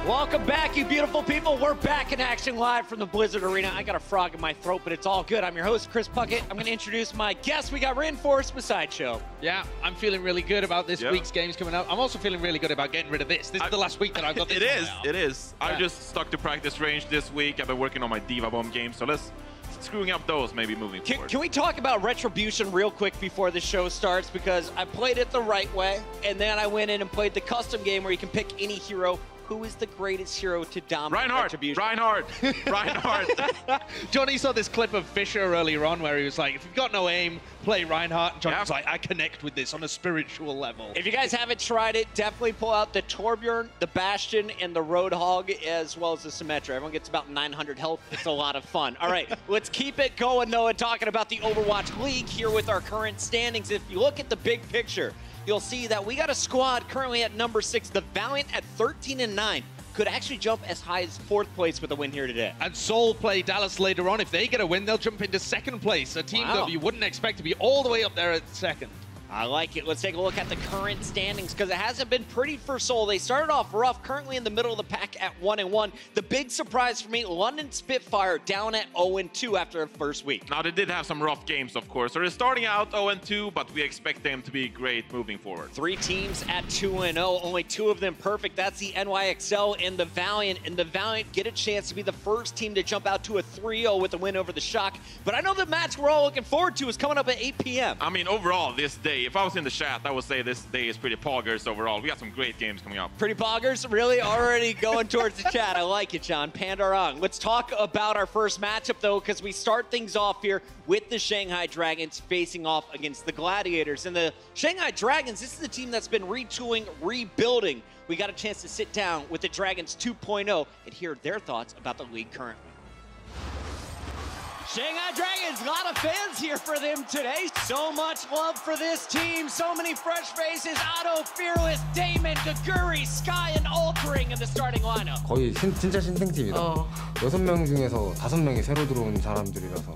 Welcome back, you beautiful people. We're back in action live from the Blizzard Arena. I got a frog in my throat, but it's all good. I'm your host, Chris Puckett. I'm going to introduce my guest. We got reinforced with Sideshow. Yeah, I'm feeling really good about this week's games coming up. I'm also feeling really good about getting rid of this. This is the last week that I've got this. It is. Yeah. I've just stuck to practice range this week. I've been working on my Diva Bomb game, so let's screwing up those maybe moving forward. Can we talk about Retribution real quick before the show starts? Because I played it the right way, and then I went in and played the custom game where you can pick any hero. Who is the greatest hero to dominate Retribution? Reinhardt. Johnny saw this clip of Fisher earlier on where he was like, if you've got no aim, play Reinhardt. Johnny was like, I connect with this on a spiritual level. If you guys haven't tried it, definitely pull out the Torbjorn, the Bastion, and the Roadhog, as well as the Symmetra. Everyone gets about 900 health. It's a lot of fun. All right, let's keep it going, though, and talking about the Overwatch League here with our current standings. If you look at the big picture, you'll see that we got a squad currently at number 6, the Valiant at 13-9. Could actually jump as high as 4th place with a win here today. And Seoul play Dallas later on. If they get a win, they'll jump into 2nd place. A team that you wouldn't expect to be all the way up there at 2nd. I like it. Let's take a look at the current standings because it hasn't been pretty for Seoul. They started off rough, currently in the middle of the pack at 1-1. The big surprise for me, London Spitfire down at 0-2 after the first week. Now, they did have some rough games, of course. So they're starting out 0-2, but we expect them to be great moving forward. 3 teams at 2-0, only 2 of them perfect. That's the NYXL and the Valiant. And the Valiant get a chance to be the first team to jump out to a 3-0 with a win over the Shock. But I know the match we're all looking forward to is coming up at 8 p.m. I mean, overall, this day, if I was in the chat, I would say this day is pretty poggers overall. We got some great games coming up. Pretty poggers? Really? Already going towards the chat. I like it, John. Pandarang. Let's talk about our first matchup, though, because we start things off here with the Shanghai Dragons facing off against the Gladiators. And the Shanghai Dragons, this is the team that's been retooling, rebuilding. We got a chance to sit down with the Dragons 2.0 and hear their thoughts about the league currently. Shanghai Dragons, a lot of fans here for them today. So much love for this team. So many fresh faces. Otto, Fearless, Damon, Gaguri, Sky, and Altering in the starting lineup. 거의 진짜 신생팀이다. 6명 중에서 5명이 새로 들어온 사람들이라서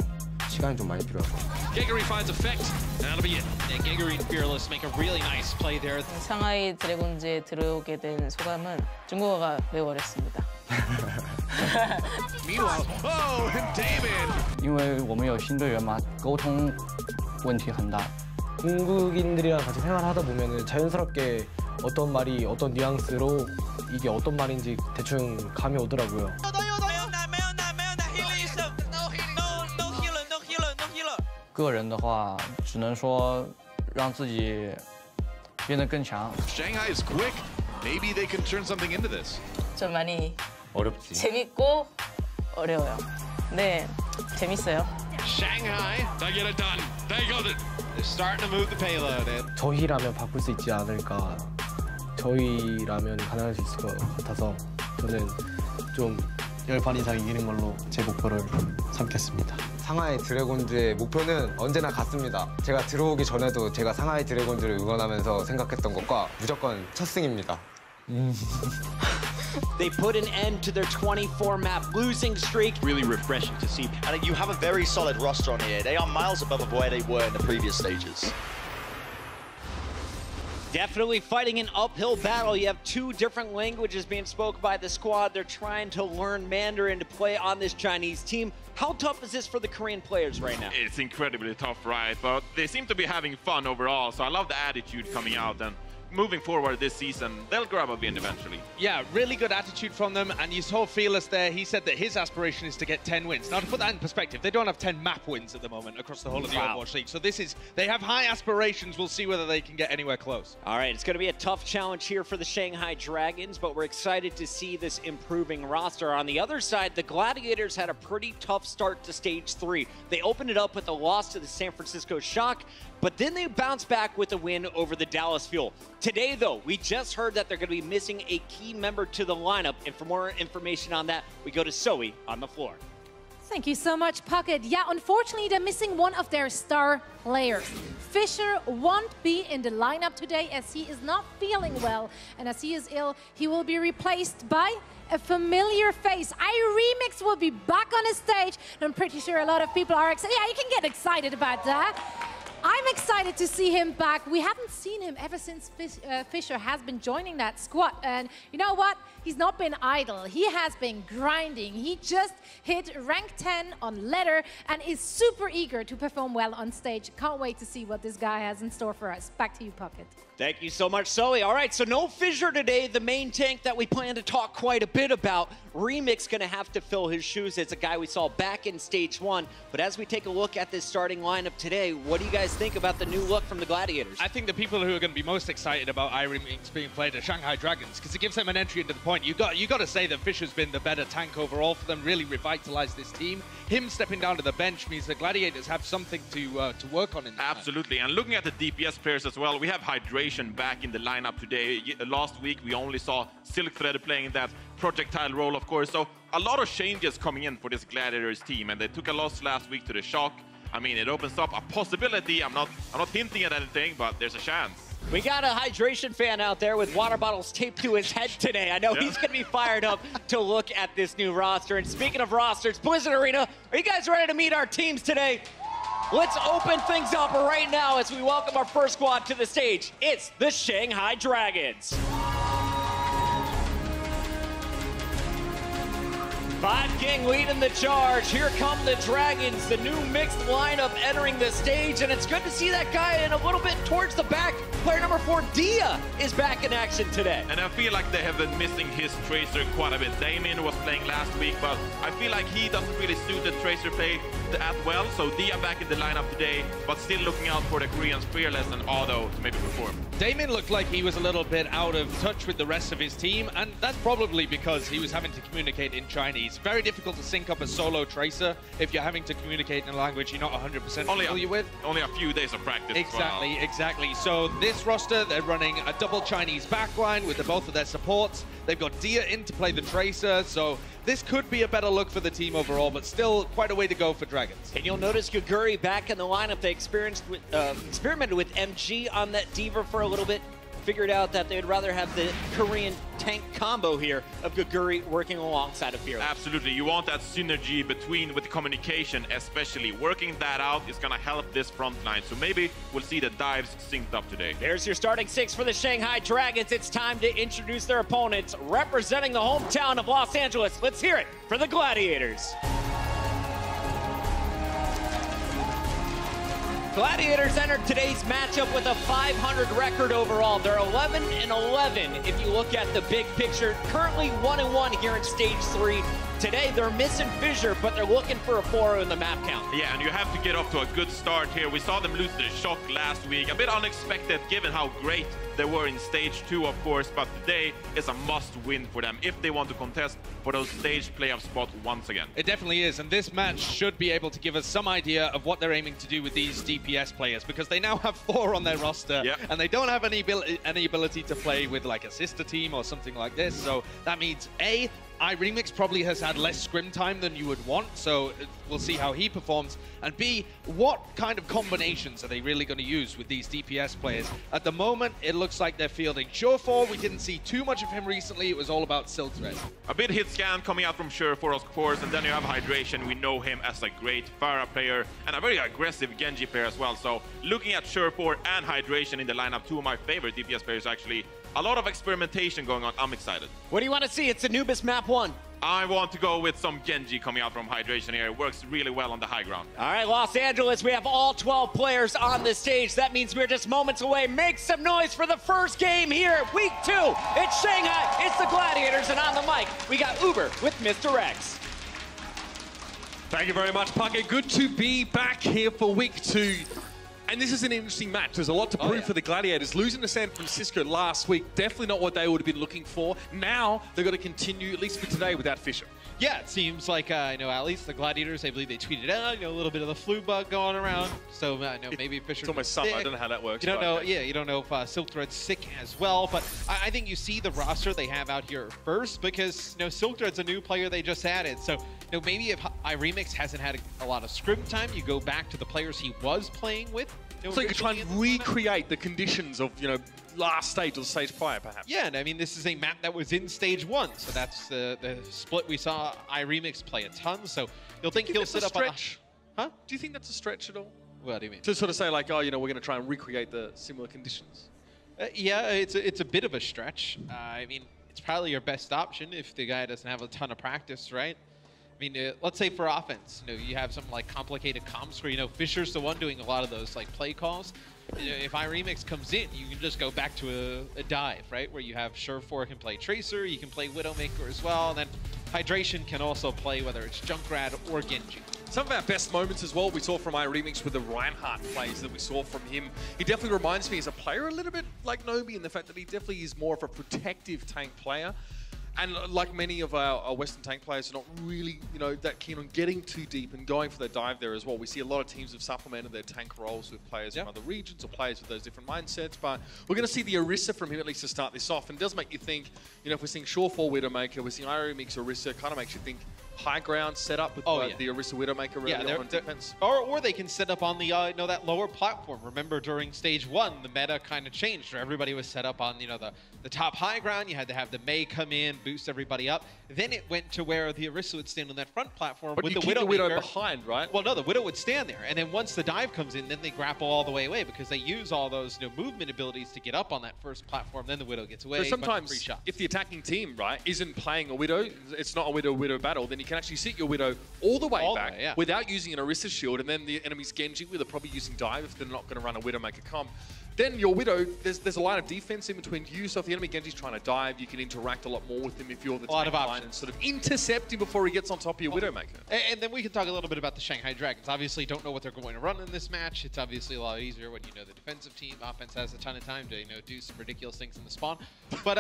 시간이 좀 많이 필요할 것 같아요. Gaguri finds effect, and that'll be it. And Gaguri and Fearless make a really nice play there. 상하이 드래곤즈에 들어오게 된 소감은 중국어가 매우 어렵습니다. Meanwhile, oh, and Damon. 因为我们有新队员嘛，沟通问题很大。 중국인들이랑 같이 생활하다 보면 자연스럽게 어떤 말이 어떤 뉘앙스로 이게 어떤 말인지 대충 감이 오더라고요. 个人的话，只能说让自己变得更强。 Shanghai is quick. Maybe they can turn something into this. 좀 많이 어렵지. 재밌고 어려워요. 네, 재밌어요. Shanghai, they get it done. They got it. They're starting to move the payload in. 저희라면 바꿀 수 있지 않을까. 저희라면 가능할 수 있을 것 같아서 저는 좀 10판 이상 이기는 걸로 제 목표를 삼겠습니다. 상하이 드래곤즈의 목표는 언제나 같습니다. 제가 들어오기 전에도 제가 상하이 드래곤즈를 응원하면서 생각했던 것과 무조건 첫 승입니다. They put an end to their 24-map losing streak. Really refreshing to see. And you have a very solid roster on here. They are miles above of where they were in the previous stages. Definitely fighting an uphill battle. You have 2 different languages being spoken by the squad. They're trying to learn Mandarin to play on this Chinese team. How tough is this for the Korean players right now? It's incredibly tough, right? But they seem to be having fun overall, so I love the attitude coming out. And moving forward this season, they'll grab a win eventually. Yeah, really good attitude from them, and you saw Fearless there. He said that his aspiration is to get 10 wins. Now, to put that in perspective, they don't have 10 map wins at the moment across the whole of the Overwatch League. So this is, they have high aspirations. We'll see whether they can get anywhere close. All right, it's going to be a tough challenge here for the Shanghai Dragons, but we're excited to see this improving roster. On the other side, the Gladiators had a pretty tough start to Stage 3. They opened it up with a loss to the San Francisco Shock, but then they bounced back with a win over the Dallas Fuel. Today, though, we just heard that they're going to be missing a key member to the lineup. And for more information on that, we go to Zoe on the floor. Thank you so much, Puckett. Yeah, unfortunately, they're missing one of their star players. Fisher won't be in the lineup today as he is not feeling well. And as he is ill, he will be replaced by a familiar face. iRemix will be back on his stage. And I'm pretty sure a lot of people are excited. Yeah, you can get excited about that. I'm excited to see him back. We haven't seen him ever since Fischer has been joining that squad. And you know what? He's not been idle. He has been grinding. He just hit rank 10 on ladder and is super eager to perform well on stage. Can't wait to see what this guy has in store for us. Back to you, Puckett. Thank you so much, Zoe. All right, so no Fischer today, the main tank that we plan to talk quite a bit about. Remix going to have to fill his shoes. It's a guy we saw back in stage 1. But as we take a look at this starting lineup today, what do you guys think about the new look from the Gladiators? I think the people who are going to be most excited about Remix being played are Shanghai Dragons, because it gives them an entry into the point. You got to say that Fischer's been the better tank overall for them, really revitalized this team. Him stepping down to the bench means the Gladiators have something to work on in that. Absolutely, and looking at the DPS players as well, we have Hydration back in the lineup today. Last week we only saw Silk Thread playing that projectile role, of course, so a lot of changes coming in for this Gladiators team, and they took a loss last week to the Shock. I mean, it opens up a possibility. I'm not hinting at anything, but there's a chance. We got a Hydration fan out there with water bottles taped to his head today. I know he's going to be fired up to look at this new roster. And speaking of rosters, Blizzard Arena, are you guys ready to meet our teams today? Let's open things up right now as we welcome our first squad to the stage. It's the Shanghai Dragons. 5-King leading the charge. Here come the Dragons, the new mixed lineup entering the stage, and it's good to see that guy in a little bit towards the back. Player number 4, Dia, is back in action today. And I feel like they have been missing his Tracer quite a bit. Damien was playing last week, but I feel like he doesn't really suit the Tracer play that well, so Dia back in the lineup today, but still looking out for the Koreans Fearless and Auto to maybe perform. Damien looked like he was a little bit out of touch with the rest of his team, and that's probably because he was having to communicate in Chinese. Very difficult to sync up a solo Tracer if you're having to communicate in a language you're not 100% familiar with. Only a few days of practice. Exactly, exactly. So this roster, they're running a double Chinese backline with both of their supports. They've got Dia in to play the Tracer, so this could be a better look for the team overall, but still quite a way to go for Dragons. And you'll notice Guguri back in the lineup. They experimented with MG on that Diva for a little bit. Figured out that they'd rather have the Korean tank combo here of Guguri working alongside of Fearless. Absolutely, you want that synergy with the communication, especially. Working that out is going to help this front line, so maybe we'll see the dives synced up today. There's your starting 6 for the Shanghai Dragons. It's time to introduce their opponents. Representing the hometown of Los Angeles, let's hear it for the Gladiators. Gladiators entered today's matchup with a 500 record overall. They're 11-11 if you look at the big picture. Currently 1-1 here in stage 3. Today they're missing Fischer, but they're looking for a 4 in the map count. Yeah, and you have to get off to a good start here. We saw them lose to the Shock last week. A bit unexpected given how great they were in stage 2, of course, but today is a must-win for them if they want to contest for those stage playoff spots once again. It definitely is, and this match should be able to give us some idea of what they're aiming to do with these DPS players, because they now have 4 on their roster, and they don't have any ability to play with like a sister team or something like this. So that means A, Remix probably has had less scrim time than you would want, so we'll see how he performs. And B, what kind of combinations are they really going to use with these DPS players? At the moment, it looks like they're fielding Surefour. We didn't see too much of him recently. It was all about Silk Thread. A bit hit scan coming out from Surefour, of course, and then you have Hydration. We know him as a great Pharah player and a very aggressive Genji player as well. So looking at Surefour and Hydration in the lineup, 2 of my favorite DPS players actually. A lot of experimentation going on. I'm excited. What do you want to see? It's Anubis map 1. I want to go with some Genji coming out from Hydration here. It works really well on the high ground. All right, Los Angeles, we have all 12 players on the stage. That means we're just moments away. Make some noise for the first game here, week 2. It's Shanghai, it's the Gladiators, and on the mic, we got Uber with Mr. X. Thank you very much, Puckett. Good to be back here for week 2. And this is an interesting match. There's a lot to prove for the Gladiators. Losing to San Francisco last week, definitely not what they would have been looking for. Now, they've got to continue, at least for today, without Fischer. Yeah, it seems like, at least the Gladiators, I believe they tweeted out, a little bit of the flu bug going around. So, maybe Fischer. It's almost summer. I don't know how that works. You don't know, you don't know if Silk Thread's sick as well. But I think you see the roster they have out here first because, Silk Thread's a new player they just added. So, maybe if Remix hasn't had a lot of scrim time, you go back to the players he was playing with. So you could try and recreate the conditions of, last stage or stage prior, perhaps. Yeah, and I mean, this is a map that was in stage 1, so that's the split we saw Remix play a ton. So you'll think he'll sit up on. Huh? Do you think that's a stretch at all? What do you mean? To sort of say like, oh, you know, we're going to try and recreate the similar conditions. Yeah, it's a bit of a stretch. I mean, it's probably your best option if the guy doesn't have a ton of practice, right? I mean, let's say for offense, you know, you have some like complicated comps where, you know, Fisher's the one doing a lot of those like play calls. You know, if iRemix comes in, you can just go back to a dive, right? Where you have Surefour can play Tracer, you can play Widowmaker as well, and then Hydration can also play whether it's Junkrat or Genji. Some of our best moments as well we saw from iRemix with the Reinhardt plays that we saw from him. He definitely reminds me as a player a little bit like Nobi in the fact that he definitely is more of a protective tank player. And like many of our Western tank players are not really, you know, that keen on getting too deep and going for the dive there as well. We see a lot of teams have supplemented their tank roles with players from other regions or players with those different mindsets. But we're going to see the Orisa from him at least to start this off. And it does make you think, you know, if we're seeing Surefour Widowmaker, we're seeing iRemix Orisa, kind of makes you think high ground setup with the Orisa Widowmaker really on defense. Or they can set up on the you know, that lower platform. Remember during stage 1, the meta kind of changed where everybody was set up on, you know, the top high ground. You had to have the Mei come in, boost everybody up. Then it went to where the Orisa would stand on that front platform but with you the keep Widow the Widow behind, right? Well, no, the Widow would stand there, and then once the dive comes in, then they grapple all the way away because they use all those, you know, movement abilities to get up on that first platform. Then the Widow gets away. So sometimes, if the attacking team, right, isn't playing a Widow, it's not a Widow battle, then you can actually sit your Widow all the way back without using an Orisa shield, and then the enemy's Genji, they're probably using dive if they're not going to run a Widowmaker comp. Then your Widow, there's a line of defense in between you, so if the enemy Genji's trying to dive, you can interact a lot more with him if you're the tank line and sort of intercept him before he gets on top of your Widowmaker. And then we can talk a little bit about the Shanghai Dragons. Obviously, don't know what they're going to run in this match. It's obviously a lot easier when you know the defensive team. Offense has a ton of time to, you know, do some ridiculous things in the spawn. But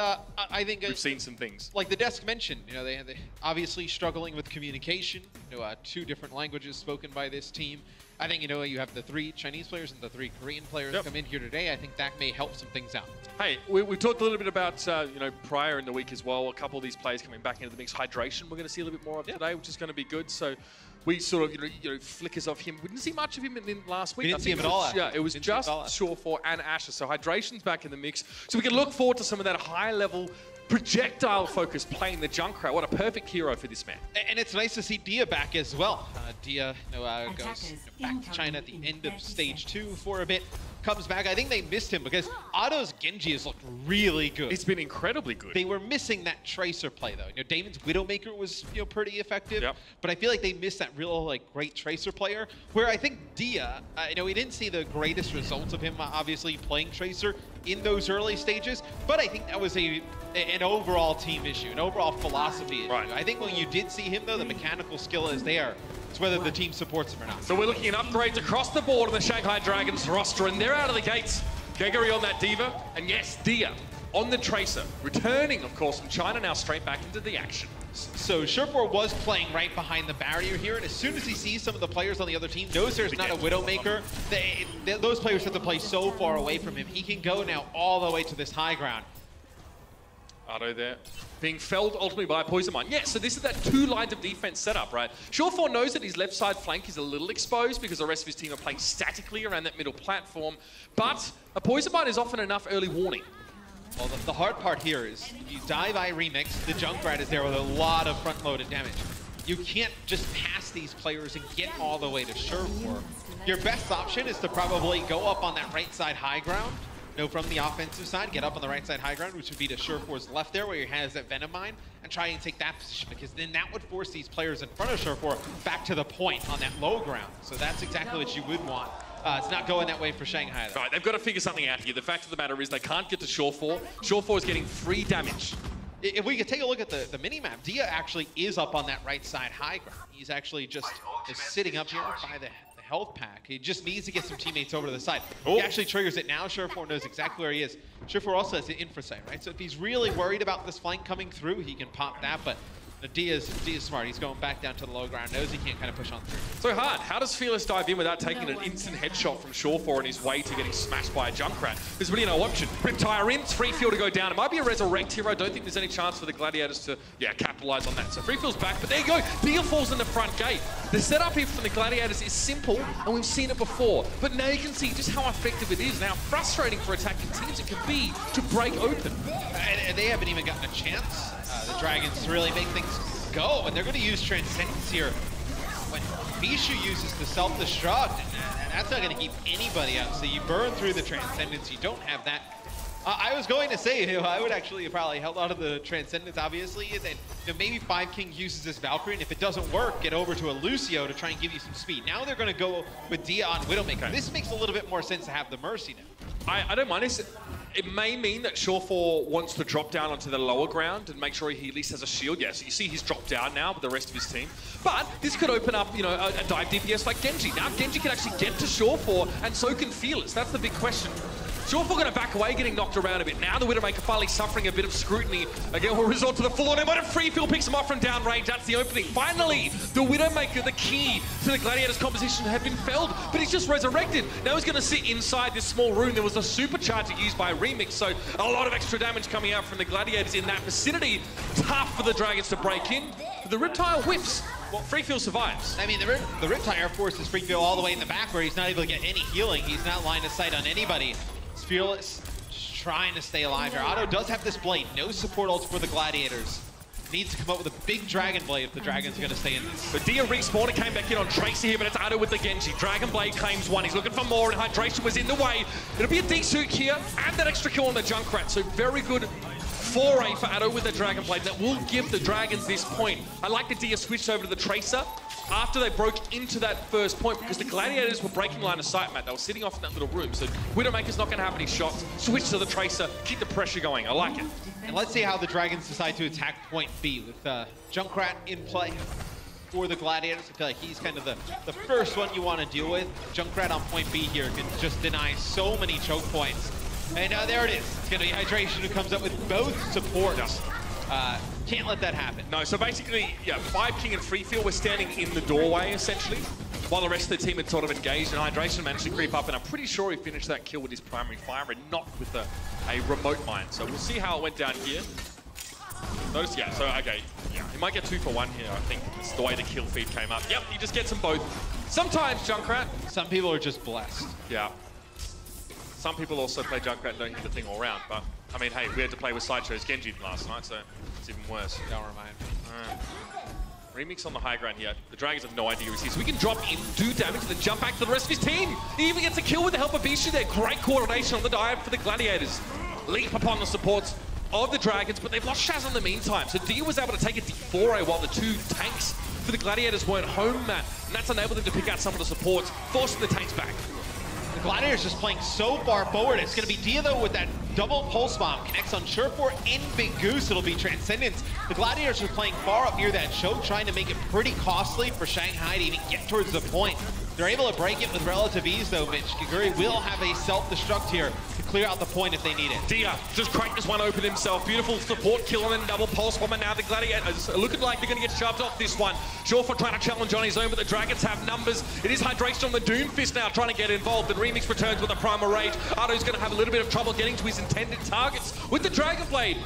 I think we've seen some things. Like the desk mentioned, you know, they obviously struggling with communication. You know, 2 different languages spoken by this team. I think, you know, you have the 3 Chinese players and the 3 Korean players come in here today. I think that may help some things out. Hey, we talked a little bit about, you know, prior in the week as well, a couple of these players coming back into the mix. Hydration, we're going to see a little bit more of today, which is going to be good. So we sort of, you know, flickers of him. We didn't see much of him in last week. We didn't see him at all. Yeah, it was just Surefour and Asher. So Hydration's back in the mix. So we can look forward to some of that high-level projectile focus playing the Junkrat. What a perfect hero for this man. And it's nice to see Dia back as well. Dia goes back to China at the end of stage 2 for a bit. Comes back. I think they missed him because Otto's Genji has looked really good. It's been incredibly good. They were missing that Tracer play though. You know, Damon's Widowmaker was, you know, pretty effective. But I feel like they missed that real like great Tracer player. Where I think Dia, you know, we didn't see the greatest results of him obviously playing Tracer in those early stages. But I think that was an overall team issue, an overall philosophy issue. I think when you did see him though, the mechanical skill is there. It's whether the team supports him or not. So we're looking at upgrades across the board on the Shanghai Dragons roster, and they're out of the gates. Gregory on that Diva, and yes, Dia on the Tracer. Returning, of course, from China, now straight back into the action. So Surefour was playing right behind the barrier here, and as soon as he sees some of the players on the other team, knows there's not a Widowmaker, those players have to play so far away from him. He can go now all the way to this high ground. Otto there, being felled ultimately by Poison Mine. Yeah, so this is that 2 lines of defense setup, right? Surefour knows that his left side flank is a little exposed because the rest of his team are playing statically around that middle platform, but a Poison Mine is often enough early warning. Well, the hard part here is you dive iRemix, the Junkrat is there with a lot of front-loaded damage. You can't just pass these players and get all the way to Surefour. Your best option is to probably go up on that right side high ground, you know, from the offensive side, get up on the right side high ground, which would be to Surefour's left there, where he has that Venom Mine, and try and take that position, because then that would force these players in front of Surefour back to the point on that low ground. So that's exactly what you would want. It's not going that way for Shanghai, though. Right, they've got to figure something out here. The fact of the matter is they can't get to Surefour. Surefour is getting free damage. If we could take a look at the mini-map, Dia actually is up on that right side high ground. He's actually just sitting up here by the health pack. He just needs to get some teammates over to the side. He actually triggers it now. Surefour knows exactly where he is. Surefour also has the infra sight, right? So if he's really worried about this flank coming through, he can pop that, but Dia's smart. He's going back down to the low ground, knows he can't kind of push on through. So hard. How does Fearless dive in without taking an instant headshot from Surefour on his way to getting smashed by a Junkrat? There's really no option. Riptire in, Free Feel to go down. It might be a resurrect here. I don't think there's any chance for the Gladiators to, capitalize on that. So Free Feel's back, but there you go. Dia falls in the front gate. The setup here from the Gladiators is simple, and we've seen it before. But now you can see just how effective it is, and how frustrating for attacking teams it can be to break open. And they haven't even gotten a chance, the Dragons, to really make things go, and they're going to use Transcendence here. when Bishu uses the self-destruct, and that's not going to keep anybody out. So you burn through the Transcendence, you don't have that. I was going to say, I would actually probably held on to the Transcendence, obviously, and then maybe 5King uses this Valkyrie, and if it doesn't work, get over to a Lucio to try and give you some speed. Now they're going to go with Dia on Widowmaker. Okay. This makes a little bit more sense to have the Mercy now. I don't mind this. It may mean that Shawfall wants to drop down onto the lower ground and make sure he at least has a shield. Yeah, so you see he's dropped down now with the rest of his team. But this could open up, you know, a dive DPS like Genji. Now Genji can actually get to Shawfall, and so can Fearless. That's the big question. Shawfall going to back away, getting knocked around a bit. Now the Widowmaker finally suffering a bit of scrutiny. Again, we'll resort to the full-on. But a free field picks him off from downrange. That's the opening. Finally, the Widowmaker, the key to the Gladiators' composition, had been felled, but he's just resurrected. Now he's going to sit inside this small room. There was a supercharger used by Remix, so a lot of extra damage coming out from the Gladiators in that vicinity. Tough for the Dragons to break in. The Riptile whiffs. Well, Freefield survives. I mean, the Riptile forces Freefield all the way in the back where he's not able to get any healing. He's not line of sight on anybody. Fearless just trying to stay alive here. Otto does have this blade. No support ult for the Gladiators. Needs to come up with a big Dragon Blade if the Dragon's going to stay in this. But Dia respawned and came back in on Tracer here, but it's Otto with the Genji. Dragon Blade claims one. He's looking for more, and Hydration was in the way. It'll be a D-suit here, and that extra kill on the Junkrat. So very good foray for Otto with the Dragon Blade. That will give the Dragons this point. I like that Dia switched over to the Tracer after they broke into that first point, because the Gladiators were breaking line of sight, Matt. They were sitting off in that little room, so Widowmaker's not going to have any shots. Switch to the Tracer, keep the pressure going. I like it. And let's see how the Dragons decide to attack point B with Junkrat in play for the Gladiators. I feel like he's kind of the first one you want to deal with. Junkrat on point B here can just deny so many choke points. And there it is. It's going to be Hydration who comes up with both supports. Can't let that happen. No, so basically, yeah, 5King and Freefield were standing in the doorway, essentially, while the rest of the team had sort of engaged, and Hydration managed to creep up, and I'm pretty sure he finished that kill with his primary fire and not with a remote mine. So we'll see how it went down here. Notice, yeah, so, okay, yeah, he might get 2 for 1 here, I think. It's the way the kill feed came up. Yep, he just gets them both. Sometimes, Junkrat. Some people are just blessed. Yeah. Some people also play Junkrat and don't hit the thing all round, but, I mean, hey, we had to play with Sideshow's Genji last night, so it's even worse. Don't remind me. Remix on the high ground here. The Dragons have no idea he's here, so we can drop in, do damage, and then jump back to the rest of his team. He even gets a kill with the help of Bishu there. Great coordination on the dive for the Gladiators. Leap upon the supports of the Dragons, but they've lost Shaz in the meantime. So Dia was able to take a D4A while the 2 tanks for the Gladiators weren't home, Matt. And that's enabled them to pick out some of the supports, forcing the tanks back. The Gladiators just playing so far forward. It's going to be Dia, though, with that double pulse bomb. Connects on Surefour in Big Goose. It'll be Transcendence. The Gladiators are playing far up near that choke, trying to make it pretty costly for Shanghai to even get towards the point. They're able to break it with relative ease, though, Mitch. Kaguri will have a self-destruct here to clear out the point if they need it. Dia just cranked this one open himself. Beautiful support kill and then double pulse bomb, and now the Gladiators are looking like they're going to get shoved off this one. Shawfall trying to challenge on his own, but the Dragons have numbers. It is Hydration on the Doomfist now trying to get involved, and Remix returns with a Primal Rage. Otto's going to have a little bit of trouble getting to his intended targets with the Dragon Blade.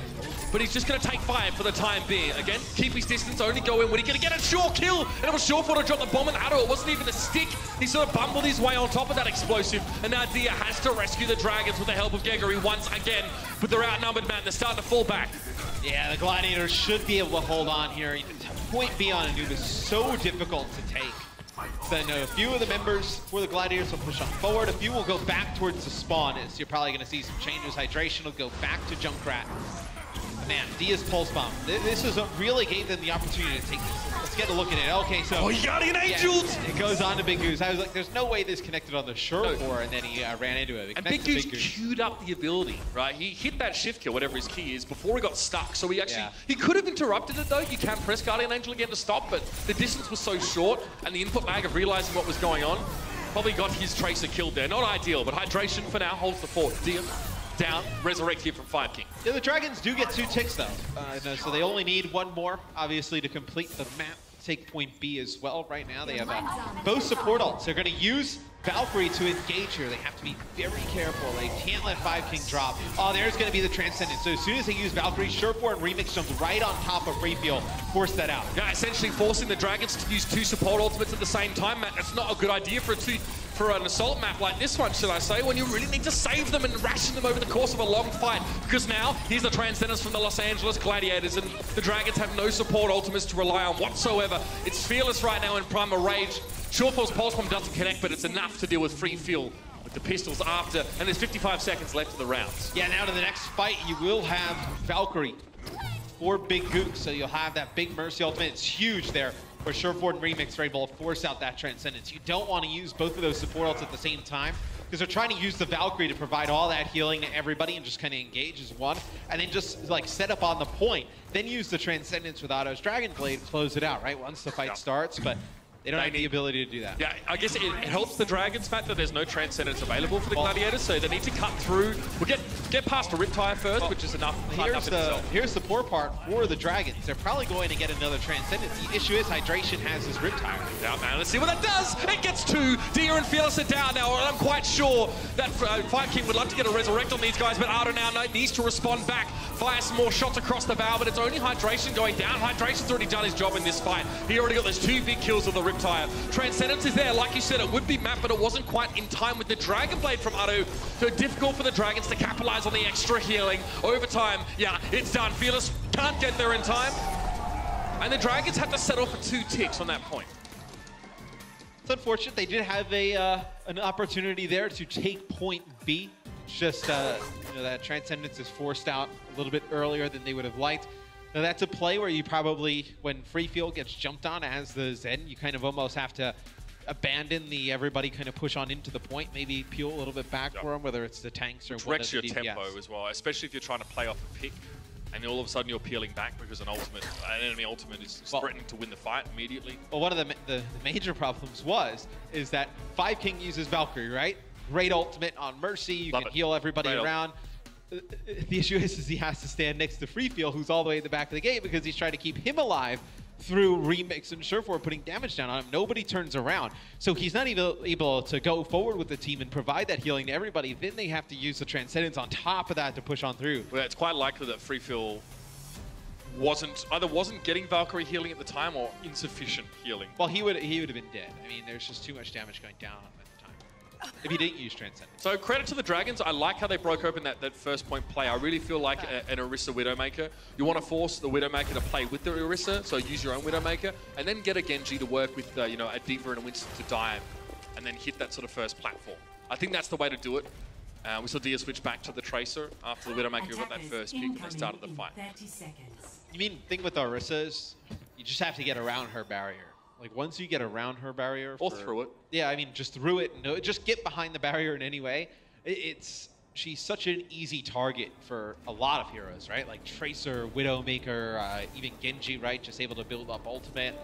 But he's just going to take fire for the time being. Again, keep his distance, only go in when he's going to get a sure kill. And it was Shawfall to drop the bomb on Otto. It wasn't even a stick. He sort of bumbled his way on top of that explosive. And now Dia has to rescue the Dragons with the help of Gregory once again. But they're outnumbered, man. They're starting to fall back. Yeah, the Gladiators should be able to hold on here. Point B on a noob is so difficult to take. Then a few of the members for the Gladiators will push on forward. A few will go back towards the spawn. As you're probably going to see some changes. Hydration will go back to Junkrat. Man, Dia's pulse bomb. This is what really gave them the opportunity to take this. Let's get a look at it. Okay, so... Oh, you got an Angels! Yeah, it goes on to Big Goose. I was like, there's no way this connected on the Surefour, and then he ran into it. And Big Goose queued up the ability, right? He hit that shift kill, whatever his key is, before he got stuck. So he actually... Yeah. He could have interrupted it, though. You can press Guardian Angel again to stop, but the distance was so short, and the input lag of realizing what was going on probably got his Tracer killed there. Not ideal, but Hydration for now holds the fort. Dia down, resurrect here from 5King. Yeah, the Dragons do get 2 ticks, though. So they only need 1 more, obviously, to complete the map. Take point B as well right now. They have both support ults. They're going to use Valkyrie to engage here. They have to be very careful. They can't let 5King drop. Oh, there's going to be the Transcendence. So as soon as they use Valkyrie, Surefour and Remix jumps right on top of Freefield. Force that out. Yeah, essentially forcing the Dragons to use 2 support ultimates at the same time, Matt. That's not a good idea for a for an assault map like this one, should I say, when you really need to save them and ration them over the course of a long fight. Because now, here's the Transcendence from the Los Angeles Gladiators, and the Dragons have no support ultimates to rely on whatsoever. It's Fearless right now in Primal Rage. Surefour's Pulse Bomb doesn't connect, but it's enough to deal with Free Fuel with the pistols after, and there's 55 seconds left of the rounds. Yeah, now to the next fight, you will have Valkyrie. 4 big gooks, so you'll have that big Mercy ultimate. It's huge there, where Surefour and Remix are able to force out that Transcendence. You don't want to use both of those support ults at the same time, because they're trying to use the Valkyrie to provide all that healing to everybody and just kind of engage as one, and then just like set up on the point, then use the Transcendence with Otto's Dragon Blade to close it out, right, once the fight starts, but they don't have the ability to do that. Yeah, I guess it helps the Dragons fact that there's no Transcendence available for the Gladiators, so they need to cut through. We'll get past a Riptide first, which is enough. Here's the poor part for the Dragons. They're probably going to get another Transcendence. The issue is Hydration has his Riptide. Down now, let's see what that does. It gets 2. Dia and Fearless are down now, and I'm quite sure that Fight King would love to get a Resurrect on these guys, but Otto now needs to respond back, fire some more shots across the bow, but it's only Hydration going down. Hydration's already done his job in this fight. He already got those 2 big kills with the Riptide. Transcendence is there, like you said, it would be mapped, but it wasn't quite in time with the Dragon Blade from Otto. So difficult for the Dragons to capitalize on the extra healing. Over time, yeah, it's done. Fearless can't get there in time. And the Dragons had to settle for 2 ticks on that point. It's unfortunate. They did have an opportunity there to take point B. It's just, you know, that Transcendence is forced out a little bit earlier than they would have liked. Now that's a play where you probably, when Free Fuel gets jumped on as the Zen, you kind of almost have to abandon the everybody kind of push on into the point, maybe peel a little bit back for them, whether it's the tanks or one of the your DPS. tempo as well, especially if you're trying to play off a pick, and all of a sudden you're peeling back because an enemy ultimate is threatening to win the fight immediately. Well, one of the major problems is that 5 King uses Valkyrie, right? Great ultimate on Mercy, you can heal everybody around. The issue is he has to stand next to Free Fuel, who's all the way at the back of the gate, because he's trying to keep him alive through Remix and Surefour putting damage down on him. Nobody turns around. So he's not even able to go forward with the team and provide that healing to everybody. Then they have to use the Transcendence on top of that to push on through. Well, it's quite likely that Free Fuel either wasn't getting Valkyrie healing at the time or insufficient healing. Well, he would have been dead. I mean, there's just too much damage going down on him at the time if he didn't use Transcendence. So credit to the Dragons. I like how they broke open that first point play. I really feel like an Orisa Widowmaker. You want to force the Widowmaker to play with the Orisa, so use your own Widowmaker, and then get a Genji to work with you know, a D.Va and a Winston to dive, and then hit that sort of first platform. I think that's the way to do it. We saw Dia switch back to the Tracer after the Widowmaker got that first pick and they started the fight. 30 seconds. You mean, the thing with Orisa is you just have to get around her barrier. Like, once you get around her barrier... Or through it. Yeah, I mean, just through it. No, just get behind the barrier in any way. She's such an easy target for a lot of heroes, right? Like Tracer, Widowmaker, even Genji, right? Just able to build up ultimate.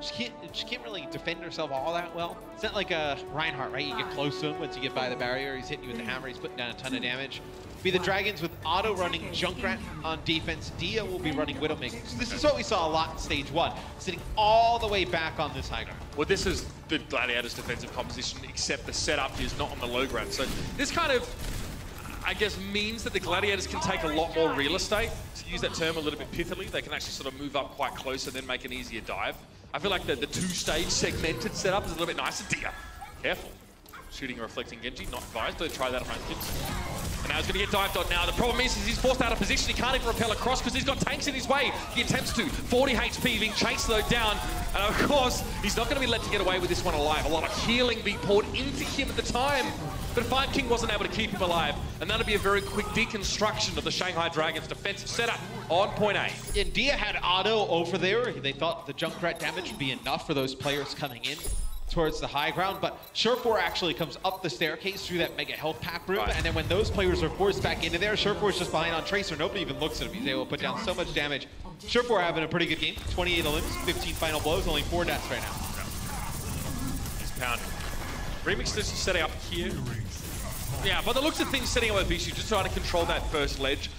She can't really defend herself all that well. It's not like a Reinhardt, right? You get close to him once you get by the barrier. He's hitting you with the hammer. He's putting down a ton of damage. Be the Dragons with Otto running Junkrat on defense. Dia will be running Widowmaker. So this is what we saw a lot in stage 1, sitting all the way back on this high ground. Well, this is the Gladiators' defensive composition, except the setup is not on the low ground. So this kind of, I guess, means that the Gladiators can take a lot more real estate. To use that term a little bit pithily, they can actually sort of move up quite close and then make an easier dive. I feel like the 2-stage segmented setup is a little bit nicer. Dia, careful. Shooting a reflecting Genji, not advised. Don't try that around kids. And now he's going to get dived on now. The problem is he's forced out of position. He can't even rappel across because he's got tanks in his way. He attempts to. 40 HP being chased though down. And of course, he's not going to be let to get away with this one alive. A lot of healing being poured into him at the time. But 5 King wasn't able to keep him alive. And that'll be a very quick deconstruction of the Shanghai Dragons' defensive setup on point A. And Dia had Otto over there. They thought the Junkrat damage would be enough for those players coming in towards the high ground, but Surefour actually comes up the staircase through that mega health pack room, and then when those players are forced back into there, Surefour's just behind on Tracer. Nobody even looks at him. He's able to put down so much damage. Surefour having a pretty good game. 28 elims, 15 final blows, only 4 deaths right now. He's pounding. Remix is setting up here. Yeah, by the looks of things, setting up with Vishu, just trying to control that first ledge.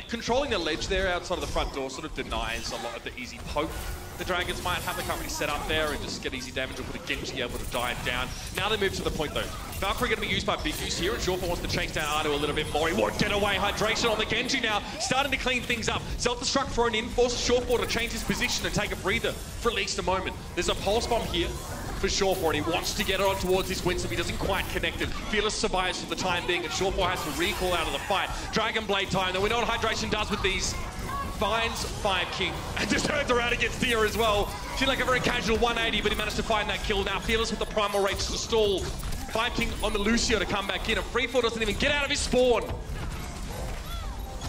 Controlling the ledge there outside of the front door sort of denies a lot of the easy poke the Dragons might have. They can't really set up there and just get easy damage or put a Genji able to dive down. Now they move to the point though. Valkyrie going to be used by Big Goose here, and Surefour wants to chase down Arno a little bit more. He won't get away. Hydration on the Genji now, starting to clean things up. Self-destruct thrown in, forces Surefour to change his position and take a breather for at least a moment. There's a pulse bomb here. for Shawfar, and he wants to get it on towards this Winston. He doesn't quite connect it. Fearless survives for the time being, and Shawfar has to recall out of the fight. Dragon Blade time, though we know what Hydration does with these. Finds 5 King and just turns around against Thea as well. She's like a very casual 180, but he managed to find that kill. Now Fearless with the primal rage to stall. 5 King on the Lucio to come back in, and Freefall doesn't even get out of his spawn.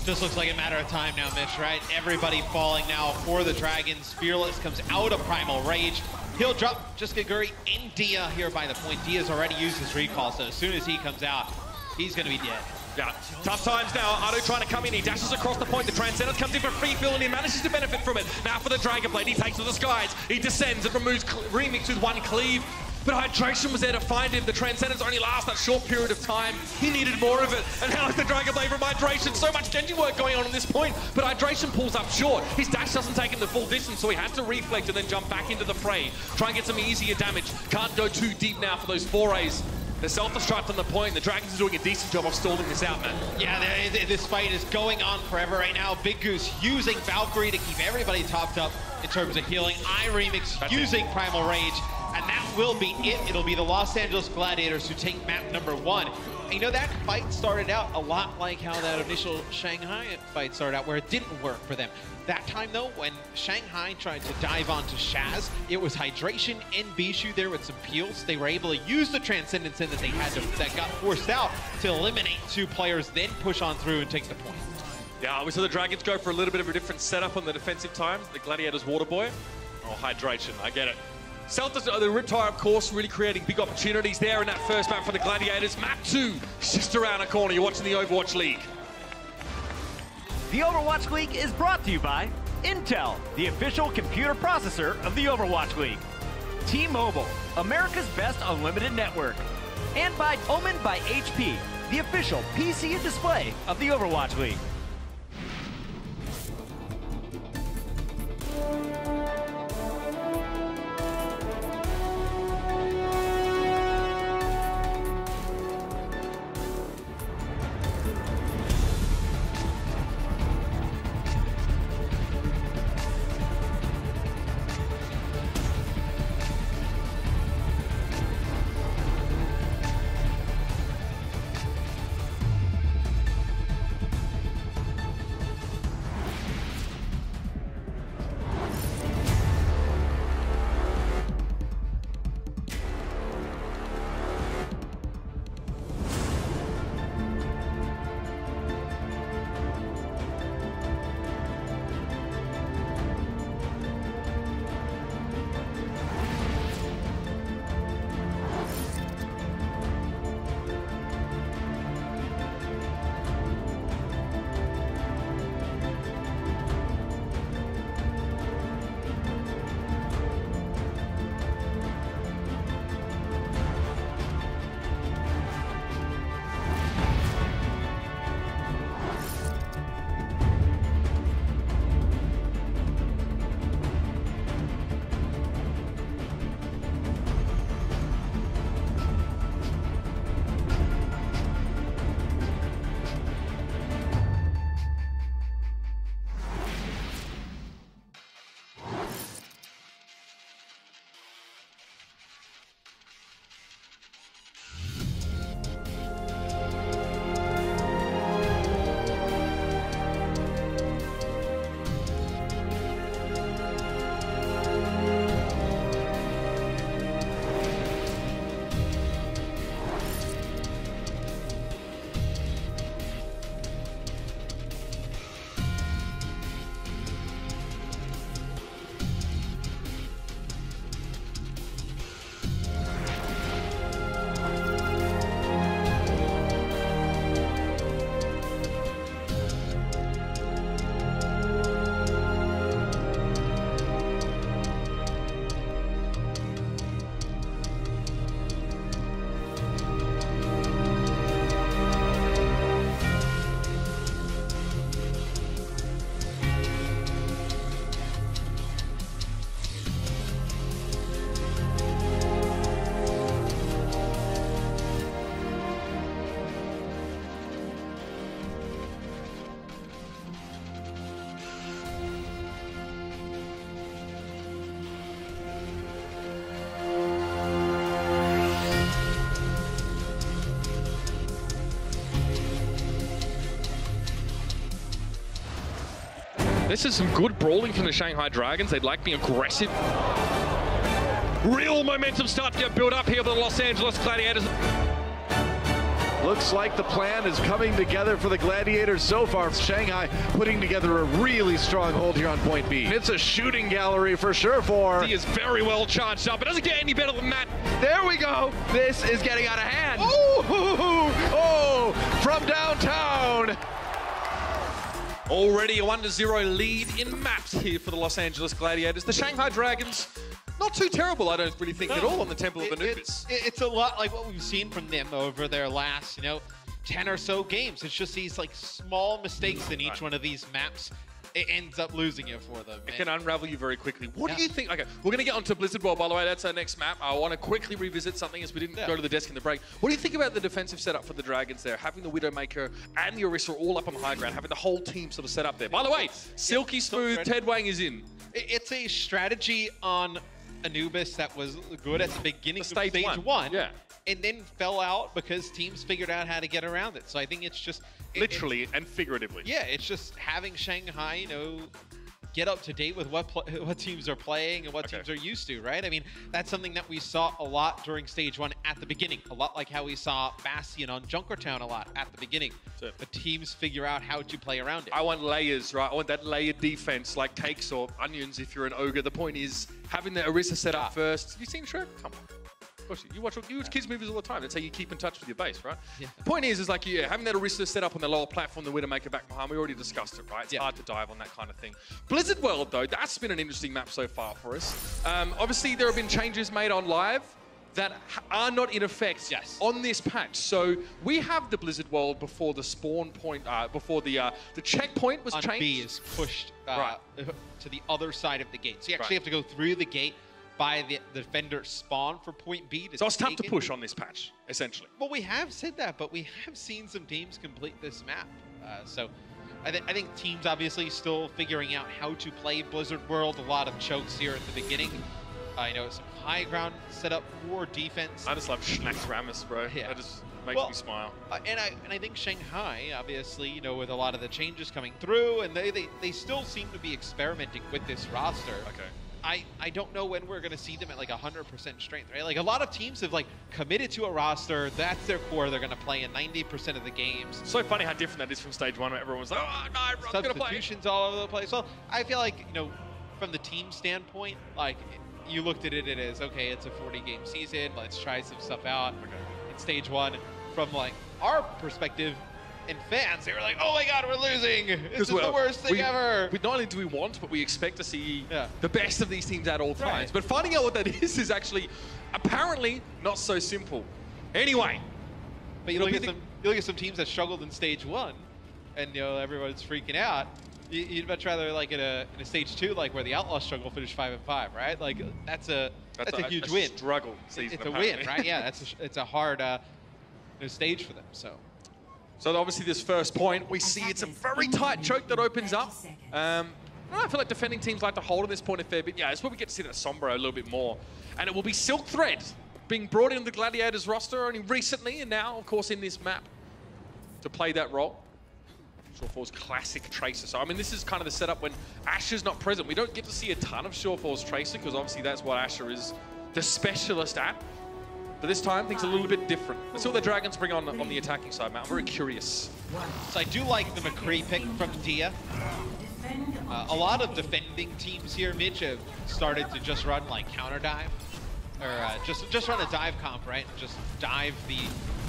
Just looks like a matter of time now, Mitch, right? Everybody falling now for the Dragons. Fearless comes out of primal rage. He'll drop just Gaguri in Dia here by the point. Dia's already used his recall, so as soon as he comes out, he's gonna be dead. Yeah, tough times now. Ado trying to come in. He dashes across the point. The Transcendence comes in for free fill, and he manages to benefit from it. Now for the Dragon Blade, he takes to the skies. He descends and removes Remix with 1 cleave. But Hydration was there to find him. The Transcendence only lasts that short period of time. He needed more of it. And now the Dragon Blade from Hydration. So much Genji work going on at this point. But Hydration pulls up short. His dash doesn't take him the full distance, so he had to reflect and then jump back into the fray. Try and get some easier damage. Can't go too deep now for those forays. They're self-destruct on the point. The Dragons are doing a decent job of stalling this out, man. Yeah, this fight is going on forever right now. Big Goose using Valkyrie to keep everybody topped up in terms of healing. Remix using Primal Rage. And that will be it. It'll be the Los Angeles Gladiators who take map number 1. And you know, that fight started out a lot like how that initial Shanghai fight started out, where it didn't work for them. That time, though, when Shanghai tried to dive onto Shaz, it was Hydration and Bishu there with some peels. They were able to use the Transcendence in that they had that got forced out to eliminate 2 players, then push on through and take the point. Yeah, we saw the Dragons go for a little bit of a different setup on the defensive times. The Gladiators Water Boy. Oh, Hydration, I get it. Celtics, the Riptire, of course, really creating big opportunities there in that first map for the Gladiators. Map 2, just around the corner. You're watching the Overwatch League. The Overwatch League is brought to you by Intel, the official computer processor of the Overwatch League. T-Mobile, America's best unlimited network. And by Omen by HP, the official PC and display of the Overwatch League. This is some good brawling from the Shanghai Dragons. They'd like being aggressive. Real momentum start to get built up here for the Los Angeles Gladiators. Looks like the plan is coming together for the Gladiators so far. Shanghai putting together a really strong hold here on point B. It's a shooting gallery for sure for... He is very well charged up. It doesn't get any better than that. There we go. This is getting out of hand. Oh, from downtown. Already a 1-0 lead in maps here for the Los Angeles Gladiators. The Shanghai Dragons, not too terrible, I don't really think at all on the Temple of Anubis. It's a lot like what we've seen from them over their last, 10 or so games. It's just these like small mistakes in each one of these maps. It ends up losing it for them. It can unravel you very quickly. What do you think? Okay, we're going to get onto Blizzard World, by the way. That's our next map. I want to quickly revisit something as we didn't go to the desk in the break. What do you think about the defensive setup for the Dragons there? Having the Widowmaker and the Orisa all up on the high ground, having the whole team sort of set up there. By the way, Silky Smooth, Ted Wang is in. It's a strategy on Anubis that was good at the beginning of stage one. Yeah. And then fell out because teams figured out how to get around it. So I think it's just... Literally and figuratively. Yeah, it's just having Shanghai, get up to date with what teams are playing and what teams are used to, right? I mean, that's something that we saw a lot during stage one at the beginning. A lot like how we saw Bastion on Junkertown a lot at the beginning. The teams figure out how to play around it. I want layers, right? I want that layered defense like cakes or onions if you're an ogre. The point is having the Orisa set up first. Have you seen Shrek? Come on. Of course, you watch kids' movies all the time. That's how you keep in touch with your base, right? Yeah. The point is like, having that Orisa set up on the lower platform, the Widowmaker back behind, we already discussed it, right? It's hard to dive on that kind of thing. Blizzard World, though, that's been an interesting map so far for us. Obviously, there have been changes made on live that are not in effect on this patch. So we have the Blizzard World before the spawn point, before the checkpoint was changed. B is pushed to the other side of the gate. So you actually have to go through the gate by the defender spawn for point B. So it's tough to push on this patch, essentially. Well, we have said that, but we have seen some teams complete this map. So I think teams obviously still figuring out how to play Blizzard World. A lot of chokes here at the beginning. I know some high ground set up for defense. I just love Schnack's Ramus, bro. Yeah. That just makes me smile. And I think Shanghai, obviously, with a lot of the changes coming through, and they still seem to be experimenting with this roster. Okay. I don't know when we're going to see them at like 100% strength, right? Like a lot of teams have like committed to a roster. That's their core. They're going to play in 90% of the games. So funny how different that is from stage one where everyone was like, oh, no, I'm going to play. Substitutions all over the place. Well, I feel like, from the team standpoint, like you looked at it as, okay, it's a 40-game season. Let's try some stuff out in stage one. From like our perspective, and fans, they were like, oh my God, we're losing. This is the worst thing ever. Not only do we want, but we expect to see the best of these teams at all times. But finding out what that is actually apparently not so simple. Anyway. But you look at some teams that struggled in stage one, and everyone's freaking out. You'd much rather like in a stage two, like where the Outlaws struggle, finish 5-5, right? Like that's a huge win. Struggle season. It's a win, right? Yeah, it's a hard stage for them. So obviously this first point, we see it's a very tight choke that opens up. I feel like defending teams like to hold at this point a fair bit. Yeah, it's where we get to see that Sombra a little bit more. And it will be Silk Thread being brought into the Gladiators roster only recently, and now, of course, in this map to play that role. Shawfall's classic Tracer. So, I mean, this is kind of the setup when Asher's not present. We don't get to see a ton of Shawfall's Tracer, because obviously that's what Asher is the specialist at. But this time, things are a little bit different. Let's see what the Dragons bring on the attacking side, Matt. I'm very curious. So I do like the McCree pick from Dia. A lot of defending teams here, Mitch, have started to just run like counter dive. Or just run a dive comp, right? Just dive the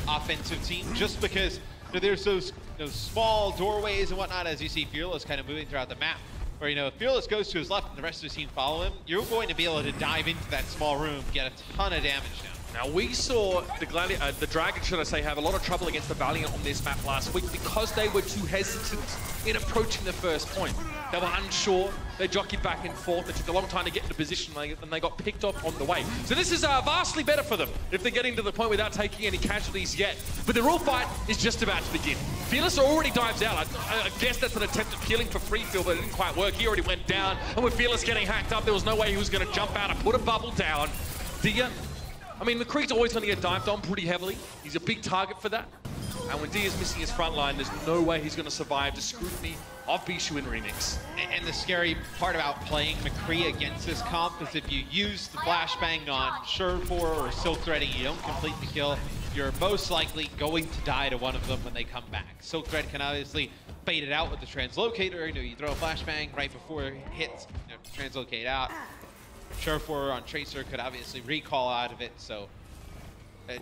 offensive team. Just because there's those small doorways and whatnot, as you see Fearless kind of moving throughout the map. Where, if Fearless goes to his left and the rest of his team follow him, you're going to be able to dive into that small room, get a ton of damage down. Now, we saw the Dragon, should I say, have a lot of trouble against the Valiant on this map last week because they were too hesitant in approaching the first point. They were unsure. They jockeyed back and forth. It took a long time to get into position, and they got picked off on the way. So this is vastly better for them if they're getting to the point without taking any casualties yet. But the real fight is just about to begin. Fearless already dives out. I guess that's an attempt at killing for free fill, but it didn't quite work. He already went down, and with Fearless getting hacked up, there was no way he was going to jump out and put a bubble down. Dia, I mean, McCree's always going to get dived on pretty heavily. He's a big target for that. And when Dia's missing his front line, there's no way he's going to survive the scrutiny of Bishu in Remix. And the scary part about playing McCree against this comp is if you use the flashbang on Surefour or Silk Threading, you don't complete the kill, you're most likely going to die to one of them when they come back. Silk Thread can obviously bait it out with the translocator. You know, you throw a flashbang right before it hits, you know, translocate out. Surefour on Tracer could obviously recall out of it, so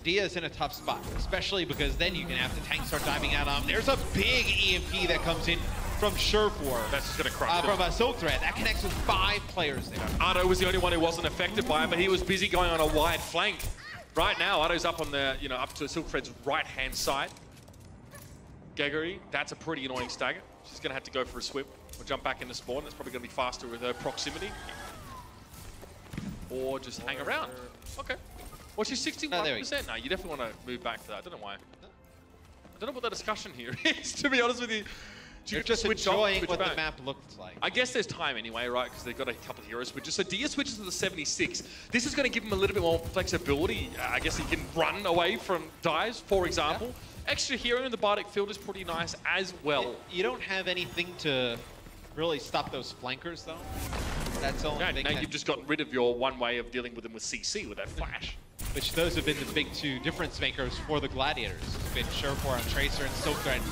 Dia's in a tough spot, especially because then you can have the tank start diving out on him. There's a big EMP that comes in from Surefour. That's just gonna crush from a Silk Thread. That connects with 5 players there. Otto was the only one who wasn't affected by it, but he was busy going on a wide flank. Right now, Otto's up on the, you know, up to Silk Thread's right-hand side. Geggery, that's a pretty annoying stagger. She's gonna have to go for a swim or jump back into spawn. That's probably gonna be faster with her proximity. Or just hang around. Okay. Well, she's 61%. No, you definitely want to move back for that. I don't know why. I don't know what the discussion here is, to be honest with you. You're just enjoying what the map looks like. I guess there's time anyway, right? Because they've got a couple of hero switches. So Dia switches to the 76. This is going to give him a little bit more flexibility. I guess he can run away from dives, for example. Yeah. Extra hero in the Bardic field is pretty nice as well. You don't have anything to really stop those flankers, though. That's all. Yeah, now you've just gotten rid of your one way of dealing with them with CC, with that flash. Which those have been the big 2 difference makers for the Gladiators. It's been Surefour on Tracer and Silk Thread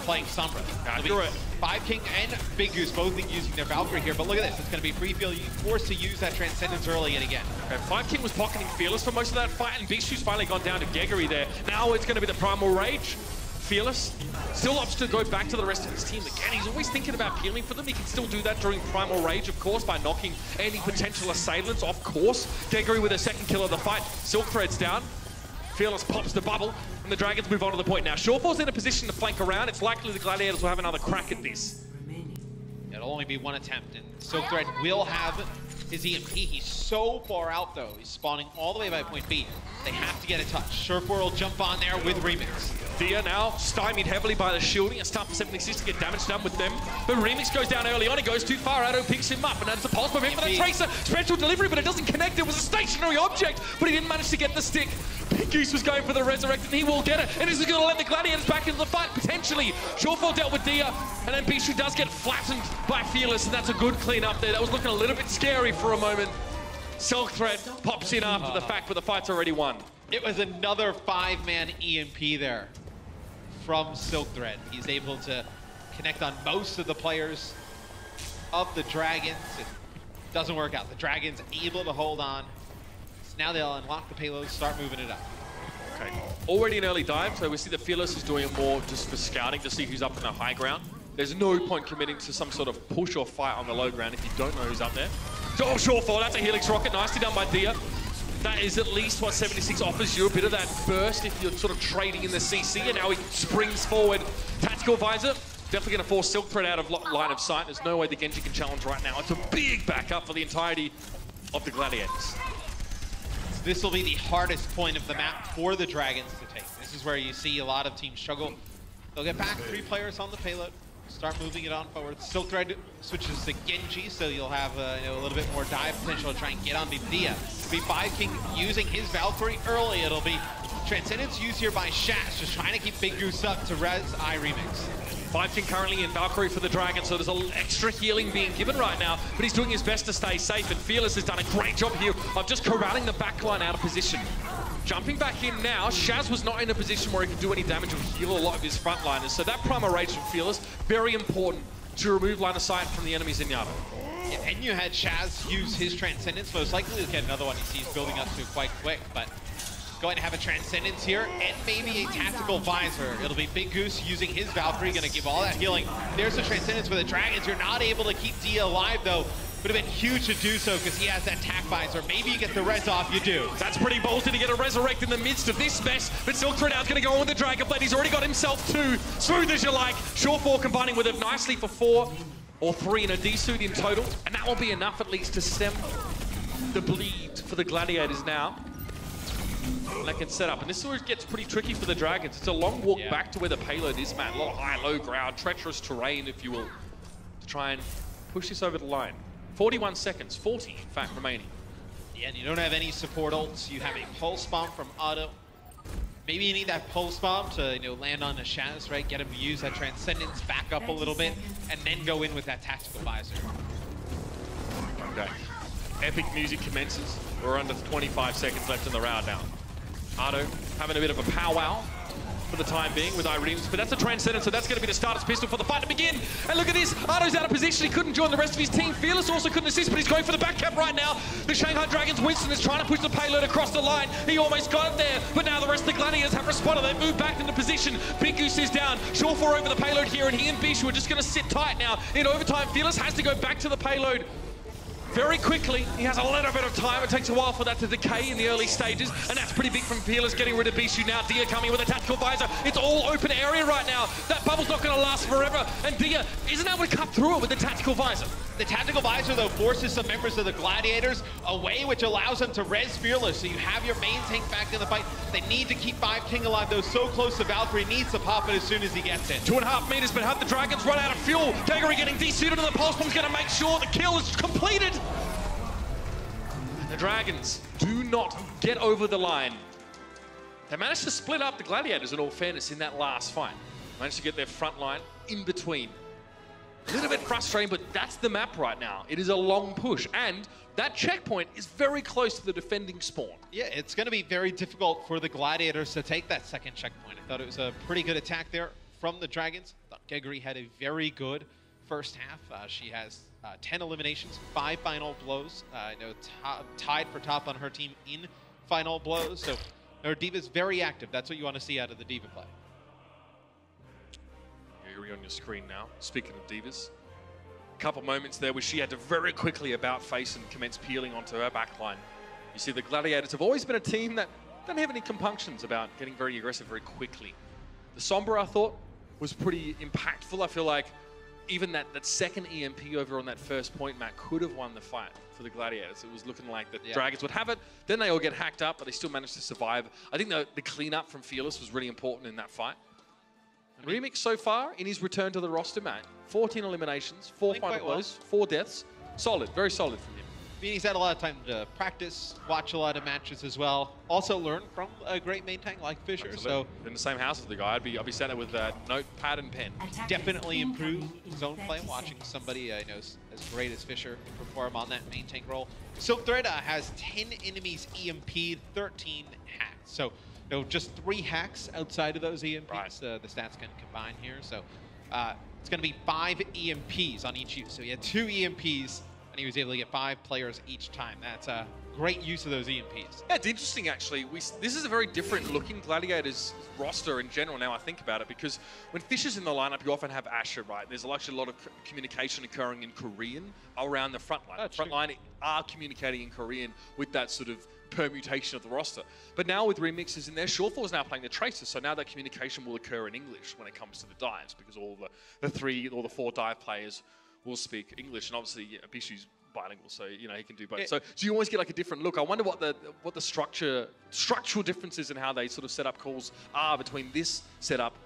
playing Sombra. You're right. 5 King and Big Goose both using their Valkyrie here, but look at this. It's going to be free field. You're forced to use that Transcendence early and again. Okay, 5 King was pocketing Fearless for most of that fight, and Bishu's finally gone down to Geggery there. Now it's going to be the Primal Rage. Fearless still opts to go back to the rest of his team. Again, he's always thinking about peeling for them. He can still do that during Primal Rage, of course, by knocking any potential assailants, of course. Geggery with a second kill of the fight. Silk Thread's down. Fearless pops the bubble, and the Dragons move on to the point now. Surefour's in a position to flank around. It's likely the Gladiators will have another crack at this. It'll only be 1 attempt, and Silk Thread will have his EMP. He's so far out, though. He's spawning all the way by point B. They have to get a touch. Surefour will jump on there with Remix. Dia now stymied heavily by the shielding. It's tough for 76 to get damage done with them. But Remix goes down early on. He goes too far. Otto picks him up. And that's a pulse from him for the Tracer. Special delivery, but it doesn't connect. It was a stationary object, but he didn't manage to get the stick. Big Goose was going for the Resurrect, and he will get it. And this is going to let the Gladiators back into the fight, potentially. Surefour dealt with Dia, and then Bishu does get flattened by Fearless, and that's a good clean up there. That was looking a little bit scary for a moment. Silk Thread pops in after the fact, but the fight's already won. It was another 5-man EMP there from Silk Thread. He's able to connect on most of the players of the Dragons. It doesn't work out. The Dragons able to hold on. So now they'll unlock the payload, start moving it up. Okay, already an early dive, so we see that Fearless is doing more just for scouting to see who's up in the high ground. There's no point committing to some sort of push or fight on the low ground if you don't know who's up there. Oh, Surefour, that's a Helix Rocket. Nicely done by Dia. That is at least what 76 offers you, a bit of that burst if you're sort of trading in the CC, and now he springs forward. Tactical Visor, definitely going to force Silk Thread out of line of sight. There's no way the Genji can challenge right now. It's a big backup for the entirety of the Gladiators. This will be the hardest point of the map for the Dragons to take. This is where you see a lot of teams struggle. They'll get back 3 players on the payload, start moving it on forward. Silk Thread switches to Genji, so you'll have a little bit more dive potential to try and get on Dia. It'll be 5 King using his Valkyrie early. It'll be Transcendence used here by Shash, just trying to keep Big Goose up to res Remix. 5 King currently in Valkyrie for the Dragons, so there's a little extra healing being given right now, but he's doing his best to stay safe, and Fearless has done a great job here of just corralling the backline out of position. Jumping back in now, Shaz was not in a position where he could do any damage or heal a lot of his frontliners, so that Primal Rage from Fearless, very important to remove line of sight from the enemies in Yata. Yeah, and you had Shaz use his Transcendence, most likely to get another one he sees building up to quite quick, but going to have a Transcendence here, and maybe a Tactical Visor. It'll be Big Goose using his Valkyrie, gonna give all that healing. There's a Transcendence for the Dragons. You're not able to keep Dia alive, though. Would have been huge to do so because he has that Tac Visor. Maybe you get the res off, you do. That's pretty ballsy to get a Resurrect in the midst of this mess, but Silk Thread now's gonna go on with the Dragon Blade. He's already got himself 2. Smooth as you like. Surefour combining with it nicely for 4 or 3 in a D-suit in total, and that will be enough at least to stem the bleed for the Gladiators now. And they can set up, and this is where it gets pretty tricky for the Dragons. It's a long walk back to where the payload is, Matt. A lot of high, low ground, treacherous terrain, if you will, to try and push this over the line. 41 seconds, 40 in fact remaining. Yeah, and you don't have any support ults. You have a pulse bomb from Otto. Maybe you need that pulse bomb to, land on the Shaz, right? Get him to use that Transcendence, back up a little bit, and then go in with that Tactical Visor. Okay. Epic music commences. We're under 25 seconds left in the round now. Ardo having a bit of a powwow for the time being with Irene's, but that's a Transcendence, so that's going to be the starter's pistol for the fight to begin. And look at this, Ardo's out of position, he couldn't join the rest of his team. Fearless also couldn't assist, but he's going for the back cap right now. The Shanghai Dragons, Winston is trying to push the payload across the line. He almost got it there, but now the rest of the Gladiators have responded. They move back into position. Big Goose is down. Shore4 over the payload here, and he and Bishu are just going to sit tight now. In overtime, Fearless has to go back to the payload very quickly. He has a little bit of time. It takes a while for that to decay in the early stages, and that's pretty big from Fearless, getting rid of Bishu now. Dia coming with a Tactical Visor. It's all open area right now. That bubble's not going to last forever, and Dia isn't able to cut through it with the Tactical Visor. The Tactical Visor, though, forces some members of the Gladiators away, which allows them to res Fearless, so you have your main tank back in the fight. They need to keep 5 King alive, though, so close to Valkyrie. Needs to pop it as soon as he gets it. 2.5 meters, but have the Dragons run out of fuel. Gregory getting desuited, and the Pulse Bomb's going to make sure the kill is completed. The Dragons do not get over the line. They managed to split up the Gladiators, in all fairness, in that last fight. Managed to get their front line in between. A little bit frustrating, but that's the map right now. It is a long push, and that checkpoint is very close to the defending spawn. Yeah, it's going to be very difficult for the Gladiators to take that second checkpoint. I thought it was a pretty good attack there from the Dragons. I thought Gregory had a very good first half. She has 10 eliminations, 5 final blows. Tied for top on her team in final blows. So her D.Va's very active. That's what you want to see out of the D.Va play. Gregory on your screen now. Speaking of D.Vas, a couple moments there where she had to very quickly about face and commence peeling onto her backline. You see, the Gladiators have always been a team that don't have any compunctions about getting very aggressive very quickly. The Sombra, I thought, was pretty impactful. I feel like even that second EMP over on that first point, Matt, could have won the fight for the Gladiators. It was looking like the Dragons would have it. Then they all get hacked up, but they still managed to survive. I think the cleanup from Fearless was really important in that fight. Remix so far, in his return to the roster, Matt, 14 eliminations, 4 final blows, 4 deaths. Solid, very solid from him. I mean, he's had a lot of time to practice, watch a lot of matches as well. Also learn from a great main tank like Fisher. Absolutely. So in the same house with the guy, I'd be sat there with a notepad and pen. Definitely improve zone play, watching somebody I know as great as Fisher perform on that main tank role. Silk Thread has 10 enemies EMP'd, 13 hacks. So just 3 hacks outside of those EMPs. Right. The stats can combine here. So it's going to be 5 EMPs on each use. So he had 2 EMPs. And he was able to get 5 players each time. That's a great use of those EMPs. Yeah, it's interesting, actually. This is a very different looking Gladiators roster in general, now I think about it, because when Fisher's in the lineup, you often have Asher, right? There's actually a lot of communication occurring in Korean around the front line. The front line are communicating in Korean with that sort of permutation of the roster. But now with remixes in there, Shore4 is now playing the Tracer, so now that communication will occur in English when it comes to the dives, because all the 4 dive players will speak English, and obviously Bishu's bilingual, so he can do both. So you always get like a different look. I wonder what the structural differences in how they sort of set up calls are between this setup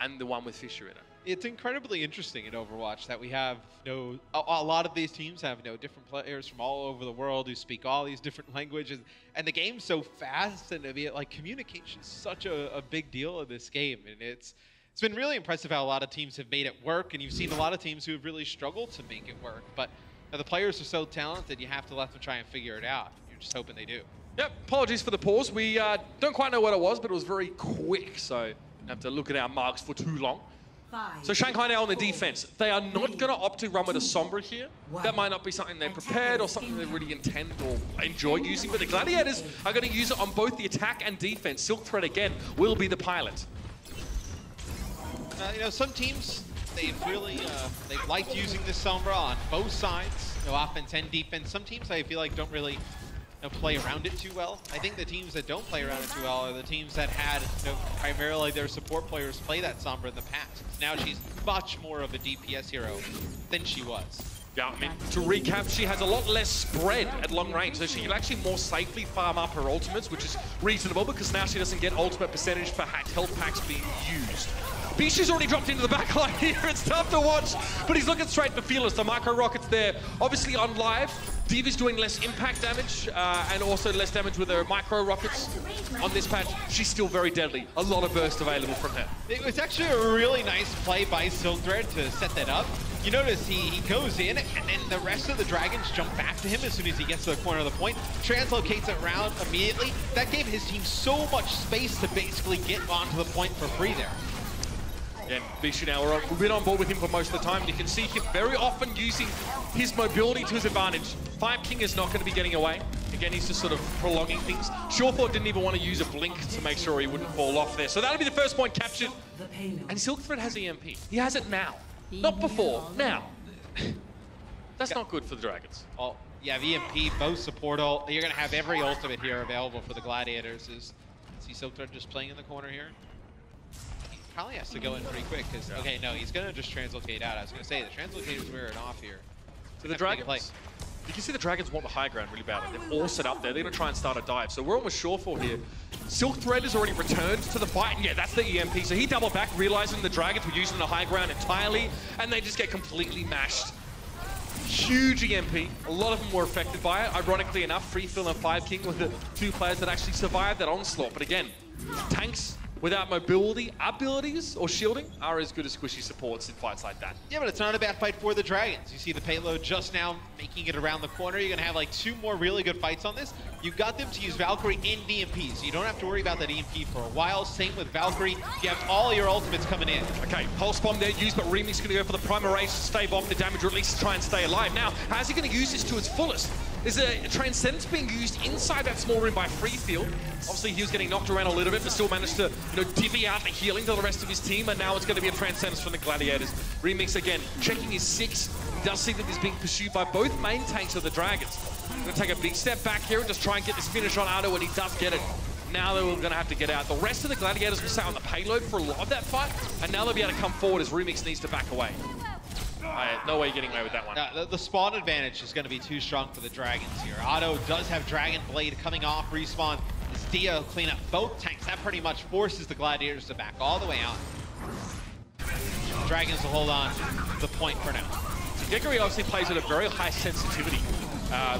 and the one with Fisher in it. It's incredibly interesting in Overwatch that we have a lot of these teams have different players from all over the world who speak all these different languages, and the game's so fast, and communication is such a big deal in this game, and it's been really impressive how a lot of teams have made it work, and you've seen a lot of teams who have really struggled to make it work. But the players are so talented, you have to let them try and figure it out. You're just hoping they do. Yep, apologies for the pause. We don't quite know what it was, but it was very quick, so we have to look at our marks for too long. So Shanghai now on the defense. They are not going to opt to run with a Sombra here. That might not be something they prepared or something they really intend or enjoy using, but the Gladiators are going to use it on both the attack and defense. Silk Thread, again, will be the pilot. Some teams, they've liked using this Sombra on both sides, offense and defense. Some teams I feel like don't really play around it too well. I think the teams that don't play around it too well are the teams that had primarily their support players play that Sombra in the past. Now she's much more of a DPS hero than she was. Yeah, I mean, to recap, she has a lot less spread at long range, so she can actually more safely farm up her ultimates, which is reasonable because now she doesn't get ultimate percentage for hacked health packs being used. Bishu's already dropped into the back line here. It's tough to watch, but he's looking straight for Fearless. The micro rockets there. Obviously on live, D.Va's doing less impact damage and also less damage with her micro rockets on this patch. She's still very deadly. A lot of burst available from her. It was actually a really nice play by Silkthread to set that up. You notice he goes in, and then the rest of the Dragons jump back to him as soon as he gets to the corner of the point, translocates it around immediately. That gave his team so much space to basically get onto the point for free there. Again, Bishu now, we've been on board with him for most of the time. You can see him very often using his mobility to his advantage. Five King is not going to be getting away. Again, he's just sort of prolonging things. Shawthor didn't even want to use a blink to make sure he wouldn't fall off there. So that'll be the first point captured. And Silkthread has EMP. He has it now. Not before, now. That's not good for the Dragons. Oh, yeah, EMP, both support ult. You're going to have every ultimate here available for the Gladiators. See Silkthread just playing in the corner here? He probably has to go in pretty quick because, okay, no, he's going to just translocate out. I was going to say, the translocator's wearing off here. So the Dragons, you can see the Dragons want the high ground really badly. They're all set up there. They're going to try and start a dive. So we're almost sure for here. Silkthread has already returned to the fight, and yeah, that's the EMP. So he doubled back, realizing the Dragons were using the high ground entirely, and they just get completely mashed. Huge EMP. A lot of them were affected by it. Ironically enough, Freefil and Five King were the two players that actually survived that onslaught. But again, tanks without mobility, abilities, or shielding are as good as squishy supports in fights like that. Yeah, but it's not a bad fight for the Dragons. You see the payload just now making it around the corner. You're going to have like 2 more really good fights on this. You got them to use Valkyrie in DMP, so you don't have to worry about that EMP for a while. Same with Valkyrie. You have all your ultimates coming in. Okay, Pulse Bomb there used, but Remix going to go for the Primal Rage to stave off the damage, or at least try and stay alive. Now, how's he going to use this to its fullest? Is a Transcendence being used inside that small room by Freefil. Obviously, he was getting knocked around a little bit, but still managed to, divvy out the healing to the rest of his team, and now it's going to be a Transcendence from the Gladiators. Remix again, checking his 6. He does see that he's being pursued by both main tanks of the Dragons. Going to take a big step back here and just try and get this finish on Ado, and he does get it. Now they're going to have to get out. The rest of the Gladiators will stay on the payload for a lot of that fight, and now they'll be able to come forward as Remix needs to back away. No way you're getting away with that one. The spawn advantage is going to be too strong for the Dragons here. Otto does have Dragon Blade coming off respawn. This Dio clean up both tanks. That pretty much forces the Gladiators to back all the way out. Dragons will hold on to the point for now. Geguri obviously plays at a very high sensitivity,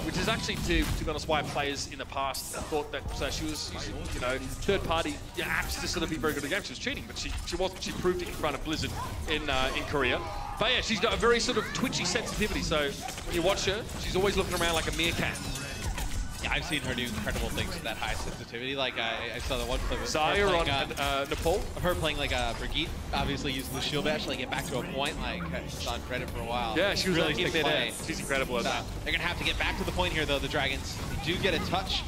which is actually, to be honest, why players in the past thought that she was using, third-party apps to sort of be very good at the game. She was cheating, but she wasn't. She proved it in front of Blizzard in Korea. But yeah, she's got a very sort of twitchy sensitivity, so when you watch her, she's always looking around like a meerkat. Yeah, I've seen her do incredible things with that high sensitivity. Like, I saw the one clip of Zaya her playing, on Nepal. Of her playing like Brigitte, obviously using the shield bash to get back to a point. Like, I saw on Reddit for a while. Yeah, she was really in there. She's incredible at that. They're going to have to get back to the point here, though, the Dragons. They do get a touch.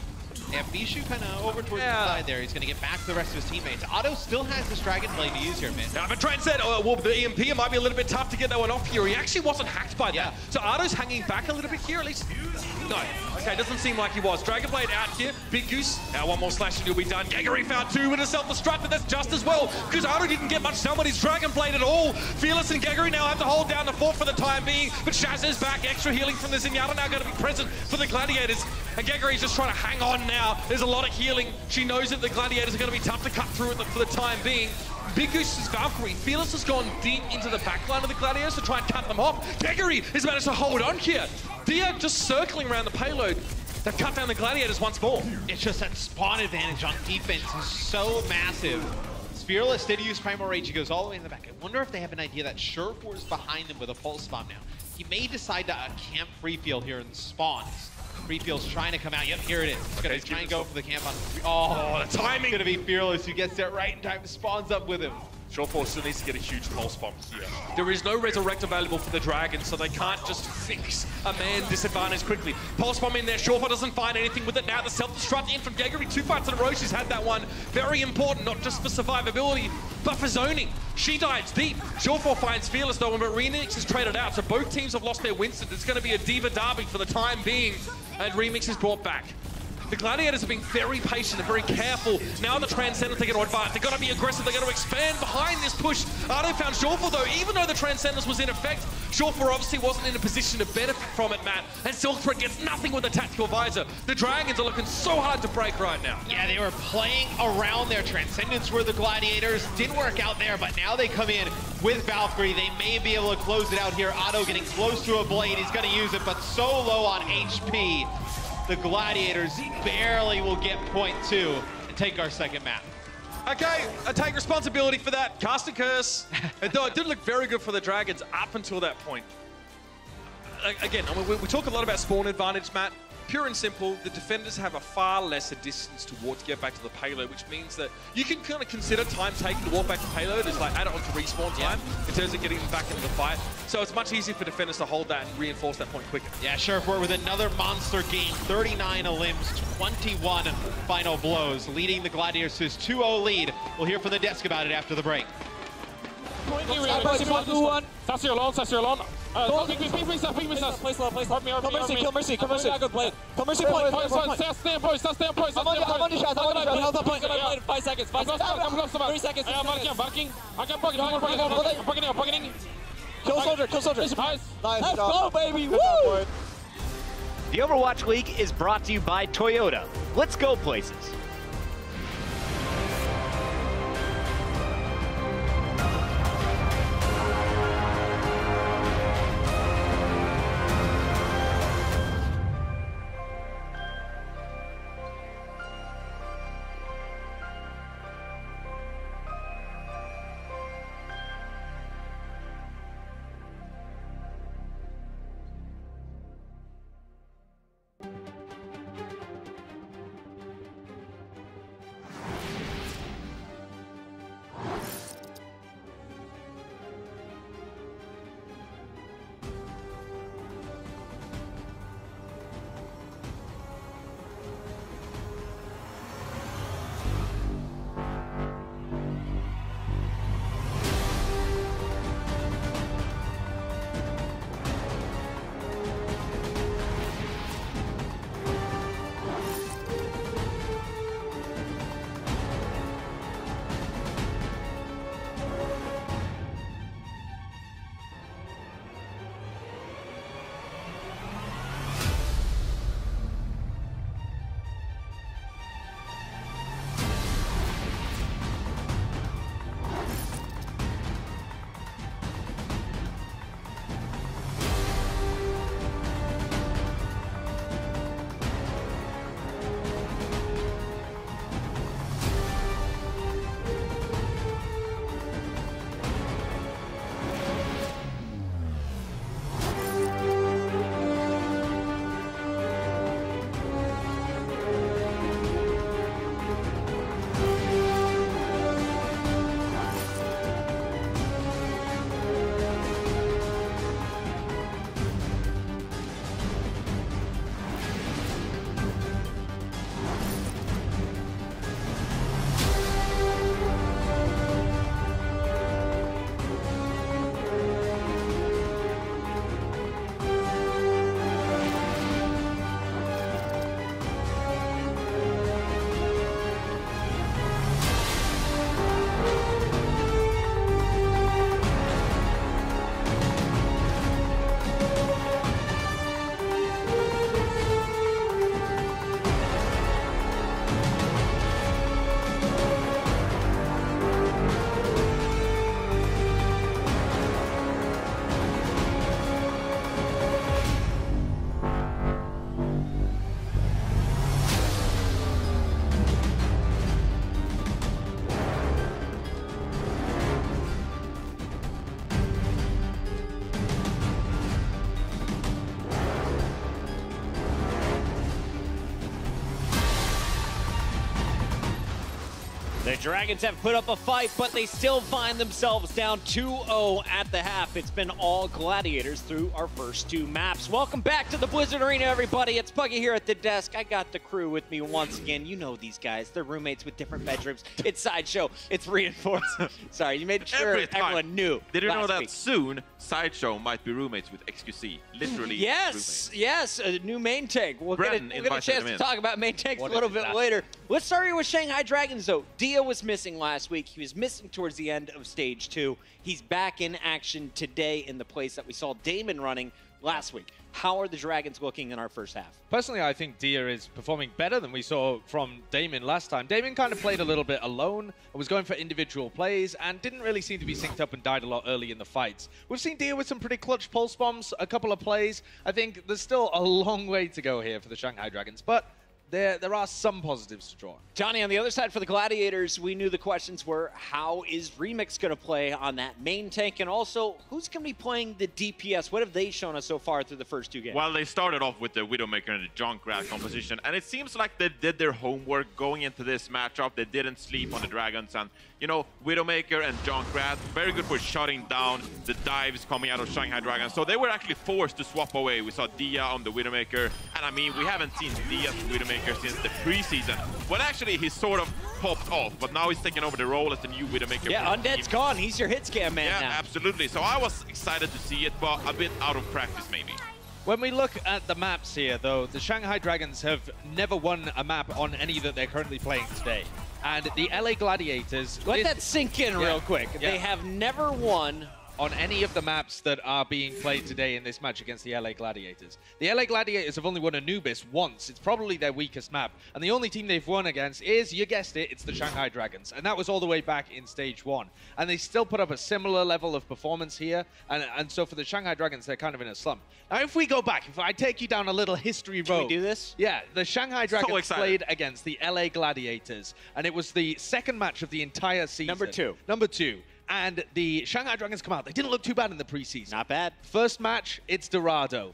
Yeah, Bishu kind of over towards the side there. He's going to get back to the rest of his teammates. Otto still has this Dragon Blade to use here, man. Now, but Trent said, well, the EMP, it might be a little bit tough to get that one off here. He actually wasn't hacked by that. So Otto's hanging back a little bit here, at least. No. Okay, doesn't seem like he was. Dragon Blade out here. Big Goose. Now one more slash and he'll be done. Geguri found 2 with a self-destruct, but that's just as well, because Otto didn't get much done with his Dragon Blade at all. Fearless and Geguri now have to hold down the fort for the time being, but Shaz is back. Extra healing from the Zenyatta now going to be present for the Gladiators. And Geguri's just trying to hang on now. There's a lot of healing. She knows that the Gladiators are going to be tough to cut through for the time being. Big Goose's Valkyrie. Fearless has gone deep into the backline of the Gladiators to try and cut them off. Geguri has managed to hold on here. Dia just circling around the payload. They've cut down the Gladiators once more. It's just that spawn advantage on defense is so massive. Fearless did use Primal Rage. He goes all the way in the back. I wonder if they have an idea that Surefour is behind him with a Pulse Bomb now. He may decide to camp Freefil here in the spawns. Freefil's trying to come out. Yep, here it is. He's going to try and go for the camp on. Oh, the timing. Going to be Fearless who gets there right in time. Spawns up with him. Surefour still needs to get a huge Pulse Bomb here. There is no Resurrect available for the Dragons, so they can't just fix a man disadvantage quickly. Pulse Bomb in there. Surefour doesn't find anything with it now. The self-destruct in from Geguri. 2 fights in a row. She's had that one. Very important, not just for survivability, but for zoning. She dives deep. Surefour finds Fearless though, and Remix is traded out. So both teams have lost their Winston. It's going to be a D.Va derby for the time being, and Remix is brought back. The Gladiators have been very patient and very careful. Now the Transcendents, they're going to advance. They've got to be aggressive. They're going to expand behind this push. Ardo found Shawful, though. Even though the Transcendence was in effect, Shawful obviously wasn't in a position to benefit from it, Matt. And Silk Thread gets nothing with the Tactical Visor. The Dragons are looking so hard to break right now. Yeah, they were playing around their Transcendents were the Gladiators. Didn't work out there, but now they come in with Valkyrie. They may be able to close it out here. Otto getting close to a blade. He's going to use it, but so low on HP. The Gladiators barely will get point 2 and take our second map. Okay, I take responsibility for that. Cast a curse. Though it did look very good for the Dragons up until that point. Again, I mean, we talk a lot about spawn advantage, Matt. Pure and simple, the defenders have a far lesser distance to walk to get back to the payload, which means that you can kind of consider time taken to walk back to payload as like add it on to respawn time in terms of getting them back into the fight. So it's much easier for defenders to hold that and reinforce that point quicker. Yeah, Sherford with another monster game, 39 limbs, 21 final blows, leading the Gladiators to his 2-0 lead. We'll hear from the desk about it after the break. Sassy alone. Place low. Come Mercy, kill Mercy. Come Mercy, play. Come Mercy, play. Stand point. I'm on the shot. Health up point. 5 seconds. 3 seconds. I'm barking. I can bucket. I'm bucketing. Kill soldier. Nice. Let's go, baby. Woo! The Overwatch League is brought to you by Toyota. Let's go places. The Dragons have put up a fight, but they still find themselves down 2-0 at the half. It's been all Gladiators through our first 2 maps. Welcome back to the Blizzard Arena, everybody. It's Puggy here at the desk. I got the crew with me once again. You know these guys. They're roommates with different bedrooms. It's Sideshow. It's Reinforced. Sorry, you made sure everyone knew. Did you know that soon Sideshow might be roommates with XQC? Literally. Yes, yes, a new main tank. We'll get a chance to talk about main tanks a little bit later. Let's start here with Shanghai Dragons, though. Dia was missing last week. He was missing towards the end of Stage 2. He's back in action today in the place that we saw Damon running last week. How are the Dragons looking in our first half? Personally, I think Dia is performing better than we saw from Damon last time. Damon kind of played a little bit alone, was going for individual plays, and didn't really seem to be synced up and died a lot early in the fights. We've seen Dia with some pretty clutch pulse bombs, a couple of plays. I think there's still a long way to go here for the Shanghai Dragons, but there are some positives to draw. Johnny, on the other side for the Gladiators, we knew the questions were, how is Remix going to play on that main tank? And also, who's going to be playing the DPS? What have they shown us so far through the first 2 games? Well, they started off with the Widowmaker and the Junkrat composition, and it seems like they did their homework going into this matchup. They didn't sleep on the Dragons, and, you know, Widowmaker and Junkrat, very good for shutting down the dives coming out of Shanghai Dragons. So they were actually forced to swap away. We saw Dia on the Widowmaker, and I mean, we haven't seen Dia's Widowmaker since the preseason. Well, actually, he sort of popped off, but now he's taking over the role as the new Widowmaker. Yeah, Undead's gone. He's your hit scan man now. Yeah, absolutely. So I was excited to see it, but a bit out of practice, maybe. When we look at the maps here, though, the Shanghai Dragons have never won a map on any that they're currently playing today. And the LA Gladiators... Let that sink in real quick. Yeah. They have never won on any of the maps that are being played today in this match against the LA Gladiators. The LA Gladiators have only won Anubis once. It's probably their weakest map. And the only team they've won against is, you guessed it, it's the Shanghai Dragons. And that was all the way back in Stage 1. And they still put up a similar level of performance here. And so for the Shanghai Dragons, they're kind of in a slump. Now, if we go back, if I take you down a little history road... Can we do this? Yeah, the Shanghai Dragons played against the LA Gladiators. And it was the second match of the entire season. Number 2. And the Shanghai Dragons come out. They didn't look too bad in the preseason. Not bad. First match, it's Dorado.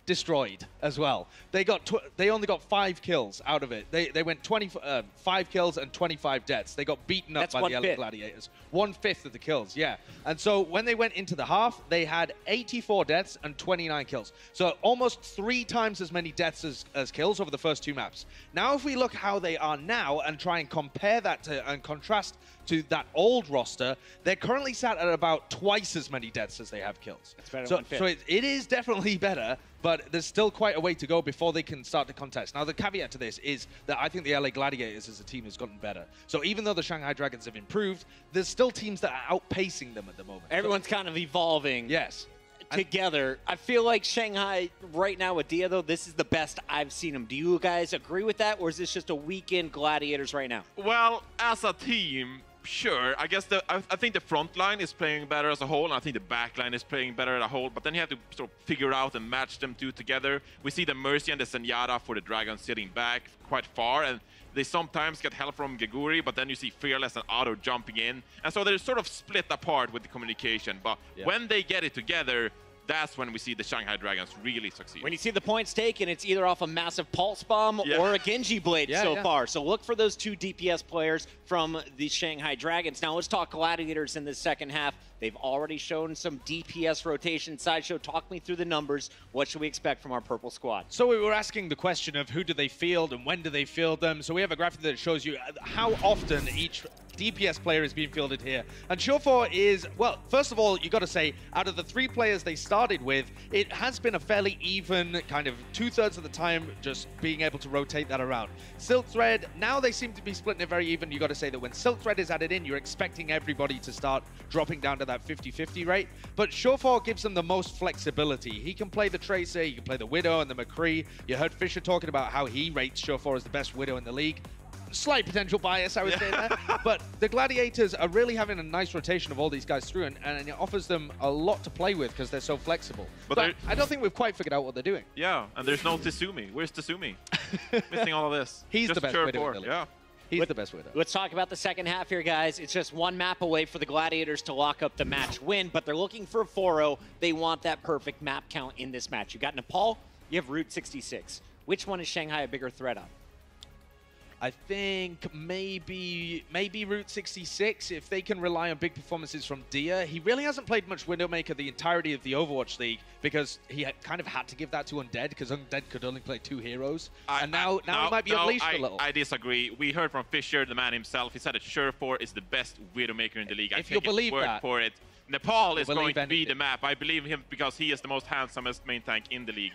Destroyed as well. They only got 5 kills out of it. They went 5 kills and 25 deaths. They got beaten up by the LA Gladiators. 1/5 of the kills, yeah. And so when they went into the half, they had 84 deaths and 29 kills. So almost 3 times as many deaths as kills over the first 2 maps. Now if we look how they are now and try and compare that to and contrast to that old roster, they're currently sat at about twice as many deaths as they have kills. That's better so it is definitely better, but there's still quite a way to go before they can start to contest. Now, the caveat to this is that I think the LA Gladiators as a team has gotten better. So even though the Shanghai Dragons have improved, there's still teams that are outpacing them at the moment. Everyone's kind of evolving. Yes. Together. I feel like Shanghai right now with Dia, though, this is the best I've seen them. Do you guys agree with that, or is this just a weekend Gladiators right now? Well, as a team, sure. I guess I think the front line is playing better as a whole, and I think the back line is playing better as a whole, but then you have to sort of figure out and match them two together. We see the Mercy and the Zenyatta for the Dragons sitting back quite far, and they sometimes get help from Geguri, but then you see Fearless and Otto jumping in. And so they're sort of split apart with the communication, but when they get it together, that's when we see the Shanghai Dragons really succeed. When you see the points taken, it's either off a massive Pulse Bomb or a Genji Blade so far. So look for those 2 DPS players from the Shanghai Dragons. Now let's talk Gladiators in the second half. They've already shown some DPS rotation. Sideshow, talk me through the numbers. What should we expect from our purple squad? So we were asking the question of who do they field and when do they field them. So we have a graphic that shows you how often each DPS player is being fielded here. And Surefour is, well, first of all, you got to say, out of the 3 players they started with, it has been a fairly even kind of 2/3 of the time just being able to rotate that around. Silk Thread, now they seem to be splitting it very even. You got to say that when Silk Thread is added in, you're expecting everybody to start dropping down to that 50-50 rate. But Surefour gives them the most flexibility. He can play the Tracer, he can play the Widow and the McCree. You heard Fisher talking about how he rates Surefour as the best Widow in the league. Slight potential bias, I would say there. But the Gladiators are really having a nice rotation of all these guys through, and it offers them a lot to play with because they're so flexible. But I don't think we've quite figured out what they're doing. Yeah, and there's no Tizumi. Where's Tizumi? Missing all of this. He's just the best Widow in the league. Yeah. He's the best Widow. Let's talk about the second half here, guys. It's just 1 map away for the Gladiators to lock up the match win, but they're looking for a 4-0. They want that perfect map count in this match. You got Nepal, you have Route 66. Which one is Shanghai a bigger threat on? I think maybe Route 66, if they can rely on big performances from Dia. He really hasn't played much Widowmaker the entirety of the Overwatch League because he kind of had to give that to Undead because Undead could only play 2 heroes. And now he might be unleashed a little. I disagree. We heard from Fisher, the man himself. He said that Surefour is the best Widowmaker in the league. I take his word for it. Nepal is going to be the map. I believe him because he is the most handsomest main tank in the league.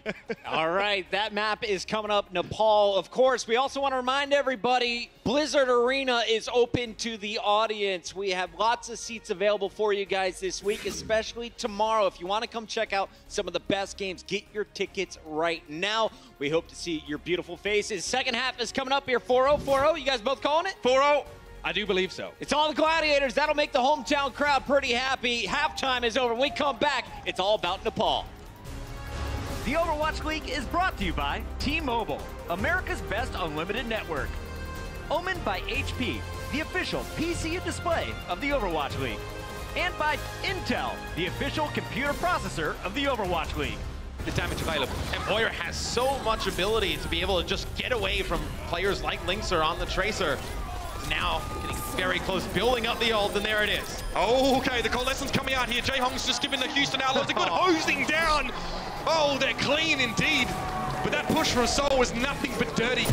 All right, that map is coming up, Nepal. Of course, we also want to remind everybody, Blizzard Arena is open to the audience. We have lots of seats available for you guys this week, especially tomorrow. If you want to come check out some of the best games, get your tickets right now. We hope to see your beautiful faces. Second half is coming up here, 4-0, 4-0. You guys both calling it? 4-0. I do believe so. It's all the Gladiators. That'll make the hometown crowd pretty happy. Halftime is over. When we come back, it's all about Nepal. The Overwatch League is brought to you by T-Mobile, America's best unlimited network. Omened by HP, the official PC and display of the Overwatch League. And by Intel, the official computer processor of the Overwatch League. The damage available. And Boyer has so much ability to be able to just get away from players like Linkser on the Tracer. Now getting very close, building up the ult, and there it is. Oh, okay, the coalescence coming out here. Jaehong's just giving the Houston Outlaws a good hosing down. Oh, they're clean indeed. But that push from Seoul was nothing but dirty.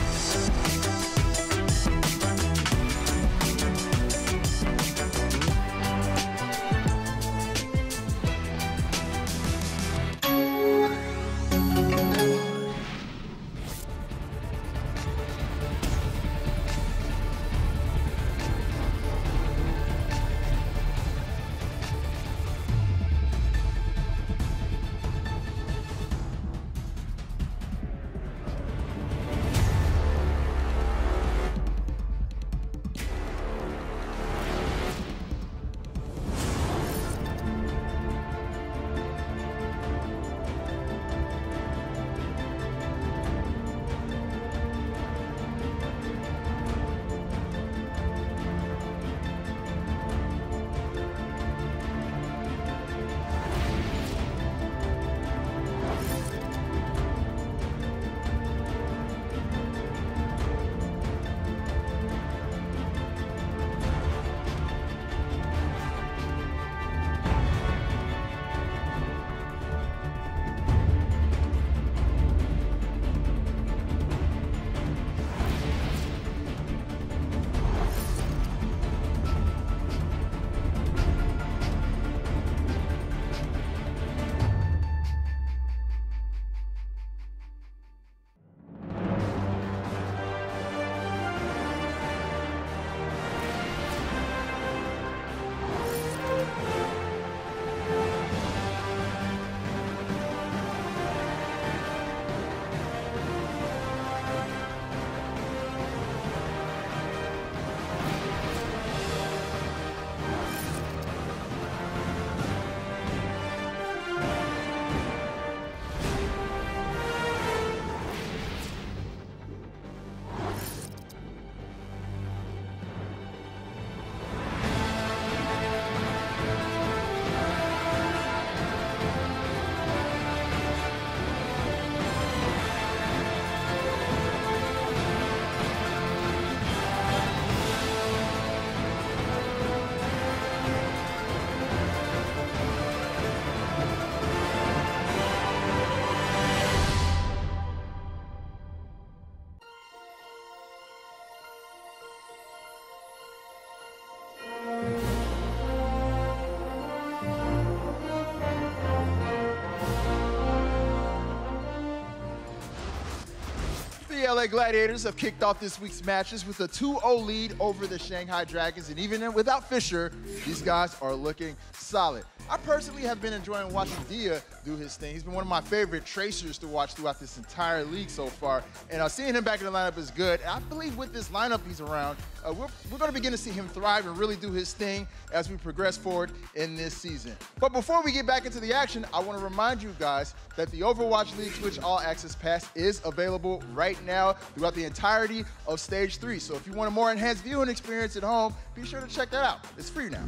The LA Gladiators have kicked off this week's matches with a 2-0 lead over the Shanghai Dragons, and even without Fisher, these guys are looking solid. I personally have been enjoying watching Dia do his thing. He's been one of my favorite tracers to watch throughout this entire league so far, and seeing him back in the lineup is good. And I believe with this lineup he's around, we're going to begin to see him thrive and really do his thing as we progress forward in this season. But before we get back into the action, I want to remind you guys that the Overwatch League Twitch All Access Pass is available right now throughout the entirety of Stage 3. So if you want a more enhanced viewing experience at home, be sure to check that out. It's free now.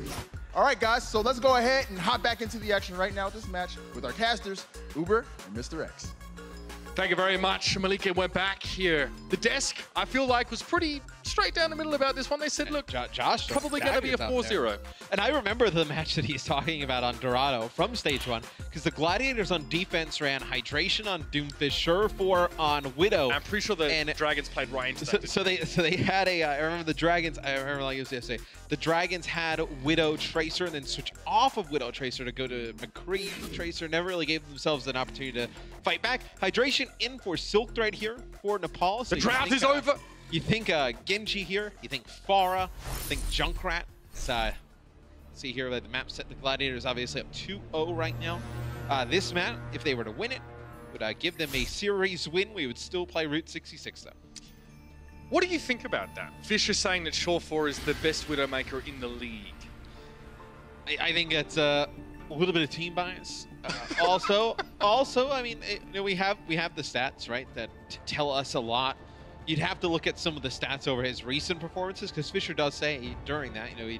All right, guys, so let's go ahead and hop back into the action right now with this match with our casters, Uber and Mr. X. Thank you very much. Malika went back here. The desk, I feel like, was pretty straight down the middle about this one. They said, look, Josh probably going to be a 4-0. And I remember the match that he's talking about on Dorado from stage 1, because the Gladiators on defense ran Hydration on Doomfist, Surefour on Widow. I'm pretty sure the Dragons played right into that. So they had a, I remember the Dragons, I remember like it was yesterday, the Dragons had Widow Tracer and then switch off of Widow Tracer to go to McCree Tracer. Never really gave themselves an opportunity to fight back. Hydration in for Silk Thread here for Nepal. So the drought is over. You think Genji here, you think Farah, you think Junkrat. See here that the map set the Gladiators obviously up 2-0 right now. This map, if they were to win it, would give them a series win. We would still play Route 66 though. What do you think about that? Fisher saying that Surefour is the best Widowmaker in the league. I think it's a little bit of team bias. Also, I mean, we have the stats, right, that tell us a lot. You'd have to look at some of the stats over his recent performances, because Fisher does say during that, he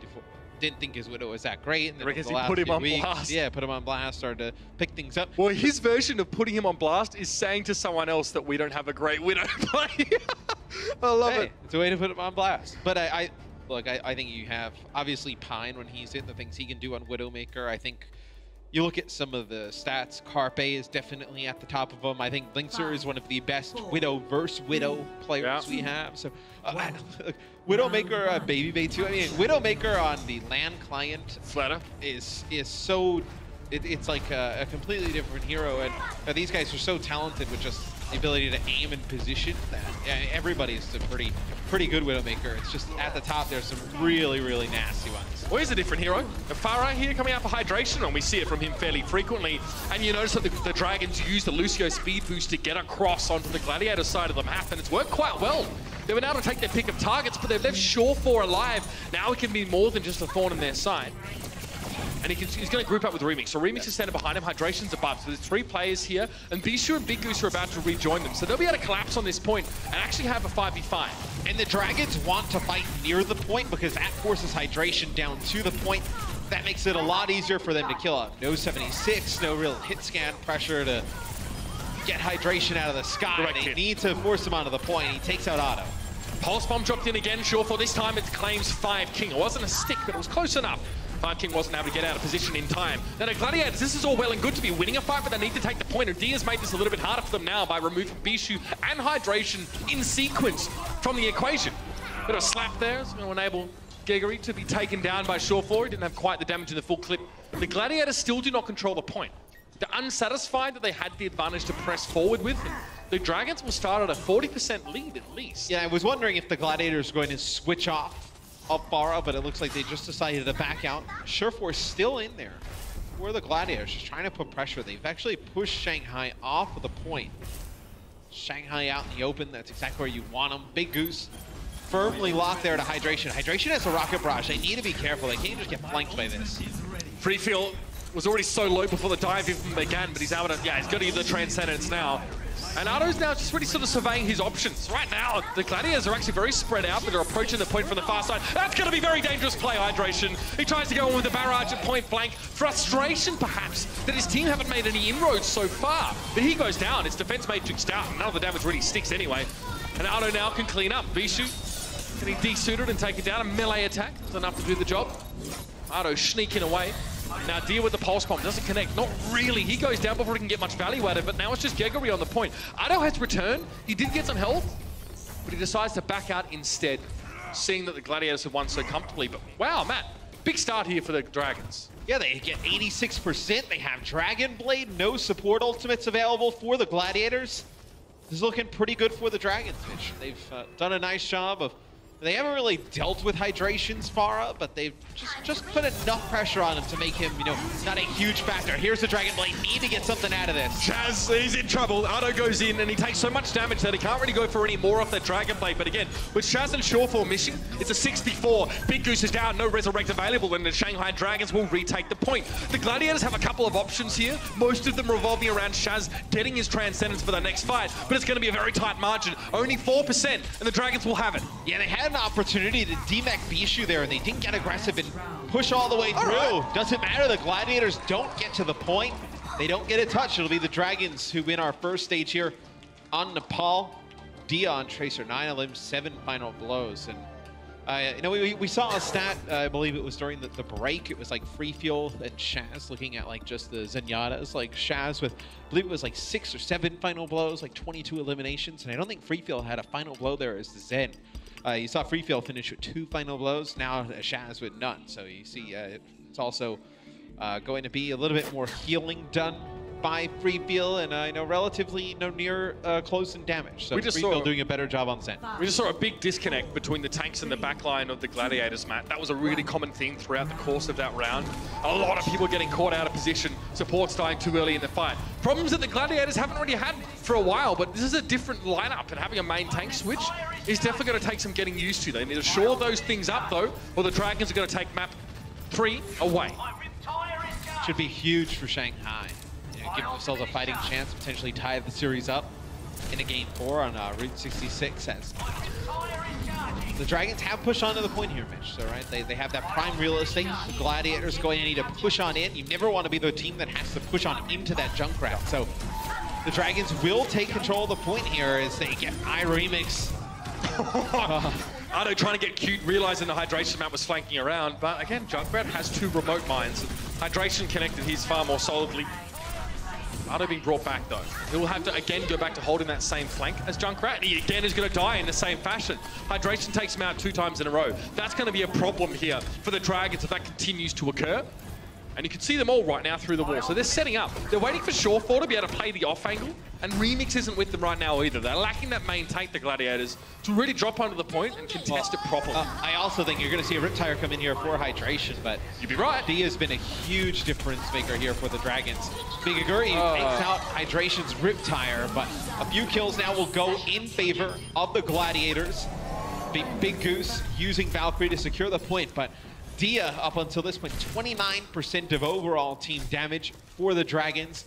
didn't think his Widow was that great. And then because he put him on blast. Yeah, put him on blast, started to pick things up. Well, his version of putting him on blast is saying to someone else that we don't have a great Widow play. I love it. It's a way to put him on blast. But I think you have, obviously, Pine when he's in, the things he can do on Widowmaker. I think you look at some of the stats, Carpe is definitely at the top of them. I think Linkser is one of the best Widow versus Widow players we have. So Widowmaker, Baby Bay too. I mean, Widowmaker on the LAN client is so, it's like a completely different hero. And these guys are so talented with just the ability to aim and position that everybody's a pretty good Widowmaker. It's just at the top there's some really, really nasty ones. Well, he's a different hero. Farah here coming out for Hydration, and we see it from him fairly frequently. And you notice that the Dragons use the Lucio speed boost to get across onto the Gladiator side of the map, and it's worked quite well. They were able to take their pick of targets, but they've left Surefour alive. Now it can be more than just a thorn in their side. And he's going to group up with Remix. So Remix is standing behind him, Hydration's above. So there's 3 players here, and Bishu and Big Goose are about to rejoin them. So they'll be able to collapse on this point and actually have a 5v5. And the Dragons want to fight near the point because that forces Hydration down to the point. That makes it a lot easier for them to kill out. No 76, no real hit scan pressure to get Hydration out of the sky. They need to force him onto the point. He takes out Otto. Pulse Bomb dropped in again, Surefour. This time it claims 5 King. It wasn't a stick, but it was close enough. 5 King wasn't able to get out of position in time. Now the Gladiators, this is all well and good to be winning a fight, but they need to take the point. And Dia's made this a little bit harder for them now by removing Bishu and Hydration in sequence from the equation. Bit of a slap there. It's going to enable Gregory to be taken down by Surefour. He didn't have quite the damage in the full clip. The Gladiators still do not control the point. They're unsatisfied that they had the advantage to press forward with. The Dragons will start at a 40% lead at least. Yeah, I was wondering if the Gladiators are going to switch off Farah, but it looks like they just decided to back out. Surefour's still in there. Where are the Gladiators? Just trying to put pressure. They've actually pushed Shanghai off of the point. Shanghai out in the open. That's exactly where you want them. Big Goose firmly locked there to Hydration. Hydration has a rocket barrage. They need to be careful. They can't just get flanked by this. Free field was already so low before the dive even began, but he's able to, he's got to use the Transcendence now. And Otto's now just really sort of surveying his options. Right now, the Gladiators are actually very spread out, but they're approaching the point from the far side. That's going to be very dangerous play, Hydration. He tries to go in with the barrage at point blank. Frustration, perhaps, that his team haven't made any inroads so far. But he goes down. His defense matrix down. None of the damage really sticks anyway. And Otto now can clean up. Bishu getting desuited and taken down. A melee attack is enough to do the job. Otto sneaking away. Now Dia with the Pulse Bomb doesn't connect. Not really. He goes down before he can get much value out of it, but now it's just Gregory on the point. Otto has returned. He did get some health, but he decides to back out instead, seeing that the Gladiators have won so comfortably. But wow, Matt, big start here for the Dragons. Yeah, they get 86%. They have Dragon Blade. No support ultimates available for the Gladiators. This is looking pretty good for the Dragons, Mitch. They've done a nice job of... They haven't really dealt with Hydration's Farah, but they've just put enough pressure on him to make him, not a huge factor. Here's the Dragon Blade. Need to get something out of this. Chaz, he's in trouble. Otto goes in, and he takes so much damage that he can't really go for any more off that Dragon Blade. But again, with Chaz and Surefour missing, it's a 64. Big Goose is down, no Resurrect available, and the Shanghai Dragons will retake the point. The Gladiators have a couple of options here, most of them revolving around Chaz getting his Transcendence for the next fight, but it's going to be a very tight margin. Only 4%, and the Dragons will have it. Yeah, they had an opportunity to demech Bishu there, and they didn't get aggressive and push all the way through. Doesn't matter, the Gladiators don't get to the point. They don't get a touch. It'll be the Dragons who win our first stage here on Nepal. Dia on Tracer, 9 elims, 7 final blows. And you know, we saw a stat, I believe it was during the break. It was like Free Fuel and Shaz looking at like just the Zenyatta's. Like Shaz with, I believe it was like 6 or 7 final blows, like 22 eliminations. And I don't think Free Fuel had a final blow there as the Zen. You saw Free Fuel finish with 2 final blows. Now Shaz with none. So you see it's also going to be a little bit more healing done by Free Fuel, and I know relatively near close in damage. So Free Fuel doing a better job on Zen. We just saw a big disconnect between the tanks and the backline of the Gladiators, Matt. That was a really common theme throughout the course of that round. A lot of people getting caught out of position, supports dying too early in the fight. Problems that the Gladiators haven't really had for a while, but this is a different lineup, and having a main tank switch is definitely going to take some getting used to. They need to shore those things up, though, or the Dragons are going to take map 3 away. Should be huge for Shanghai. Give themselves a fighting chance, potentially tie the series up in a game 4 on Route 66. As the Dragons have pushed onto the point here, Mitch. So, right, they have that prime real estate. The Gladiators going to need to push on in. You never want to be the team that has to push on into that Junkrat. So the Dragons will take control of the point here as they get iRemix. Ado trying to get cute, realizing the hydration map was flanking around, but again, Junkrat has 2 remote mines. Hydration connected, he's far more solidly. Ado being brought back though. He'll have to again go back to holding that same flank as Junkrat. He again is going to die in the same fashion. Hydration takes him out 2 times in a row. That's going to be a problem here for the Dragons if that continues to occur. And you can see them all right now through the wall. So they're setting up. They're waiting for Shore4 to be able to play the off angle. And Remix isn't with them right now either. They're lacking that main tank, the Gladiators, to really drop onto the point and contest it properly. I also think you're going to see a Riptire come in here for hydration, but you'd be right. Dia's been a huge difference maker here for the Dragons. Bigaguri takes out hydration's Riptire, but a few kills now will go in favor of the Gladiators. Big Goose using Valkyrie to secure the point, but Dia, up until this point, 29% of overall team damage for the Dragons.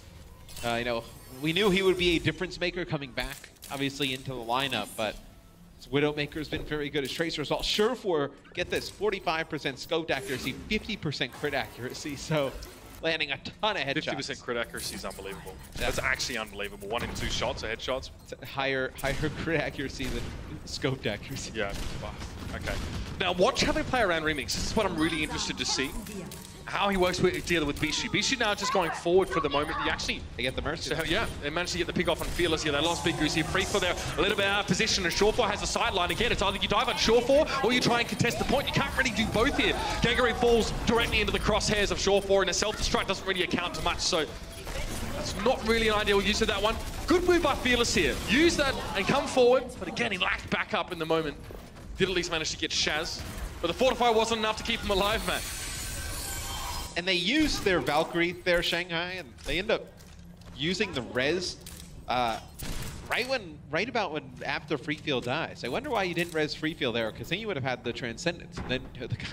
You know, we knew he would be a difference maker coming back, obviously, into the lineup, but Widowmaker's been very good as Tracer as well. Sure4, get this, 45% scoped accuracy, 50% crit accuracy, so landing a ton of headshots. 50% crit accuracy is unbelievable. That's actually unbelievable. 1 in 2 shots are headshots. It's higher crit accuracy than scoped accuracy. Yeah. Okay. Now watch how they play around Remix. This is what I'm really interested to see. How he works with dealing with Bishu. Bishu now just going forward for the moment. They get the Mercy. So, yeah, they managed to get the pick off on Fearless here. They lost Big Goose here. Free for there, a little bit out of position, and Shore4 has a sideline again. It's either you dive on Shore4 or you try and contest the point. You can't really do both here. Gangari falls directly into the crosshairs of Shore4, and a self-destruct doesn't really account to much, so that's not really an ideal use of that one. Good move by Fearless here. Use that and come forward, but again, he lacked backup in the moment. Did at least manage to get Shaz, but the Fortify wasn't enough to keep him alive, man. And they used their Valkyrie there, Shanghai, and they end up using the res right about when after Free Fuel dies. I wonder why you didn't res Free Fuel there, because then you would have had the Transcendence, and then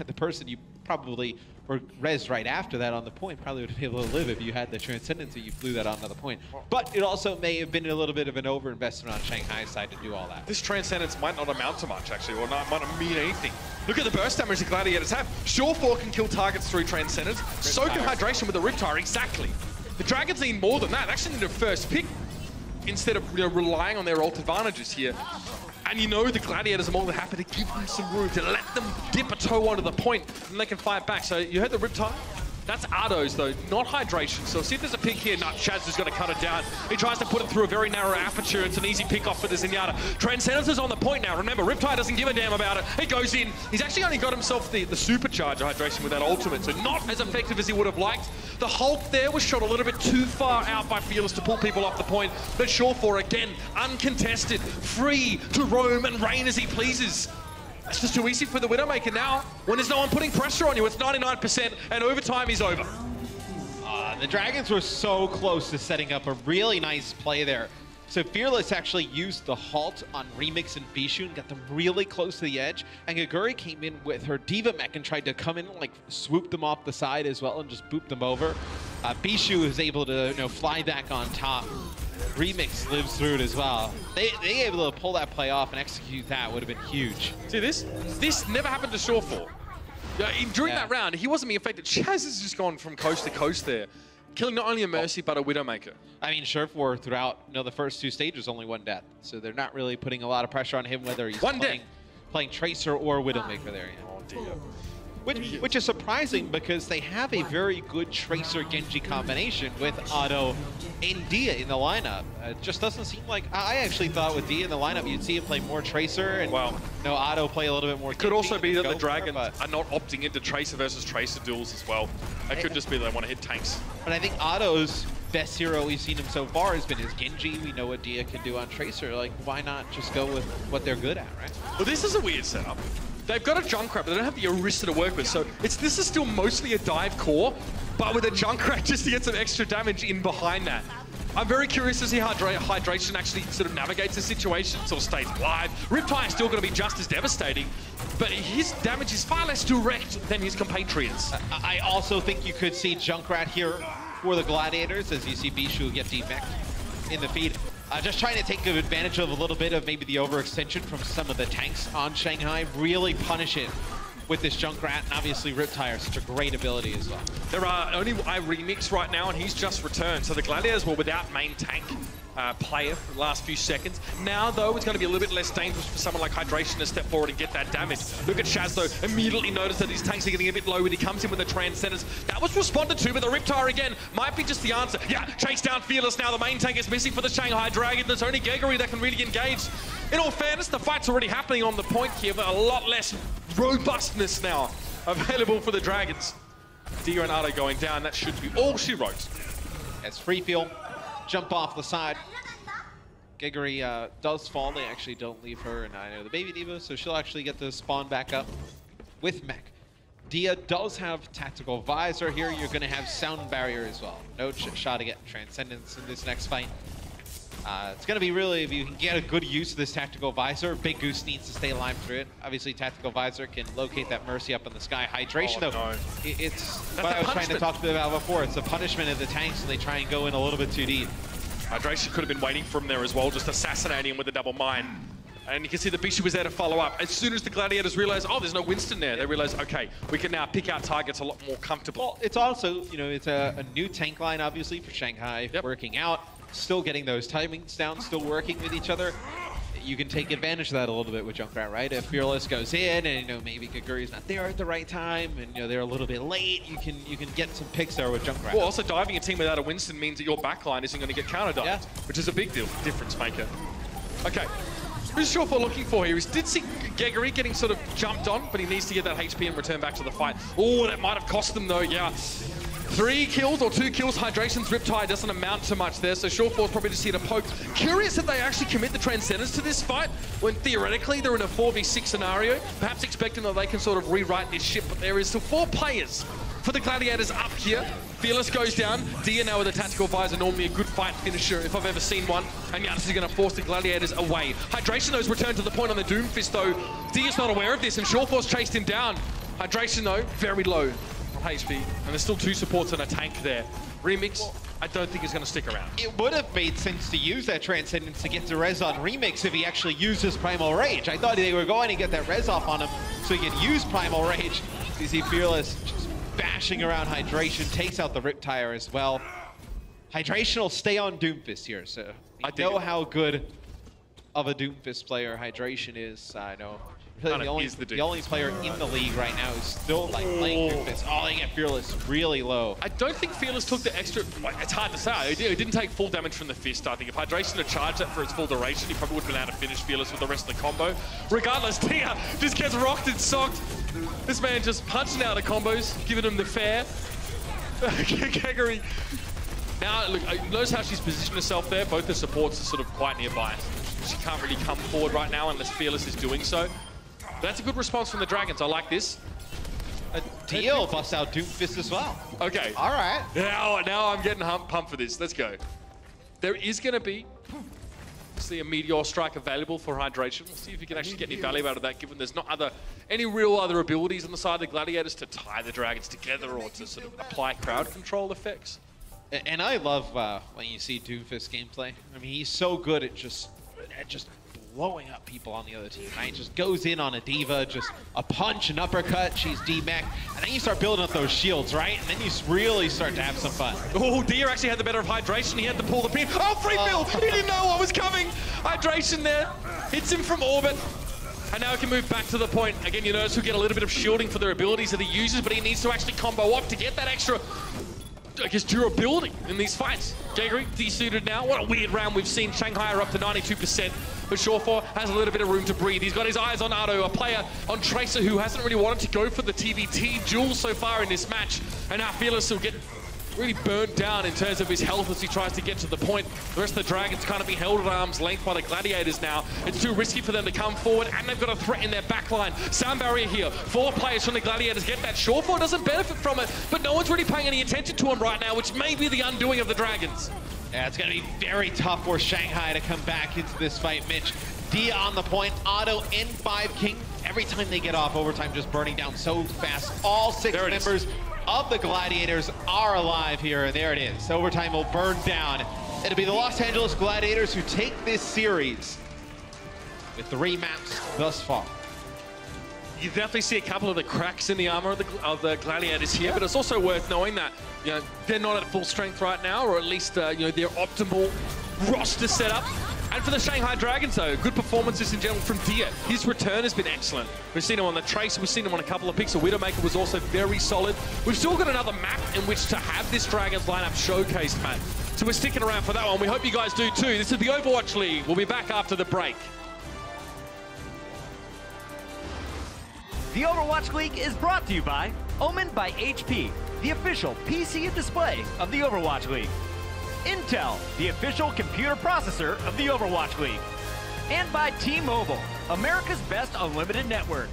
the person you probably were res right after that on the point probably would have been able to live if you had the Transcendence and you flew that onto the point. But it also may have been a little bit of an overinvestment on Shanghai's side to do all that. This Transcendence might not amount to much, actually, or might not mean anything. Look at the burst damage the Gladiators have. Shore4 can kill targets through Transcendence, so can Hydration with the Riptire, exactly. The Dragons need more than that. They actually need a first pick instead of relying on their ult advantages here. And you know the Gladiators are more than happy to give them some room, to let them dip a toe onto the point, and they can fight back. So you heard the Riptire? That's Ado's though, not Hydration. So see if there's a pick here. No, Chaz is going to cut it down. He tries to put it through a very narrow aperture. It's an easy pick off for the Zenyatta. Transcendence is on the point now. Remember, Riptide doesn't give a damn about it. He goes in. He's actually only got himself the supercharge of Hydration with that ultimate, so not as effective as he would have liked. The Hulk there was shot a little bit too far out by Fearless to pull people off the point. But Shore4 again, uncontested, free to roam and reign as he pleases. It's just too easy for the Widowmaker now. When there's no one putting pressure on you, it's 99% and overtime is over. The Dragons were so close to setting up a really nice play there. So Fearless actually used the halt on Remix and Bishu and got them really close to the edge. And Gaguri came in with her Diva Mech and tried to come in and like swoop them off the side as well and just boop them over. Bishu was able to fly back on top. Remix lives through it as well. They able to pull that play off and execute that would have been huge. See this? This never happened to Shore4. During that round, he wasn't being affected. Chaz has just gone from coast to coast there. killing not only a Mercy, but a Widowmaker. I mean, Surfwar throughout the first 2 stages only 1 death, so they're not really putting a lot of pressure on him whether he's playing Tracer or Widowmaker there. Yeah. Oh dear. Which is surprising because they have a very good Tracer Genji combination with Otto and Dia in the lineup. It just doesn't seem like... I actually thought with Dia in the lineup, you'd see him play more Tracer and Otto play a little bit more Genji. It could also be that the Dragons are not opting into Tracer versus Tracer duels as well. It could just be that they want to hit tanks. But I think Otto's best hero we've seen him so far has been his Genji. We know what Dia can do on Tracer. Like, why not just go with what they're good at, right? Well, this is a weird setup. They've got a Junkrat, but they don't have the Orisa to work with, so this is still mostly a dive core, but with a Junkrat just to get some extra damage in behind that. I'm very curious to see how Hydration actually sort of navigates the situation, sort of stays alive. Riptide is still going to be just as devastating, but his damage is far less direct than his compatriots. I also think you could see Junkrat here for the Gladiators, as you see Bishu get defect in the feed. Just trying to take advantage of a little bit of maybe the overextension from some of the tanks on Shanghai. Really punish it with this Junkrat, and obviously Riptide, such a great ability as well. There are only Remix right now, and he's just returned. So the Gladiators were without main tank player for the last few seconds. Now, though, it's going to be a little bit less dangerous for someone like Hydration to step forward and get that damage. Look at Shaz, though, immediately noticed that his tanks are getting a bit low when he comes in with the Transcendence. That was responded to, but the Riptide again might be just the answer. Yeah, chase down Fearless now. The main tank is missing for the Shanghai Dragon. There's only Gregory that can really engage. In all fairness, the fight's already happening on the point here, but a lot less robustness now available for the Dragons. Dia and Otto going down. That should be all she wrote. As free feel, jump off the side. Gregory does fall. They actually don't leave her, and I know the baby diva, so she'll actually get to spawn back up with Mech. Dia does have Tactical Visor here. You're going to have Sound Barrier as well. No shot to get Transcendence in this next fight. It's going to be really, if you can get a good use of this Tactical Visor, Big Goose needs to stay alive through it. Obviously, Tactical Visor can locate that Mercy up in the sky. Hydration, though, it's what I was trying to talk to you about before. It's the punishment of the tanks, so they try and go in a little bit too deep. Hydration could have been waiting for him there as well, just assassinating him with a double mine. And you can see the Bishu was there to follow up. As soon as the Gladiators realize, oh, there's no Winston there, they realize, okay, we can now pick our targets a lot more comfortable. Well, it's also, it's a new tank line, obviously, for Shanghai, working out. Still getting those timings down, still working with each other. You can take advantage of that a little bit with Junkrat, right? If Fearless goes in and maybe Gaguri's not there at the right time and they're a little bit late, you can get some picks there with Junkrat. Well, also diving a team without a Winston means that your backline isn't going to get counter-dived, which is a big deal, difference maker. Okay, who's Surefall looking for here? He did see Gregory getting sort of jumped on, but he needs to get that HP and return back to the fight. Oh, that might have cost them though, yeah. 3 kills or 2 kills, Hydration's Riptide doesn't amount to much there, so Surefall's probably just here to poke. Curious that they actually commit the Transcendence to this fight, when theoretically they're in a 4v6 scenario, perhaps expecting that they can sort of rewrite this ship, but there is still 4 players for the Gladiators up here. Fearless goes down, Dia now with a Tactical Visor, normally a good fight finisher if I've ever seen one, and yeah, this is going to force the Gladiators away. Hydration though has returned to the point on the Doomfist though. Dia's not aware of this, and Surefall's chased him down. Hydration though, very low HP, and there's still 2 supports and a tank there. Remix, I don't think is going to stick around. It would have made sense to use that Transcendence to get the res on Remix if he actually used his Primal Rage. I thought they were going to get that res off on him so he could use Primal Rage. You see Fearless just bashing around Hydration, takes out the Riptide as well. Hydration will stay on Doomfist here, so I know how good of a Doomfist player Hydration is. I know. Really the only player in the league right now is still playing Doomfist. Oh, they get Fearless really low. I don't think Fearless took the extra. It's hard to say. It didn't take full damage from the fist. I think if Hydration had charged that for its full duration, he probably would have been able to finish Fearless with the rest of the combo. Regardless, Dia just gets rocked and socked. This man just punching out of combos, giving him the fair. Gregory. Now, look, notice how she's positioned herself there. Both the supports are sort of quite nearby. She can't really come forward right now unless Fearless is doing so. That's a good response from the Dragons. I like this. Dia busts out Doomfist as well. Okay. All right. Now I'm getting pumped for this. Let's go. There is going to be a Meteor Strike available for Hydration. We'll see if you can actually get any value out of that, given there's not any real other abilities on the side of the Gladiators to tie the Dragons together or to sort of apply crowd control effects. And I love when you see Doomfist gameplay. I mean, he's so good at just blowing up people on the other team, right? Just goes in on a D.Va, just a punch, an uppercut, she's D-mech, and then you start building up those shields, right? And then you really start to have some fun. Oh, Dia actually had the better of hydration. He had to pull the pin. Oh, free Bill! He didn't know what was coming. Hydration there. Hits him from orbit. And now he can move back to the point. Again, you notice he'll get a little bit of shielding for their abilities that he uses, but he needs to actually combo up to get that extra, I guess, durability in these fights. Gregory, desuited now. What a weird round we've seen. Shanghai are up to 92%, but Shawfor has a little bit of room to breathe. He's got his eyes on Ardo, a player on Tracer who hasn't really wanted to go for the TVT duel so far in this match. And now Fearless will get really burned down in terms of his health as he tries to get to the point. The rest of the Dragons kind of being held at arm's length by the Gladiators now. It's too risky for them to come forward, and they've got a threat in their backline. Sound barrier here. 4 players from the Gladiators get that. Shawfor doesn't benefit from it, but no one's really paying any attention to him right now, which may be the undoing of the Dragons. Yeah, it's going to be very tough for Shanghai to come back into this fight, Mitch. Dia on the point, Otto in 5 King. Every time they get off, overtime just burning down so fast. All 6 members of the Gladiators are alive here, and there it is. Overtime will burn down. It'll be the Los Angeles Gladiators who take this series with 3 maps thus far. You definitely see a couple of the cracks in the armor of the Gladiators here, but it's also worth knowing that they're not at full strength right now, or at least their optimal roster setup. And for the Shanghai Dragons, though, good performances in general from Dia. His return has been excellent. We've seen him on the Tracer, we've seen him on a couple of picks. The Widowmaker was also very solid. We've still got another map in which to have this Dragons lineup showcased, Matt. So we're sticking around for that one. We hope you guys do too. This is the Overwatch League. We'll be back after the break. The Overwatch League is brought to you by Omen by HP, the official PC and display of the Overwatch League. Intel, the official computer processor of the Overwatch League. And by T-Mobile, America's best unlimited network.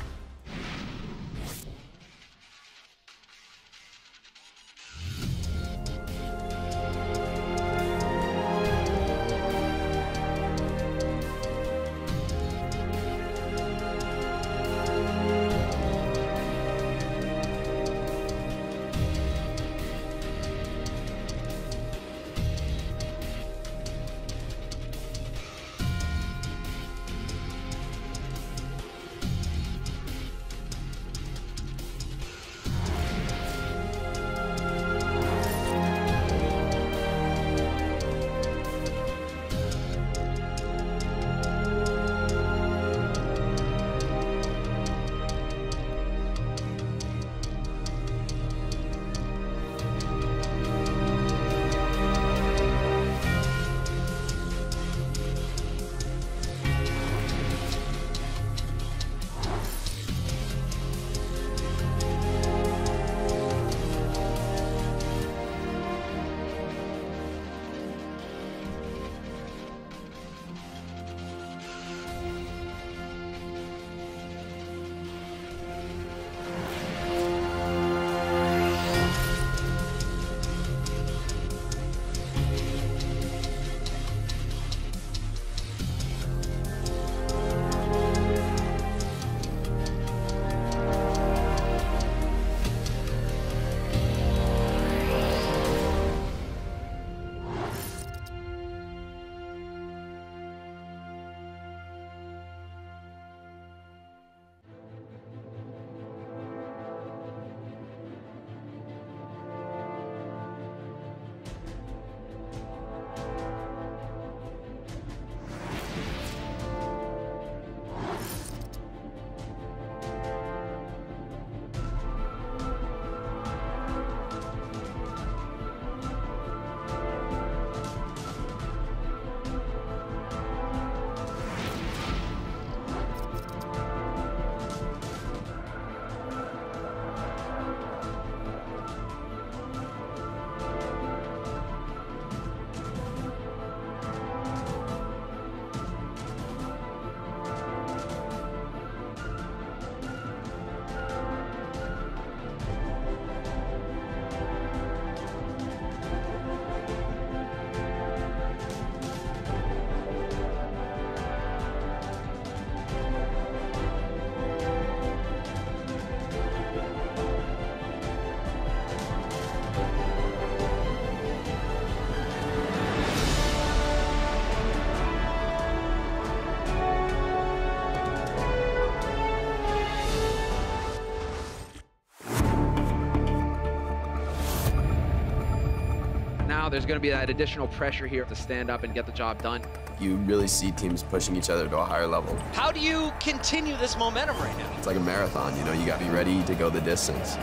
there's going to be that additional pressure here to stand up and get the job done. You really see teams pushing each other to a higher level. How do you continue this momentum right now? It's like a marathon, you know, you got to be ready to go the distance.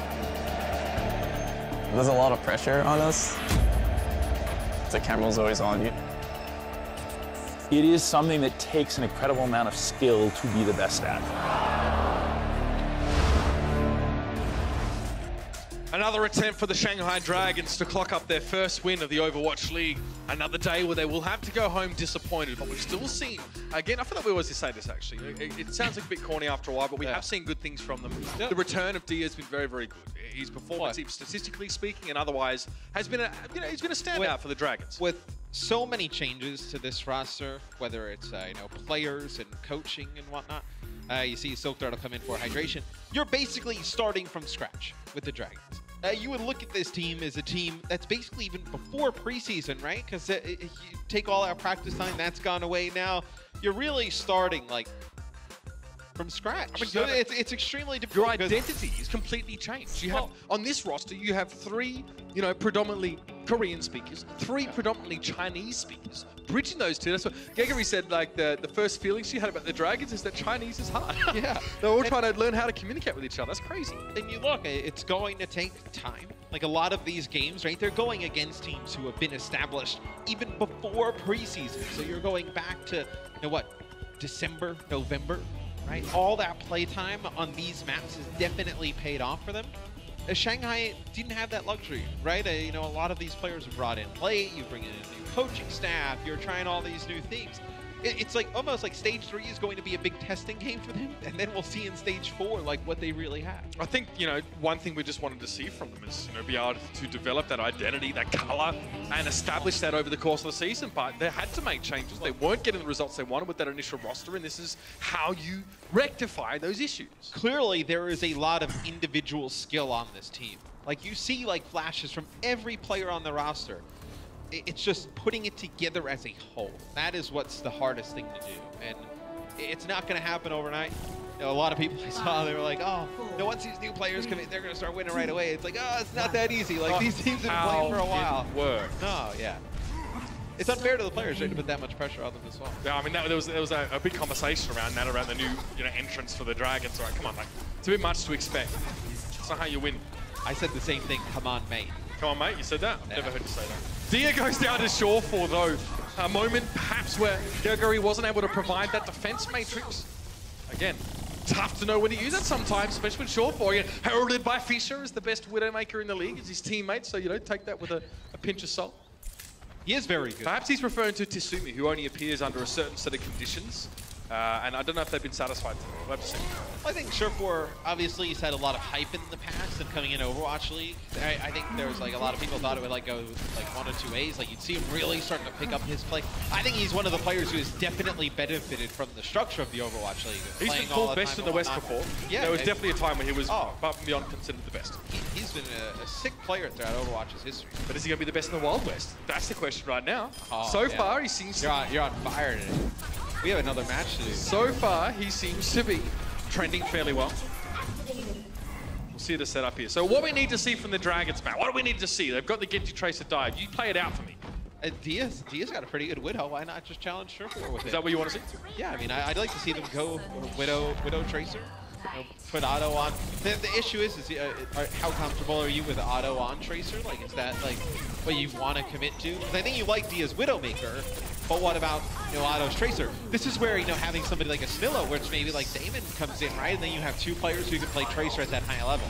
There's a lot of pressure on us. The camera's always on you. It is something that takes an incredible amount of skill to be the best at. Another attempt for the Shanghai Dragons to clock up their first win of the Overwatch League. Another day where they will have to go home disappointed, but we've still seen, again, I feel like we always say this actually. It sounds like a bit corny after a while, but we have seen good things from them. The return of Dia has been very, very good. His performance, statistically speaking and otherwise, has been a, he's been a standout for the Dragons. With so many changes to this roster, whether it's players and coaching and whatnot, you see Silkthread will come in for hydration. You're basically starting from scratch with the Dragons. You would look at this team as a team that's basically even before preseason, right? Because you take all our practice time, that's gone away now. You're really starting like from scratch. I mean, so it's extremely difficult. Your identity is completely changed. You have on this roster, you have 3, predominantly Korean speakers, 3 predominantly Chinese speakers. Bridging those two, that's what Gregory said, like the first feeling she had about the Dragons is that Chinese is hard. Yeah. They're all trying to learn how to communicate with each other. That's crazy. And you look, it's going to take time. Like a lot of these games, right? They're going against teams who have been established even before preseason. So you're going back to, December, November, right? All that playtime on these maps has definitely paid off for them. Shanghai didn't have that luxury, right? A lot of these players are brought in late. You bring in a new coaching staff. You're trying all these new things. It's like almost like stage 3 is going to be a big testing game for them, and then we'll see in stage 4 like what they really have. I think one thing we just wanted to see from them is be able to develop that identity, that color, and establish that over the course of the season. But they had to make changes. They weren't getting the results they wanted with that initial roster, and this is how you rectify those issues. Clearly, there is a lot of individual skill on this team. Like you see flashes from every player on the roster. It's just putting it together as a whole. That is what's the hardest thing to do. And it's not going to happen overnight. A lot of people I saw, they were like, once these new players come in, they're going to start winning right away. It's like, it's not that easy. Like, these teams have been playing for a while. Work. No, yeah. It's unfair to the players, right, to put that much pressure on them as well. Yeah, I mean, there was a big conversation around that, around the new entrance for the Dragons. All right, come on, mate. It's a bit much to expect. It's not how you win. I said the same thing. Come on, mate. Come on, mate. You said that? I've never heard you say that. Dia goes down to Shawful, though. A moment, perhaps, where Gregory wasn't able to provide that defense matrix. Again, tough to know when to use it sometimes, especially with Shawful. Again, heralded by Fisher as the best Widowmaker in the league, as his teammate. So, take that with a pinch of salt. He is very good. Perhaps he's referring to Tsumi, who only appears under a certain set of conditions. And I don't know if they've been satisfied. We'll have to see. I think Sherfor, obviously, he's had a lot of hype in the past and coming in Overwatch League. I think there's a lot of people thought it would go 1 or 2 A's. You'd see him really starting to pick up his play. I think he's one of the players who has definitely benefited from the structure of the Overwatch League. He's been called best in the West before. Yeah, there was definitely a time when he was, apart from beyond, considered the best. He's been a sick player throughout Overwatch's history. But is he going to be the best in the Wild West? That's the question right now. So far, he seems to You're on fire today. We have another match to do. So far, he seems to be trending fairly well. We'll see the setup here. So what we need to see from the Dragons, Matt? What do we need to see? They've got the Genji Tracer dive. You play it out for me. Dia's got a pretty good Widow. Why not just challenge Sherfor with it? Is that what you want to see? Yeah, I mean, I'd like to see them go Widow Tracer. Put auto on. The issue is how comfortable are you with auto on Tracer? Is that what you want to commit to? Because I think you like Dia's Widowmaker, but what about auto's Tracer? This is where having somebody like a Snillo, where it's maybe Damon comes in, right? And then you have 2 players who can play Tracer at that high level.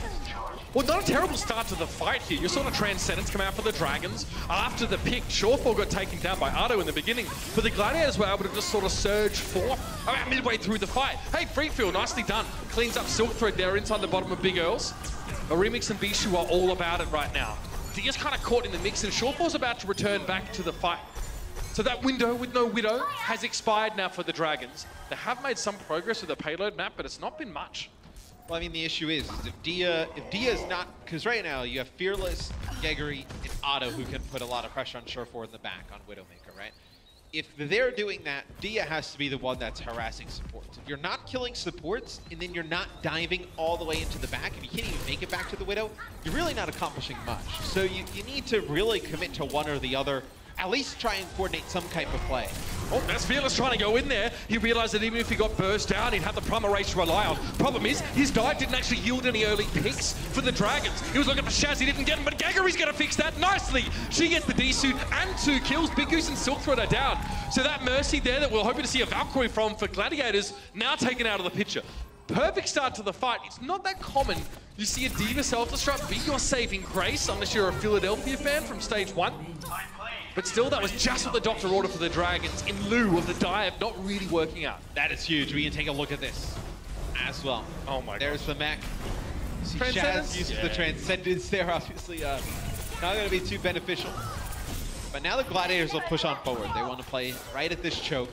Well, not a terrible start to the fight here. You saw the Transcendence come out for the Dragons. After the pick, Shawful got taken down by Otto in the beginning, but the Gladiators were able to just sort of surge forth about midway through the fight. Hey, Freefield, nicely done. Cleans up Silkthread there inside the bottom of Big Earls. Remix and Bishu are all about it right now. Dia's kind of caught in the mix, and Shawfall's about to return back to the fight. So that window with no Widow has expired now for the Dragons. They have made some progress with the payload map, but it's not been much. Well, I mean, the issue is if Dia's not, because right now you have Fearless, Gregory, and Otto who can put a lot of pressure on Sherfor in the back on Widowmaker, right? if they're doing that, Dia has to be the one that's harassing supports. If you're not killing supports, and then you're not diving all the way into the back, and you can't even make it back to the Widow, you're really not accomplishing much. So you need to really commit to one or the other, at least try and coordinate some type of play. Oh, that's Fearless trying to go in there. He realized that even if he got burst down, he'd have the Primal Race to rely on. Problem is, his dive didn't actually yield any early picks for the Dragons. He was looking for Shaz, he didn't get him, but Gagary's gonna fix that nicely. She gets the D-suit and 2 kills. Big Goose and Silk Thread are down. So that Mercy there that we're hoping to see a Valkyrie from for Gladiators, now taken out of the picture. Perfect start to the fight. It's not that common. You see a Diva self-destruct be your saving grace, unless you're a Philadelphia fan from stage 1. But still, that was just what the doctor ordered for the Dragons in lieu of the dive not really working out. That is huge. We can take a look at this as well. Oh my god. There's the mech. See, Shaz uses the Transcendence there, obviously. Not going to be too beneficial. But now the Gladiators will push on forward. They want to play right at this choke.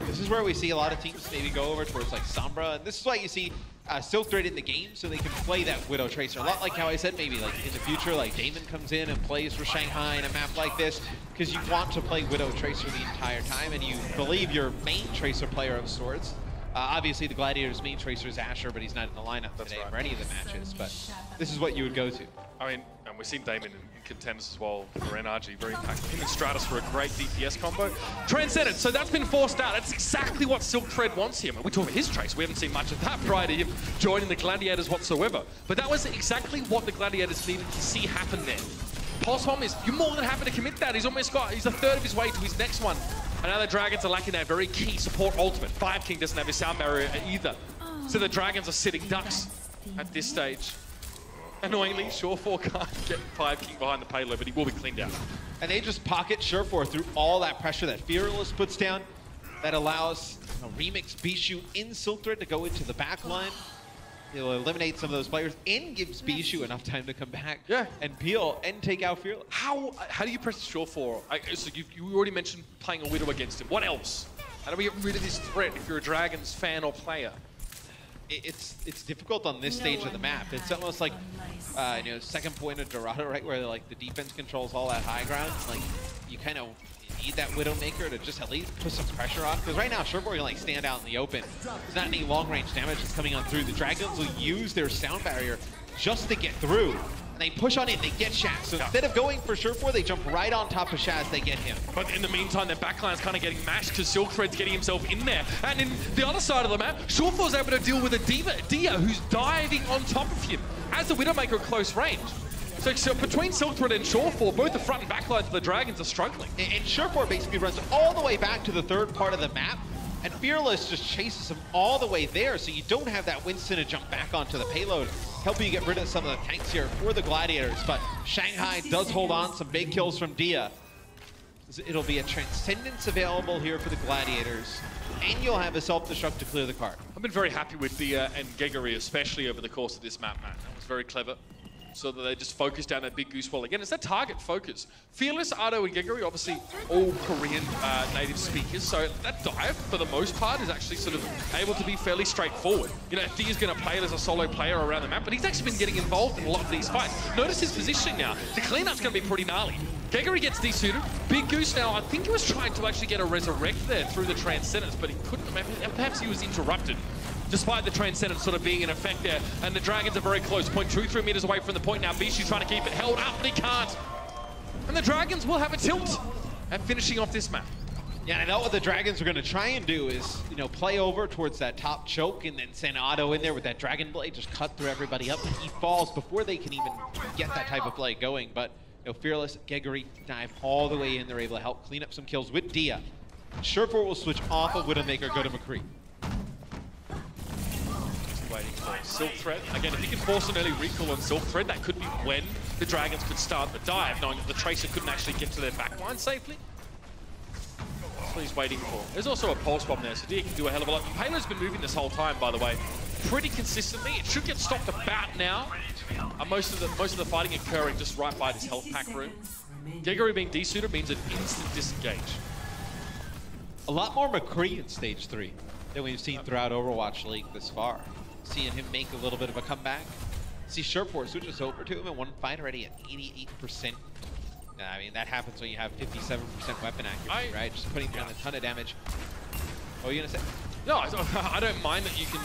This is where we see a lot of teams maybe go over towards like Sombra. And this is why you see Silk Thread in the game, so they can play that Widow Tracer. A lot like how I said, maybe like in the future, like Damon comes in and plays for Shanghai in a map like this, because you want to play Widow Tracer the entire time, and you believe your main Tracer player of sorts. Obviously, the Gladiators' main Tracer is Asher, but he's not in the lineup today for any of the matches. But this is what you would go to. I mean, and we've seen Damon in contenders as well for NRG, very impactful. Him and Stratus for a great DPS combo. Transcendent, so that's been forced out. That's exactly what Silk Thread wants here. When we talk about his trace, we haven't seen much of that prior to him joining the Gladiators whatsoever. But that was exactly what the Gladiators needed to see happen there. Pulse Bomb is, you're more than happy to commit that. He's a third of his way to his next one. And now the Dragons are lacking that very key support ultimate. Five King doesn't have his sound barrier either. So the Dragons are sitting ducks at this stage. Annoyingly, Surefour can't get 5 King behind the payload, but he will be cleaned out. And they just pocket Surefour through all that pressure that Fearless puts down. That allows Remix Bishu in Silk Thread to go into the back line. He'll eliminate some of those players and gives Bishu enough time to come back and peel and take out Fearless. How do you press Surefour? So you already mentioned playing a Widow against him. What else? How do we get rid of this threat if you're a Dragons fan or player? It's difficult on this stage of the map. It's almost like second point of Dorado, right, where like the defense controls all that high ground. Like you kind of need that Widowmaker to just at least put some pressure on. Because right now, Surefour can like stand out in the open. There's not any long range damage that's coming on through. The Dragons will use their sound barrier just to get through. And they push on it, they get Shaz. So instead of going for Surefour, they jump right on top of Shaz, they get him. But in the meantime, their backline's kind of getting mashed because Silk Thread's getting himself in there. And in the other side of the map, Surefour's able to deal with a Dia who's diving on top of him as the Widowmaker at close range. So between Silk Thread and Surefour, both the front and back lines of the Dragons are struggling. And Surefour basically runs all the way back to the third part of the map, and Fearless just chases him all the way there, so you don't have that Winston to jump back onto the payload, helping you get rid of some of the tanks here for the Gladiators. But Shanghai does hold on, some big kills from Dia. It'll be a Transcendence available here for the Gladiators, and you'll have a self-destruct to clear the card. I've been very happy with Dia and Gegary, especially over the course of this map, man. That was very clever. So that they just focus down that big goose wall again. It's that target focus. Fearless, Ado, and Gegary, obviously all Korean native speakers, so that dive, for the most part, is actually sort of able to be fairly straightforward. You know, Dia's going to play it as a solo player around the map, but he's actually been getting involved in a lot of these fights. Notice his positioning now. The cleanup's going to be pretty gnarly. Gegary gets desuited. Big Goose now, I think he was trying to actually get a resurrect there through the Transcendence, but he couldn't. Perhaps he was interrupted. Despite the Transcendence sort of being in effect there. And the Dragons are very close. 0.23 meters away from the point now. Bishu trying to keep it held up, but he can't. And the Dragons will have a tilt at finishing off this map. Yeah, and I know what the Dragons are going to try and do is, play over towards that top choke and then send Otto in there with that Dragon Blade, just cut through everybody up. He falls before they can even get that type of play going. But, Fearless, Gegary dive all the way in. They're able to help clean up some kills with Dia. Surefour will switch off of Widowmaker, go to McCree. Waiting for Silk Thread. Again, if he can force an early recall on Silk Thread, that could be when the Dragons could start the dive, knowing that the Tracer couldn't actually get to their backline safely. That's what he's waiting for. There's also a Pulse Bomb there, so Dia can do a hell of a lot. Payload's been moving this whole time, by the way, pretty consistently. It should get stopped about now. Most of the fighting occurring just right by this health pack room. Gegary being desuited means an instant disengage. A lot more McCree in Stage 3 than we've seen throughout Overwatch League this far. Seeing him make a little bit of a comeback. See Surefour switches over to him in one fight already at 88%. I mean, that happens when you have 57% weapon accuracy, right? Just putting down a ton of damage. What are you going to say? No, I don't mind that you can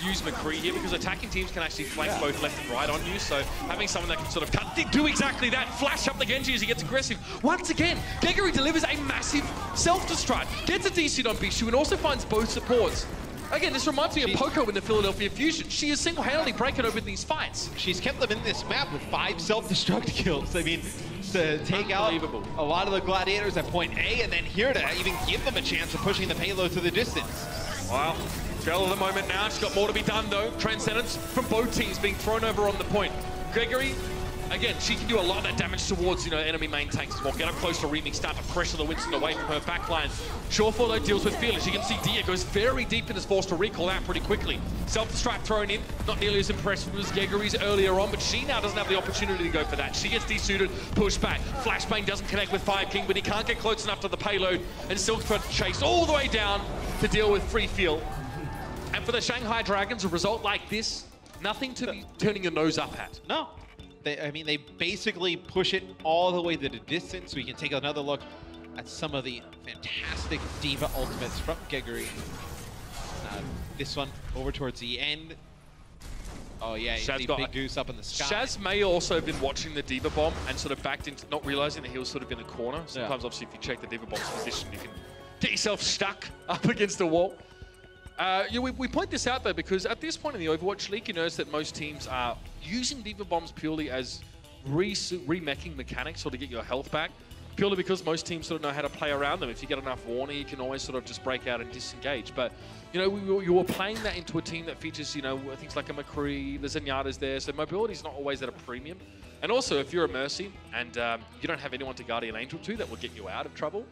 use McCree here because attacking teams can actually flank both left and right on you. So having someone that can sort of cut, do exactly that, flash up the Genji as he gets aggressive. Once again, Gregory delivers a massive self-destruct, gets a DC on Bishu, and also finds both supports. Again, this reminds me of Poco in the Philadelphia Fusion. She is single-handedly breaking open these fights. She's kept them in this map with 5 self-destruct kills. I mean, to take out a lot of the Gladiators at point A, and then here to even give them a chance of pushing the payload to the distance. Wow. Shell at the moment now. She's got more to be done, though. Transcendence from both teams being thrown over on the point. Gregory, again, she can do a lot of that damage towards, you know, enemy main tanks as well. Get up close to Remix, start to pressure the Winston away from her backline. Shawfall, though, deals with Fearless. You can see Dia goes very deep and is forced to recall out pretty quickly. Self-destruct thrown in. Not nearly as impressive as Gregory's earlier on, but she now doesn't have the opportunity to go for that. She gets desuited, pushed back. Flashbang doesn't connect with Fire King, but he can't get close enough to the payload, and Silkthread chased all the way down to deal with Free Feel. And for the Shanghai Dragons, a result like this, nothing to be turning your nose up at. No. I mean, they basically push it all the way to the distance. We can take another look at some of the fantastic Diva ultimates from Gregory. This one over towards the end. Oh yeah, you see Big Goose up in the sky. Shaz may also have been watching the Diva Bomb and sort of backed into, not realizing that he was sort of in the corner. Sometimes, obviously, if you check the Diva Bomb's position, you can get yourself stuck up against a wall. We point this out, though, because at this point in the Overwatch League, you notice that most teams are using Diva Bombs purely as remeching mechanics or to get your health back, purely because most teams sort of know how to play around them. If you get enough warning, you can always sort of just break out and disengage. But, you know, you were playing that into a team that features, you know, things like a McCree, the Zenyatta's there, so mobility is not always at a premium. And also, if you're a Mercy and you don't have anyone to Guardian Angel to, that will get you out of trouble.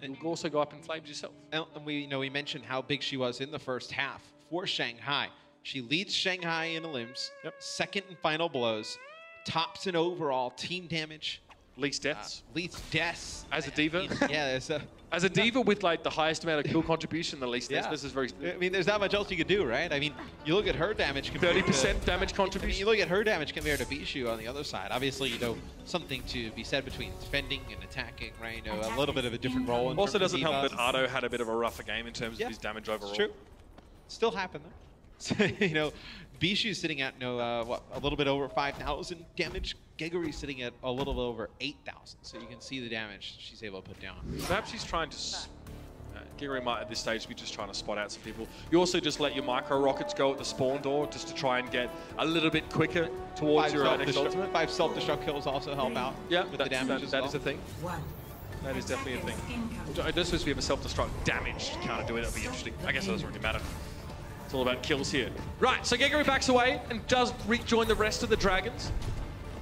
And you'll also go up in flames yourself. And we mentioned how big she was in the first half for Shanghai. She leads Shanghai in elims, second in final blows, tops in overall team damage. Least deaths. Least deaths. As a Diva? Yeah, there's a... As a Diva with like the highest amount of kill contribution, the least deaths, this is very... I mean, there's not much else you could do, right? I mean, you look at her damage compared 30% damage contribution. I mean, you look at her damage compared to Bishu on the other side. Obviously, you know, something to be said between defending and attacking, right? You know, a little bit of a different role. In also doesn't help that Ardo had a bit of a rougher game in terms of his damage overall. It's true. Still happened, though. So, you know, Bishu's sitting at, you know, what, a little bit over 5,000 damage. Gregory's sitting at a little over 8,000. So you can see the damage she's able to put down. Perhaps she's trying to... Gregory might at this stage be just trying to spot out some people. You also just let your micro rockets go at the spawn door just to try and get a little bit quicker towards your next ultimate. 5 self-destruct kills also help out with the damage that is a thing. That is definitely a thing. This was we have a self-destruct damage counter do it. That'll be interesting. I guess it doesn't really matter. It's all about kills here. Right, so Gregory backs away and does rejoin the rest of the Dragons.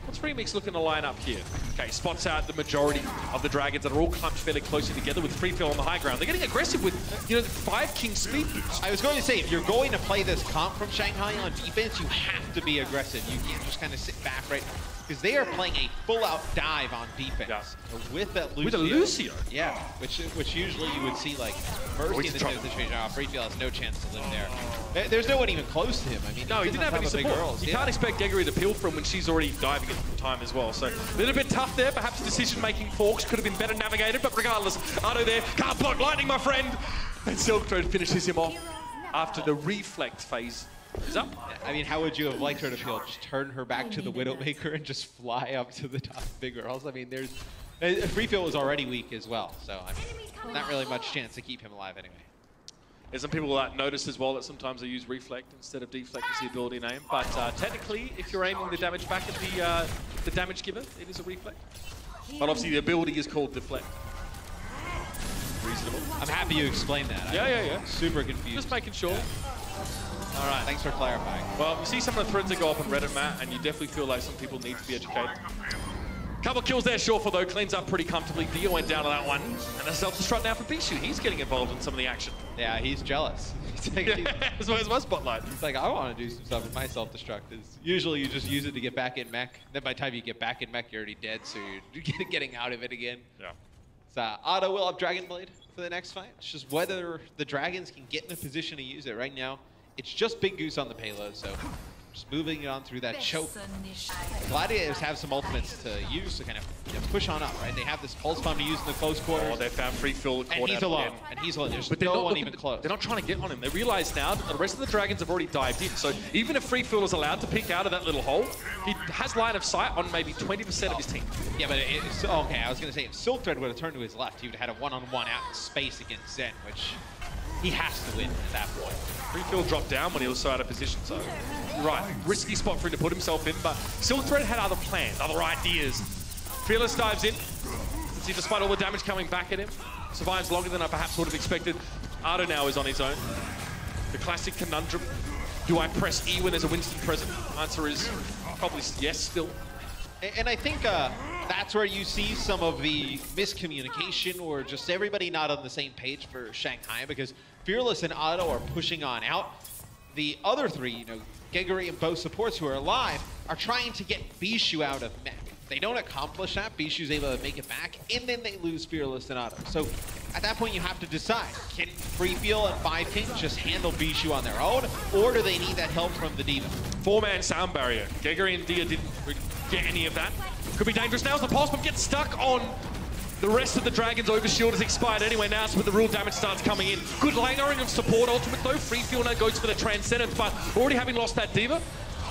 What's Remix looking to line up here? Okay, spots out the majority of the Dragons that are all clumped fairly closely together with Free Feel on the high ground. They're getting aggressive with, you know, 5 King speed boost. I was going to say, if you're going to play this comp from Shanghai on defense, you have to be aggressive. You can't just kind of sit back, right? Because they are playing a full-out dive on defense with that Lucio. With a Lucio? Yeah, which usually you would see like Mercy in this kind of situation. Free Feel has no chance to live there. There's no one even close to him. I mean, no, he didn't have any support. You can't expect Gregory to peel from when she's already diving at the time as well. So a little bit tough there. Perhaps decision-making forks could have been better navigated, but regardless, Ardo there can't block lightning, my friend. And Silkthread finishes him off after the reflect phase is up. I mean, how would you have liked her to peel? Just turn her back to the Widowmaker and just fly up to the top big girls? I mean, Free Feel was already weak as well, so I mean, not really much chance to keep him alive anyway. There's some people that notice as well that sometimes they use Reflect instead of Deflect as the ability name, but technically, if you're aiming the damage back at the damage giver, it is a Reflect. But obviously, the ability is called Deflect. Reasonable. I'm happy you explained that. Yeah. Super confused. Just making sure. All right, thanks for clarifying. Well, you see some of the threads that go up on Reddit, Matt, and you definitely feel like some people need to be educated. Couple kills there, Shawfall, though, cleans up pretty comfortably. Dia went down to that one. And a self-destruct now for Bishu. He's getting involved in some of the action. Yeah, he's jealous. Where's my spotlight? He's like, I want to do some stuff with my self-destruct. Usually you just use it to get back in mech. Then by the time you get back in mech, you're already dead, so you're getting out of it again. Yeah. So Otto will have Dragon Blade for the next fight. It's just whether the Dragons can get in a position to use it. Right now, it's just Big Goose on the payload, so Just moving it on through that choke. Gladiators have some ultimates to use to kind of push on up, right? They have this pulse bomb to use in the close quarters. Oh, they found free Phil. And he's alone. And he's alone. There's no one even close. They're not trying to get on him. They realize now that the rest of the Dragons have already dived in. So even if free Phil is allowed to peek out of that little hole, he has line of sight on maybe 20% of his team. Yeah, but okay, I was going to say, if Silk Thread would have turned to his left, he would have had a one-on-one out in space against Zen, which he has to win at that point. Free Phil dropped down when he was so out of position, so you're right. Risky spot for him to put himself in, but Silk Thread had other plans, other ideas. Fearless dives in. See, despite all the damage coming back at him, survives longer than I perhaps would have expected. Ardo now is on his own. The classic conundrum. Do I press E when there's a Winston present? Answer is probably yes still. And I think that's where you see some of the miscommunication or just everybody not on the same page for Shanghai, because Fearless and Otto are pushing on out. The other three, Gregory and both supports who are alive, are trying to get Bishu out of mech. They don't accomplish that. Bishu's able to make it back, and then they lose Fearless and Otto. So at that point, you have to decide. Can Freefeel and 5king just handle Bishu on their own, or do they need that help from the D.Va? 4-man sound barrier. Gregory and Dia didn't get any of that. Could be dangerous. Now's the pulse bomb gets stuck on the rest of the Dragons. Overshield has expired anyway. Now it's where the real damage starts coming in. Good layering of support ultimate though. Freefeel now goes for the Transcendence, but already having lost that D.Va,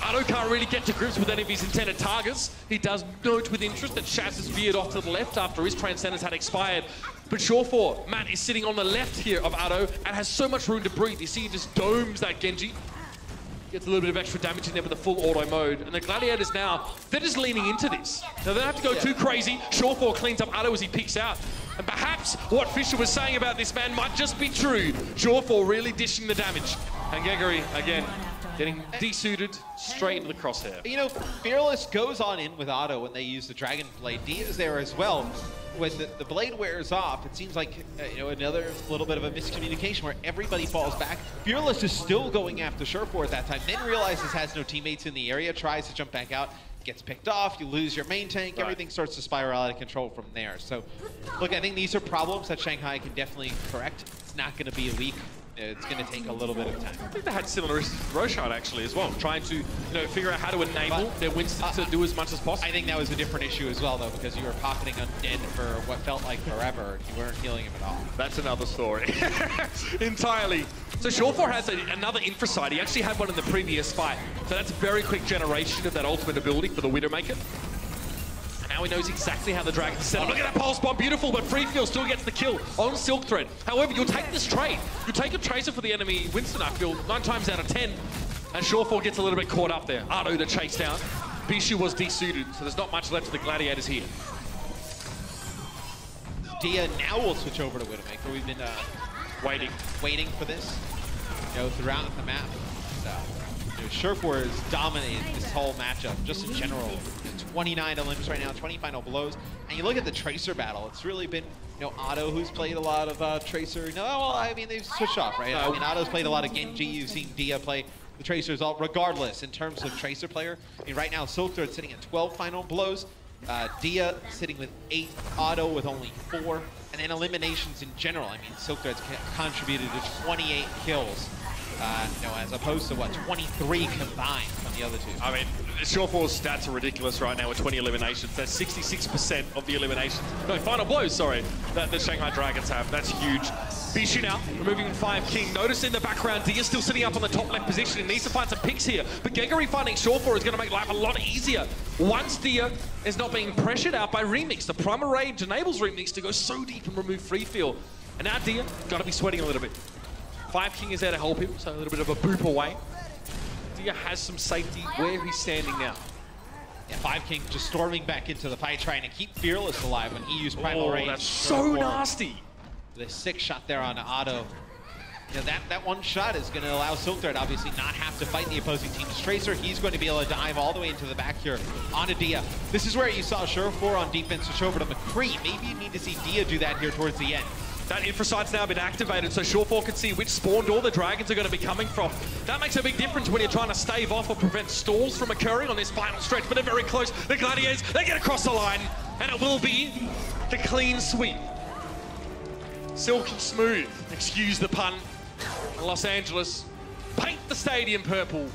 Otto can't really get to grips with any of his intended targets. He does note with interest that Shaz has veered off to the left after his Transcendence had expired. But Shawfor, Matt is sitting on the left here of Otto and has so much room to breathe. You see he just domes that Genji. Gets a little bit of extra damage in there with the full auto mode. And the Gladiators now, they're just leaning into this. Now they don't have to go too crazy. Shawfor cleans up Otto as he peeks out. And perhaps what Fisher was saying about this man might just be true. Shawfor really dishing the damage. And Gregory, again, getting desuited straight into the crosshair. Fearless goes on in with Otto when they use the Dragon Blade. Dia is there as well. When the blade wears off, it seems like another little bit of a miscommunication where everybody falls back. Fearless is still going after Shawfor at that time, then realizes has no teammates in the area, tries to jump back out, gets picked off, you lose your main tank, everything starts to spiral out of control from there. So, look, I think these are problems that Shanghai can definitely correct. It's not going to be a week. It's going to take a little bit of time. I think they had similar issues with Roshan actually as well, trying to figure out how to enable their Winston to do as much as possible. I think that was a different issue as well though, because you were pocketing Undead for what felt like forever. You weren't healing him at all. That's another story. Entirely. So Shawfor has another infra side. He actually had one in the previous fight. So that's a very quick generation of that ultimate ability for the Widowmaker. Now he knows exactly how the Dragon's set up. Look at that pulse bomb, beautiful, but Freefeel still gets the kill on Silk Thread. However, you'll take this trade. You take a Tracer for the enemy Winston, I feel, 9 times out of 10. And Shawfor gets a little bit caught up there. Ardo to chase down. Bishu was desuited, so there's not much left of the Gladiators here. Dia now will switch over to Widowmaker. We've been waiting for this, throughout the map. Shawfor has dominated this whole matchup, just in general. 29 elims right now, 20 final blows. And you look at the Tracer battle, it's really been, Otto, who's played a lot of Tracer. No, well, I mean, they've switched off, right? I mean, Otto's played a lot of Genji. You've seen Dia play the Tracers all, regardless, in terms of Tracer player. I mean, right now, Silk Thread sitting at 12 final blows. Dia sitting with 8, Otto with only 4. And then eliminations in general. I mean, Silk Thread's contributed to 28 kills. As opposed to, 23 combined from the other two. I mean, Shawfor's stats are ridiculous right now with 20 eliminations. That's 66% of the eliminations. No, final blows, sorry, that the Shanghai Dragons have. That's huge. Bishu now, removing 5king. Notice in the background, Dia still sitting up on the top left position. He needs to find some picks here. But Gregory finding Shawfor is going to make life a lot easier. Once Dia is not being pressured out by Remix, the Primal Rage enables Remix to go so deep and remove Freefeel. And now Dia got to be sweating a little bit. 5king is there to help him, so a little bit of a boop away. Dia has some safety where he's standing now. Yeah, 5king just storming back into the fight, trying to keep Fearless alive when he used Primal Rage. That's so nasty. The 6 shot there on Otto. That one shot is going to allow Silk Thread obviously not have to fight the opposing team's Tracer. He's going to be able to dive all the way into the back here onto Dia. This is where you saw Shawfor on defense switch over to McCree. Maybe you need to see Dia do that here towards the end. That infrasite's now been activated, so Shawfor can see which spawn door the Dragons are going to be coming from. That makes a big difference when you're trying to stave off or prevent stalls from occurring on this final stretch, but they're very close. The Gladiators, they get across the line, and it will be the clean sweep. Silky smooth, excuse the pun. Los Angeles paint the stadium purple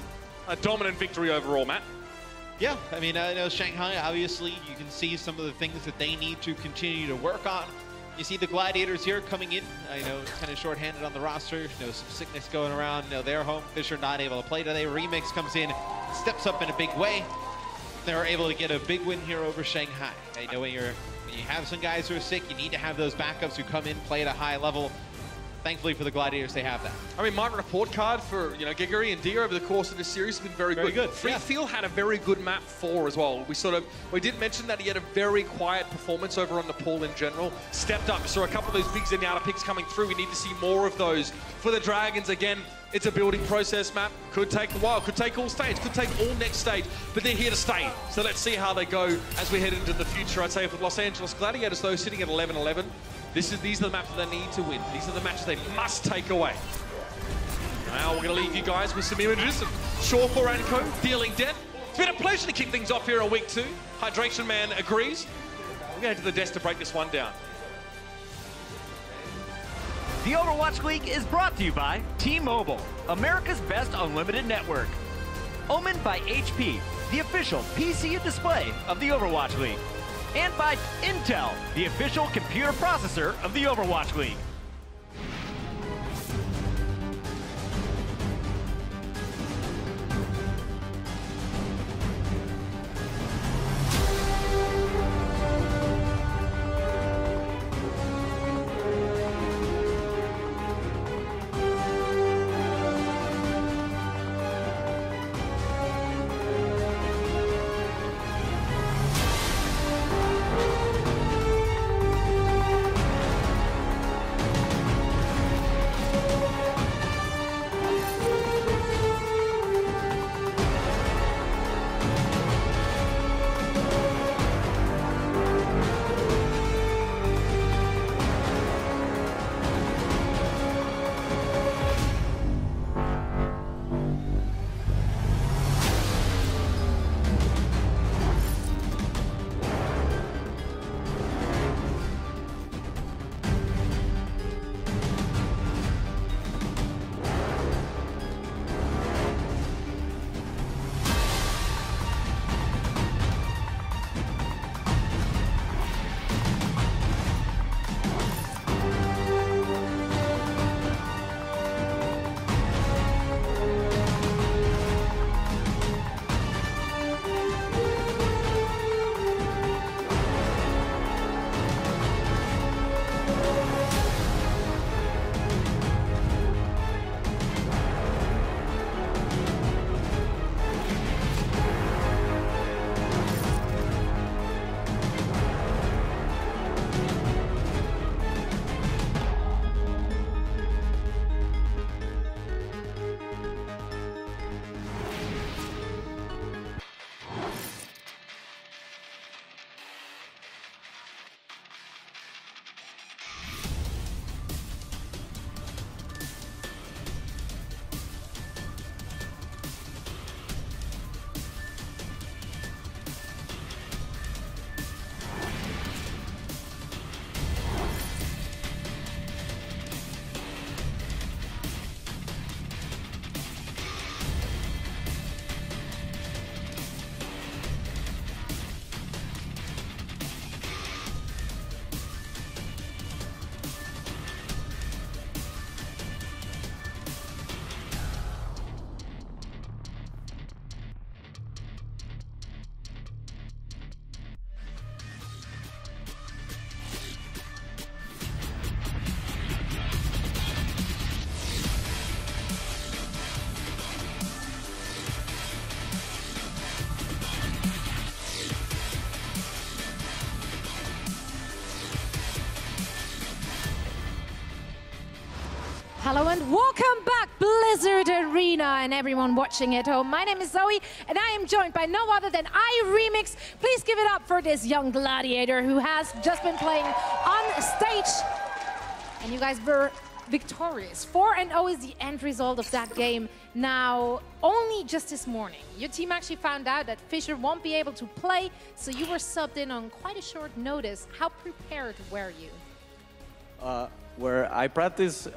a dominant victory overall, Matt. Yeah, I mean, I know Shanghai, obviously, you can see some of the things that they need to continue to work on. You see the Gladiators here coming in. I know kind of shorthanded on the roster. You know, some sickness going around. You know, they're home. Fisher not able to play today. Remix comes in, steps up in a big way. They're able to get a big win here over Shanghai. I know when you have some guys who are sick, you need to have those backups who come in, play at a high level. Thankfully for the Gladiators, they have that. I mean, my report card for Giggery and Dia over the course of this series has been very good. Freefield had a very good map 4 as well. We did mention that he had a very quiet performance over on the pool in general. Stepped up, saw a couple of those big Zenyatta picks coming through. We need to see more of those for the Dragons. Again, it's a building process map. Could take a while, could take all stage, could take all next stage, but they're here to stay. So let's see how they go as we head into the future. I'd say for the Los Angeles Gladiators, though, sitting at 11-11, these are the maps that they need to win. These are the matches they must take away. Now we're going to leave you guys with some images of Shawful and Co. dealing death. It's been a pleasure to kick things off here on week 2. Hydration Man agrees. We're going to the desk to break this one down. The Overwatch League is brought to you by T-Mobile, America's best unlimited network. Omened by HP, the official PC and display of the Overwatch League. And by Intel, the official computer processor of the Overwatch League. Hello and welcome back, Blizzard Arena, and everyone watching at home. My name is Zoe, and I am joined by no other than iRemix. Please give it up for this young gladiator who has just been playing on stage. And you guys were victorious. 4-0 is the end result of that game. Now, only just this morning, your team actually found out that Fisher won't be able to play, so you were subbed in on quite a short notice. How prepared were you? Where I practice,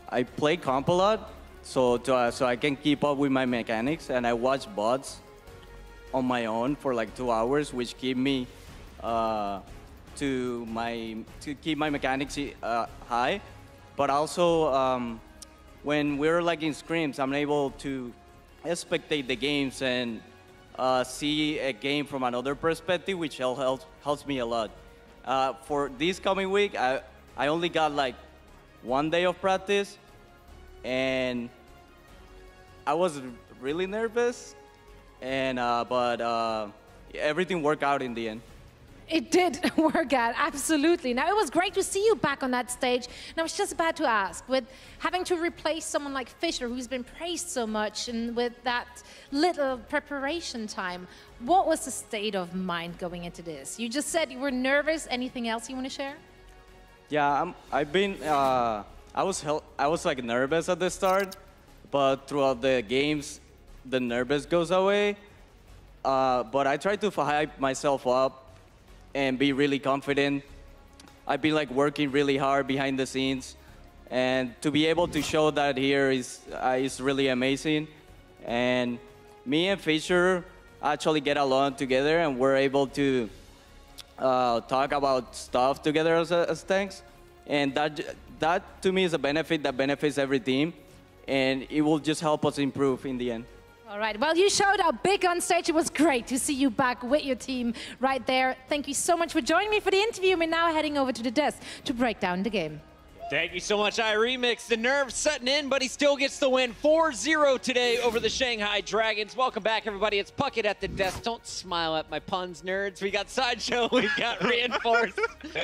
I play comp a lot, so I can keep up with my mechanics, and I watch bots on my own for like 2 hours, which keep me to keep my mechanics high. But also when we're like in scrims, I'm able to spectate the games and see a game from another perspective, which helps me a lot. For this coming week, I only got like 1 day of practice, and I was really nervous, and but everything worked out in the end. It did work out, absolutely. Now, it was great to see you back on that stage. And I was just about to ask, with having to replace someone like Fischer, who's been praised so much, and with that little preparation time, what was the state of mind going into this? You just said you were nervous. Anything else you want to share? Yeah, I was like nervous at the start, but throughout the games, the nervous goes away. But I try to hype myself up and be really confident. I've been like working really hard behind the scenes, and to be able to show that here is really amazing. And me and Fischer actually get along together, and we're able to talk about stuff together as tanks. And that to me is a benefit that benefits every team, and it will just help us improve in the end. All right, well, you showed up big on stage. It was great to see you back with your team right there. Thank you so much for joining me for the interview. We're now heading over to the desk to break down the game. Thank you so much, iRemix. The nerves setting in, but he still gets the win. 4-0 today over the Shanghai Dragons. Welcome back, everybody. It's Puckett at the desk. Don't smile at my puns, nerds. We got Sideshow. We got Reinforced.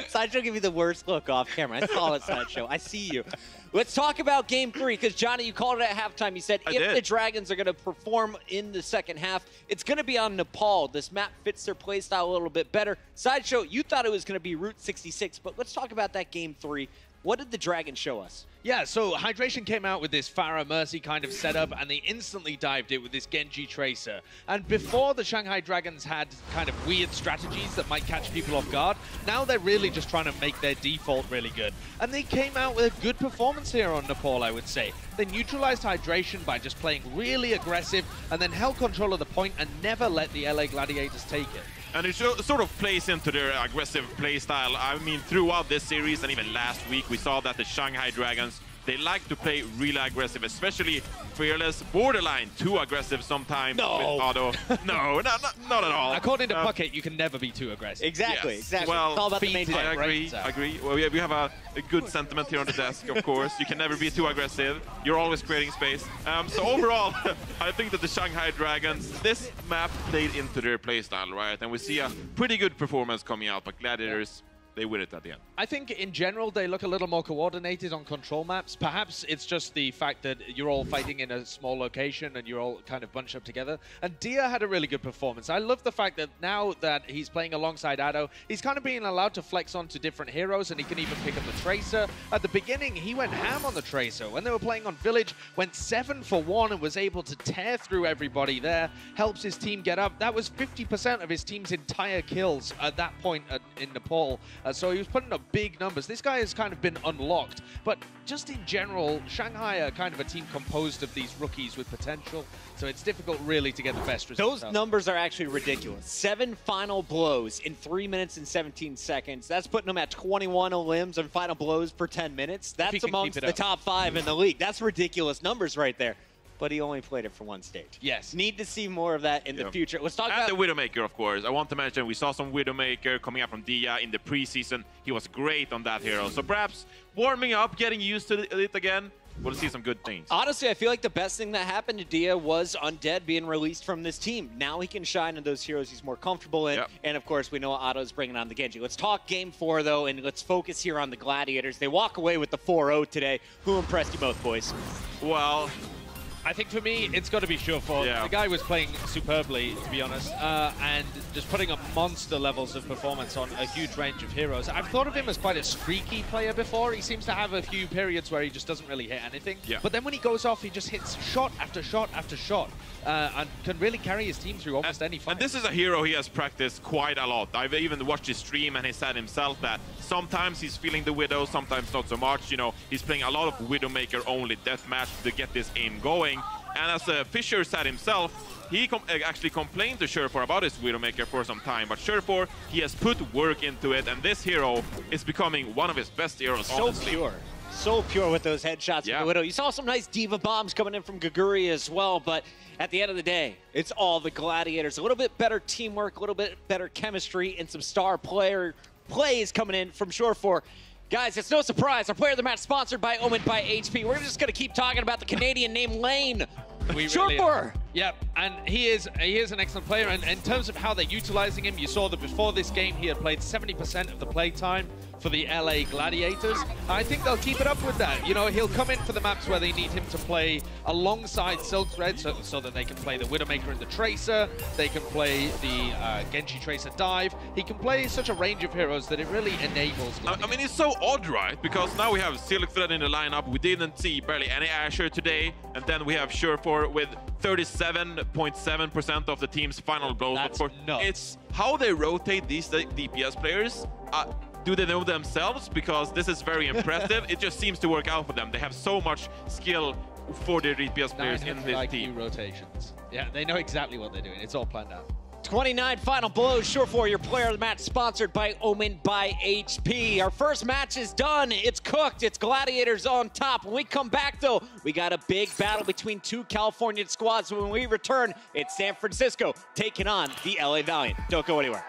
Sideshow give me the worst look off camera. I saw it, Sideshow. I see you. Let's talk about Game 3, because, Johnny, you called it at halftime. You said if the Dragons are going to perform in the second half, it's going to be on Nepal. This map fits their playstyle a little bit better. Sideshow, you thought it was going to be Route 66, but let's talk about that Game 3. What did the Dragons show us? Yeah, so Hydration came out with this Pharah Mercy kind of setup, and they instantly dived it with this Genji Tracer. And before, the Shanghai Dragons had kind of weird strategies that might catch people off guard. Now they're really just trying to make their default really good. And they came out with a good performance here on Nepal, I would say. They neutralized Hydration by just playing really aggressive, and then held control of the point and never let the LA Gladiators take it. And it sort of plays into their aggressive playstyle. I mean, throughout this series and even last week, we saw that the Shanghai Dragons, they like to play really aggressive, especially Fearless, borderline too aggressive sometimes with Auto. No, not at all. According to Puckett, you can never be too aggressive. Exactly, yes. exactly. Well, it's all about the main I agree. Well, we have a good sentiment here on the desk, of course. You can never be too aggressive. You're always creating space. So overall, I think that the Shanghai Dragons, this map played into their playstyle, right? And we see a pretty good performance coming out, but Gladiators, they win it at the end. I think in general they look a little more coordinated on control maps. Perhaps it's just the fact that you're all fighting in a small location and you're all kind of bunched up together. And Dia had a really good performance. I love the fact that now that he's playing alongside Ado, he's kind of being allowed to flex onto different heroes, and he can even pick up the Tracer. At the beginning, he went ham on the Tracer. When they were playing on Village, went 7 for 1 and was able to tear through everybody there. Helps his team get up. That was 50% of his team's entire kills at that point in Nepal. So he was putting up big numbers. This guy has kind of been unlocked. But just in general, Shanghai are kind of a team composed of these rookies with potential. So it's difficult really to get the best results. Those numbers are actually ridiculous. 7 final blows in 3 minutes and 17 seconds. That's putting them at 21 limbs and final blows per 10 minutes. That's amongst the top 5 in the league. That's ridiculous numbers right there. But he only played it for 1 stage. Yes. Need to see more of that in the future. Let's talk about the Widowmaker, of course. I want to mention we saw some Widowmaker coming out from Dia in the preseason. He was great on that hero. So perhaps warming up, getting used to it again, we'll see some good things. Honestly, I feel like the best thing that happened to Dia was Undead being released from this team. Now he can shine in those heroes he's more comfortable in. Yep. And, of course, we know Otto's bringing on the Genji. Let's talk Game 4, though, and let's focus here on the Gladiators. They walk away with the 4-0 today. Who impressed you both, boys? Well, I think for me, it's got to be Surefour. Yeah. The guy was playing superbly, to be honest, and just putting up monster levels of performance on a huge range of heroes. I've thought of him as quite a streaky player before. He seems to have a few periods where he just doesn't really hit anything. Yeah. But then when he goes off, he just hits shot after shot after shot, and can really carry his team through almost any fight. And this is a hero he has practiced quite a lot. I've even watched his stream, and he said himself that sometimes he's feeling the Widow, sometimes not so much. You know, he's playing a lot of Widowmaker only deathmatch to get this aim going. And as Fisher said himself, he actually complained to Surefour about his Widowmaker for some time. But Surefour, he has put work into it, and this hero is becoming one of his best heroes. So honestly. pure. So pure with those headshots Yeah. with the Widow. You saw some nice Diva bombs coming in from Gaguri as well, but at the end of the day, it's all the Gladiators. A little bit better teamwork, a little bit better chemistry, and some star plays coming in from Surefour. Guys, it's no surprise. Our player of the match sponsored by Omen by HP. We're just going to keep talking about the Canadian named Lane. Surefour. Yep, and he is an excellent player. And in terms of how they're utilizing him, you saw that before this game, he had played 70% of the play time for the LA Gladiators. I think they'll keep it up with that. You know, he'll come in for the maps where they need him to play alongside Silk Thread so that they can play the Widowmaker and the Tracer. They can play the Genji Tracer Dive. He can play such a range of heroes that it really enables Gladiators. I mean, it's so odd, right? Because now we have Silk Thread in the lineup. We didn't see barely any Asher today. And then we have Surefour with 37.7% of the team's final blows. That's nuts. It's how they rotate these DPS players. Do they know themselves? Because this is very impressive. It just seems to work out for them. They have so much skill for their DPS players in this team. Rotations. Yeah, they know exactly what they're doing. It's all planned out. 29 final blows. Surefour, your player of the match, sponsored by Omen by HP. Our first match is done. It's cooked. It's Gladiators on top. When we come back, though, we got a big battle between two California squads. So when we return, it's San Francisco taking on the LA Valiant. Don't go anywhere.